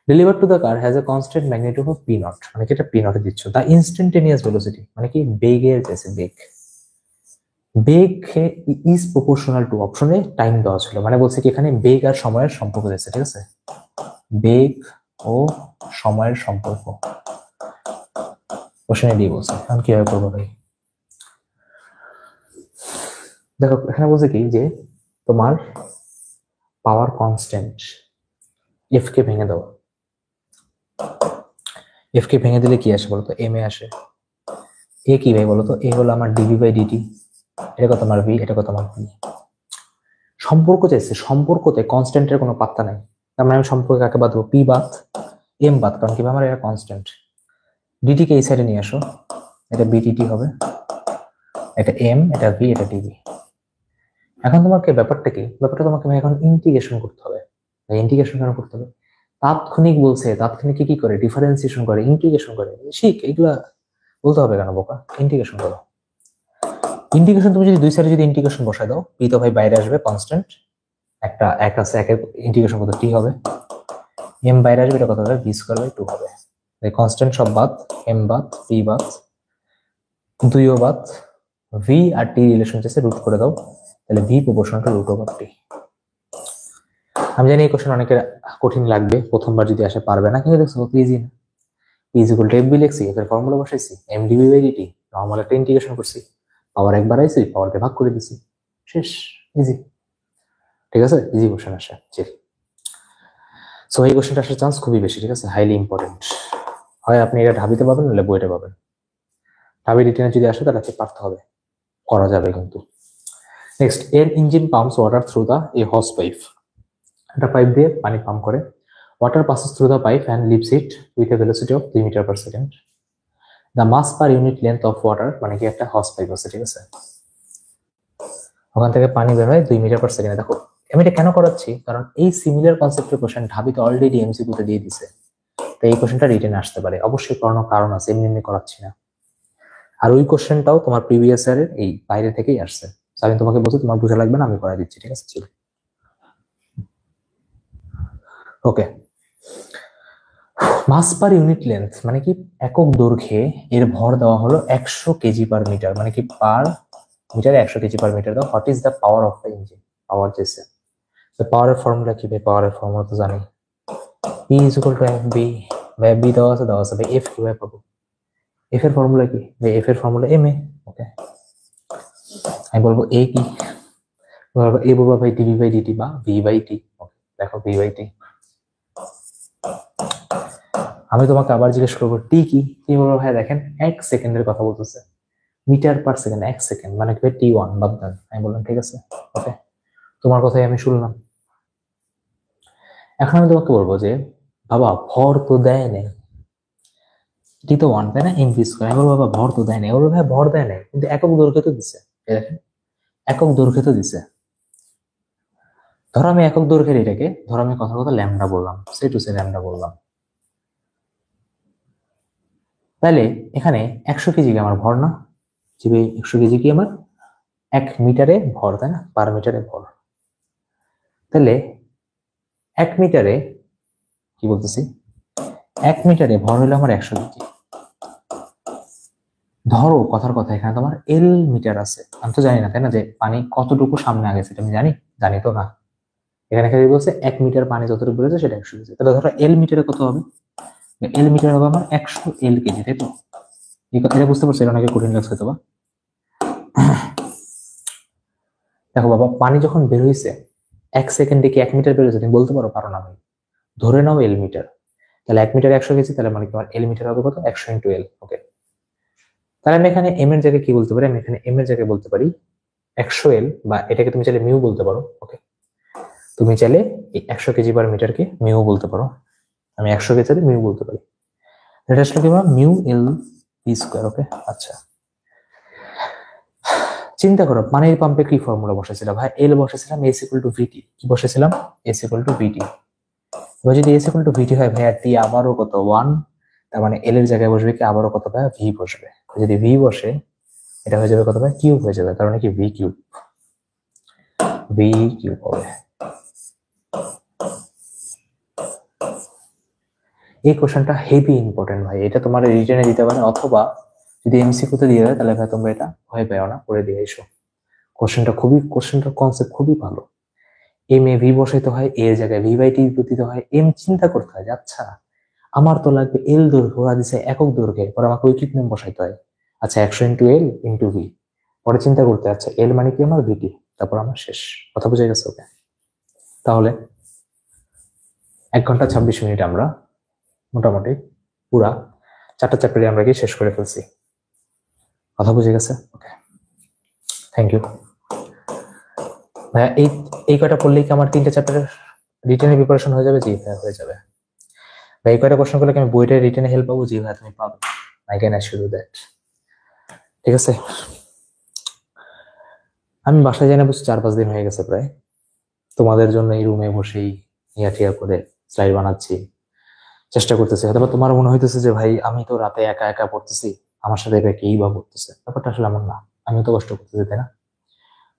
Deliver to the car has a constant magnitude of P not, মানে কি এটা পি নটে দিচ্ছ, দ্য ইনস্ট্যান্টেনিয়াস ভেলোসিটি মানে কি বেগের চাইছে, বেগ, বেগ ইজ প্রপোর্শনাল টু, অপশনে টাইম দেওয়া ছিল, মানে বলছে কি এখানে বেগ আর সময়ের সম্পর্ক দিয়েছে, ঠিক আছে, বেগ ও সময়ের সম্পর্ক কোশ্চেনে দিয়ে বলছে। এখন কিভাবে করবো ভাই, দেখো এখানে বলছে কি যে তোমার পাওয়ার কনস্ট্যান্ট এফ কে ভেঙে দাও, এফ কে ভেঙে দিলে কি আসে বলতো, এম এ আসে। এ কি ভাই বলতো, এ হলো আমার ডিভি বাই ডিটি, এটা কত আমার ভি, এটা কত আমার ভি। সম্পর্ক চাইছে, সম্পর্কতে কনস্ট্যান্টের কোনো পাত্তা নাই, তার মানে আমি সম্পর্ক কাকে বাদ দেবো, পি বাদ এম বাদ, কারণ কি আমার এটা কনস্ট্যান্ট। ডিটি কে এই সাইডে নিয়ে আসো, এটা বিডিটি হবে, এটা এম, এটা ভি, এটা ডিভি। এখন তোমাকে ব্যাপারটা কি, ব্যাপারটা তোমাকে এখন ইন্টিগ্রেশন করতে হবে। ইন্টিগ্রেশন কেন করতে হবে, তাৎক্ষণিক বলছে, তাৎক্ষণিক কি করে, ডিফারেন্সিয়েশন করে, ইন্টিগ্রেশন করে, শিখ, এগুলা বলতে হবে কেন বোকা, ইন্টিগ্রেশন করো। ইন্টিগ্রেশন তুমি যদি দুই সাইডে যদি ইন্টিগ্রেশন বসাই দাও, পি তো ভাই বাইরে আসবে কনস্ট্যান্ট, একটা এক আছে, একের ইন্টিগ্রেশন কত টি হবে, এম বাইরে আসবে, এটা কত হবে বি স্কয়ার বাই 2 হবে। কনস্ট্যান্ট সব বাদ, এম বাদ, পি বাদ, দুইও বাদ, ভি আর টি রিলেশন চাইছে, রুট করে দাও, তাহলে V proportional to root over T. আমি জানি এই কোশ্চেন অনেকের কঠিন লাগবে, প্রথমবার যদি আসে পারবে না, কিন্তু দেখছো কত ইজি না, P is equal to F V লিখছি, এর ফর্মুলা বসাইছি, M DV by DT, normal একটা ইন্টিগ্রেশন করছি, পাওয়ার একবার আইছি, পাওয়ারকে ভাগ করে দিছি, শেষ, ইজি, ঠিক আছে, ইজি কোশ্চেন আসে। সো এই কোশ্চেনটা আসার চান্স খুবই বেশি, ঠিক আছে, হাইলি ইম্পর্টেন্ট। হয় আপনি এটা ঢাবিতে পাবেন, নাহলে বইটা পাবেন। ঢাবি রিটেনে যদি আসে তাহলে আপনি পারতে হবে, করা যাবে কিন্তু। নেক্সট, এর engine pumps water through the a hose pipe, একটা পাইপ দিয়ে পানি পাম্প করে, water passes through the pipe and leaves it with a velocity of 3 metre per second. The mass per unit length of water, মানে কি একটা হস pipe আছে, ঠিক আছে, ওখান থেকে পানি বের হয় 2 মিটার পার সেকেন্ডে। দেখো আমি এটা কেন করাচ্ছি, কারণ এই সিমিলার কনসেপ্টের কোশ্চেন ঢাবিতে অলরেডি এমসিকিউতে দিয়ে দিছে, তো এই কোশ্চেনটা রিটেনে আসতে পারে, অবশ্যই করানোর কারণ আছে, এমনি এমনি করাচ্ছি না। আর ওই কোশ্চেনটাও তোমার প্রিভিয়াস ইয়ারের এই বাইরে থেকেই আসছে, আমি তোমাকে বলছি তোমার বুঝা লাগবে না, আমি করাই দিচ্ছি, ঠিক আছে, ছিল ওকে। মাস পার ইউনিট লেন্থ মানে কি, একক দৈর্ঘ্যে এর ভর দেওয়া হলো 100 কেজি পার মিটার, মানে কি পার মিটারে 100 কেজি পার মিটার দাও। What is the power of the engine, power চেয়েছে, তো পাওয়ারের ফর্মুলা কি ভাই, পাওয়ারের ফর্মুলা তো জানি, P is equal to F V, ভাই বি দেওয়া আছে, ভাই এফ কিভাবে পাবো, এফ এর ফর্মুলা কি ভাই, এফ এর ফর্মুলা এম এ, ওকে আমি বলবো এ কি, এ বলবো ভাই ডিভি বাই ডিটি বা ভি বাই টি, দেখো ভি বাই টি। আমি তোমাকে আবার জিজ্ঞেস করবো টি কি, কি বলবো ভাই, দেখেন 1 সেকেন্ডের কথা বলতেছে, মিটার পার সেকেন্ড, 1 সেকেন্ড মানে কি টি ওয়ান বাদ দেন, আমি বললাম ঠিক আছে, ওকে তোমার কথাই আমি শুনলাম। এখন আমি তোমাকে বলবো যে বাবা ভর তো দেয় নাই, এটি তো ওয়ান তাই না, এমভি স্কয়ার। আমি বলবো বাবা ভর তো দেয় নাই, ওর ভাই ভর দেয় নাই, কিন্তু একক দৈর্ঘ্য তো দিছে। এই দেখেন একক দৈর্ঘ্য তো দিছে। ধরো আমি একক দৈর্ঘ্যের এটাকে, ধরো আমি কথা কথা ল্যামডা বললাম, সে টু সে ল্যামডা বললাম, তাহলে এখানে 100 কেজি কি আমার ভর না? যে 100 কেজি কি আমার 1 মিটারে ভর, তাই না, পার মিটারে ভর। তাহলে 1 মিটারে কি বলতেছি, 1 মিটারে ভর হলো আমার 100 কেজি। ধরো কথার কথা এখানে তোমার এল মিটার আছে, আমি তো জানি না তাই না যে পানি কতটুকু সামনে আগে, সেটা আমি জানি? জানি তো না। এখানে খালি বলছে 1 মিটার পানি যতটুকু বেড়েছে সেটা 100 কেজি। তাহলে ধরো এল মিটারে কত হবে? এল মিটার হবে আমার 100 L কেজি, তাই তো? এই কথাটা বুঝতে পারছো? এটা অনেকে কঠিন লাগছে হয়তো বা। দেখো বাবা, পানি যখন বের হয়েছে 1 সেকেন্ডে কি 1 মিটার বের হয়েছে? তুমি বলতে পারো? পারো না ভাই। ধরে নাও এল মিটার, তাহলে 1 মিটারে 100 কেজি, তাহলে মানে কি আমার এল মিটার হবে কত? 100 ইন্টু এল। ওকে, তাহলে আমি এখানে এম এর জায়গায় কি বলতে পারি? আমি এখানে এম এর জায়গায় বলতে পারি 100 L, বা এটাকে তুমি চাইলে মিউ বলতে পারো। ওকে, তুমি চাইলে 100 কেজি পার মিটারকে মিউ বলতে পারো। আমি 100 কে চাইলে মিউ বলতে পারি। এটা আসলে কি বলবো? Mu l v square. Okay, আচ্ছা চিন্তা করো পানির পাম্পে কি ফর্মুলা বসেছিলাম ভাই? এল বসেছিলাম, এস ইকুয়াল টু ভিটি। কি বসেছিলাম? এস ইকুয়াল টু ভিটি। এবার যদি এস ইকুয়াল টু ভিটি হয় ভাই, আর টি আবারও কত? 1। তার মানে এল এর জায়গায় বসবে কি? আবারও কত ভাই? ভি বসবে। যদি ভি বসে এটা হয়ে যাবে কত ভাই? কিউব হয়ে যাবে। তার মানে কি ভি কিউব, ভি কিউব হবে। এই কোশ্চেনটা হেভি ইম্পর্টেন্ট ভাই, এটা তোমার রিটেনে দিতে পারে, অথবা যদি এমসিকিউতে দিয়ে দেয় তাহলে ভাই তোমরা এটা ভয় পেও না, করে দিয়ে এসো। কোশ্চেনটার কনসেপ্ট খুবই ভালো। এম এ ভি বসাইতে হয়, এর জায়গায় ভি বাই টি দিতে হয়, এম চিন্তা করতে হয় যে আচ্ছা আমার তো লাগবে এল দৈর্ঘ্য, ওরা দিছে একক দৈর্ঘ্যে, পরে আমাকে উইকিট নেম বসাইতে হয়। আচ্ছা 100 ইন্টু এল ইন্টু ভি, পরে চিন্তা করতে, আচ্ছা এল মানে কি আমার? ভিটি। তারপর আমার শেষ। কথা বুঝে গেছে? ওকে, তাহলে 1 ঘন্টা 26 মিনিট আমরা মোটামুটি পুরা 4টা চ্যাপ্টারে আমরা কি শেষ করে ফেলছি। কথা বুঝে গেছে? ওকে, থ্যাংক ইউ ভাইয়া। এই কয়টা পড়লেই কি আমার 3টে চ্যাপ্টারের রিটেনের প্রিপারেশন হয়ে যাবে? জি ভাইয়া হয়ে যাবে। ভাই এই কয়টা কোশ্চেন করলে কি আমি বইটা রিটেনে হেল্প পাবো? জি ভাইয়া তুমি পাবে। I can assure you that. ঠিক আছে, আমি বাসায় জানি বুঝছি 4-5 দিন হয়ে গেছে প্রায়, তোমাদের জন্য এই রুমে বসেই টিয়া করে স্লাইড বানাচ্ছি, চেষ্টা করতেছি। হয়তো তোমার মনে হইতেছে যে ভাই আমি তো রাতে একা একা পড়তেছি, আমার সাথে এটা কেই বা পড়তেছে। ব্যাপারটা আসলে এমন না, আমিও তো কষ্ট করতেছি তাই না?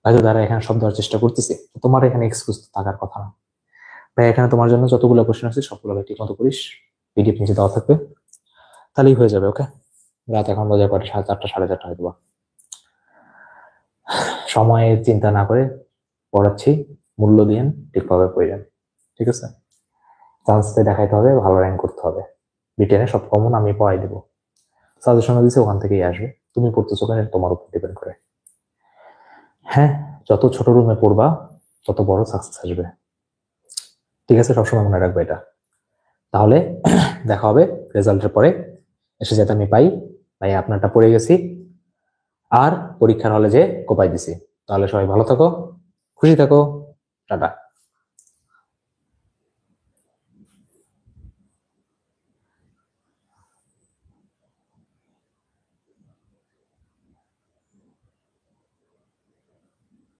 হয়তো তারা এখানে সব দেওয়ার চেষ্টা করতেছি, তোমার এখানে এক্সকিউজ থাকার কথা না ভাই। এখানে তোমার জন্য যতগুলো কোশ্চেন আছে সবগুলো ভাই ঠিক মতো করিস, পিডিএফ নিচে দেওয়া থাকবে, তাহলেই হয়ে যাবে। ওকে, রাত এখন বাজে কয়টা? 4:30, 4:30 হয়তো বা। সময়ের চিন্তা না করে পড়াচ্ছি, মূল্য দিন, ঠিকভাবে পড়েন। ঠিক আছে, চান্স দেখাইতে হবে, ভালো র্যাঙ্ক করতে হবে। রিটেনে সব কমন আমি পড়াই দেবো, সাজেশন দিচ্ছে ওখান থেকেই আসবে। তুমি পড়তেছো কেন তোমার উপর ডিপেন্ড করে। হ্যাঁ, যত ছোট রুমে পড়বা তত বড় সাকসেস আসবে। ঠিক আছে, সবসময় মনে রাখবে এটা। তাহলে দেখা হবে রেজাল্টের পরে, এসে যাতে আমি পাই ভাই আপনারটা পড়ে গেছি আর পরীক্ষার হলে যে কোপাই দিছি। তাহলে সবাই ভালো থাকো, খুশি থাকো, টাটা।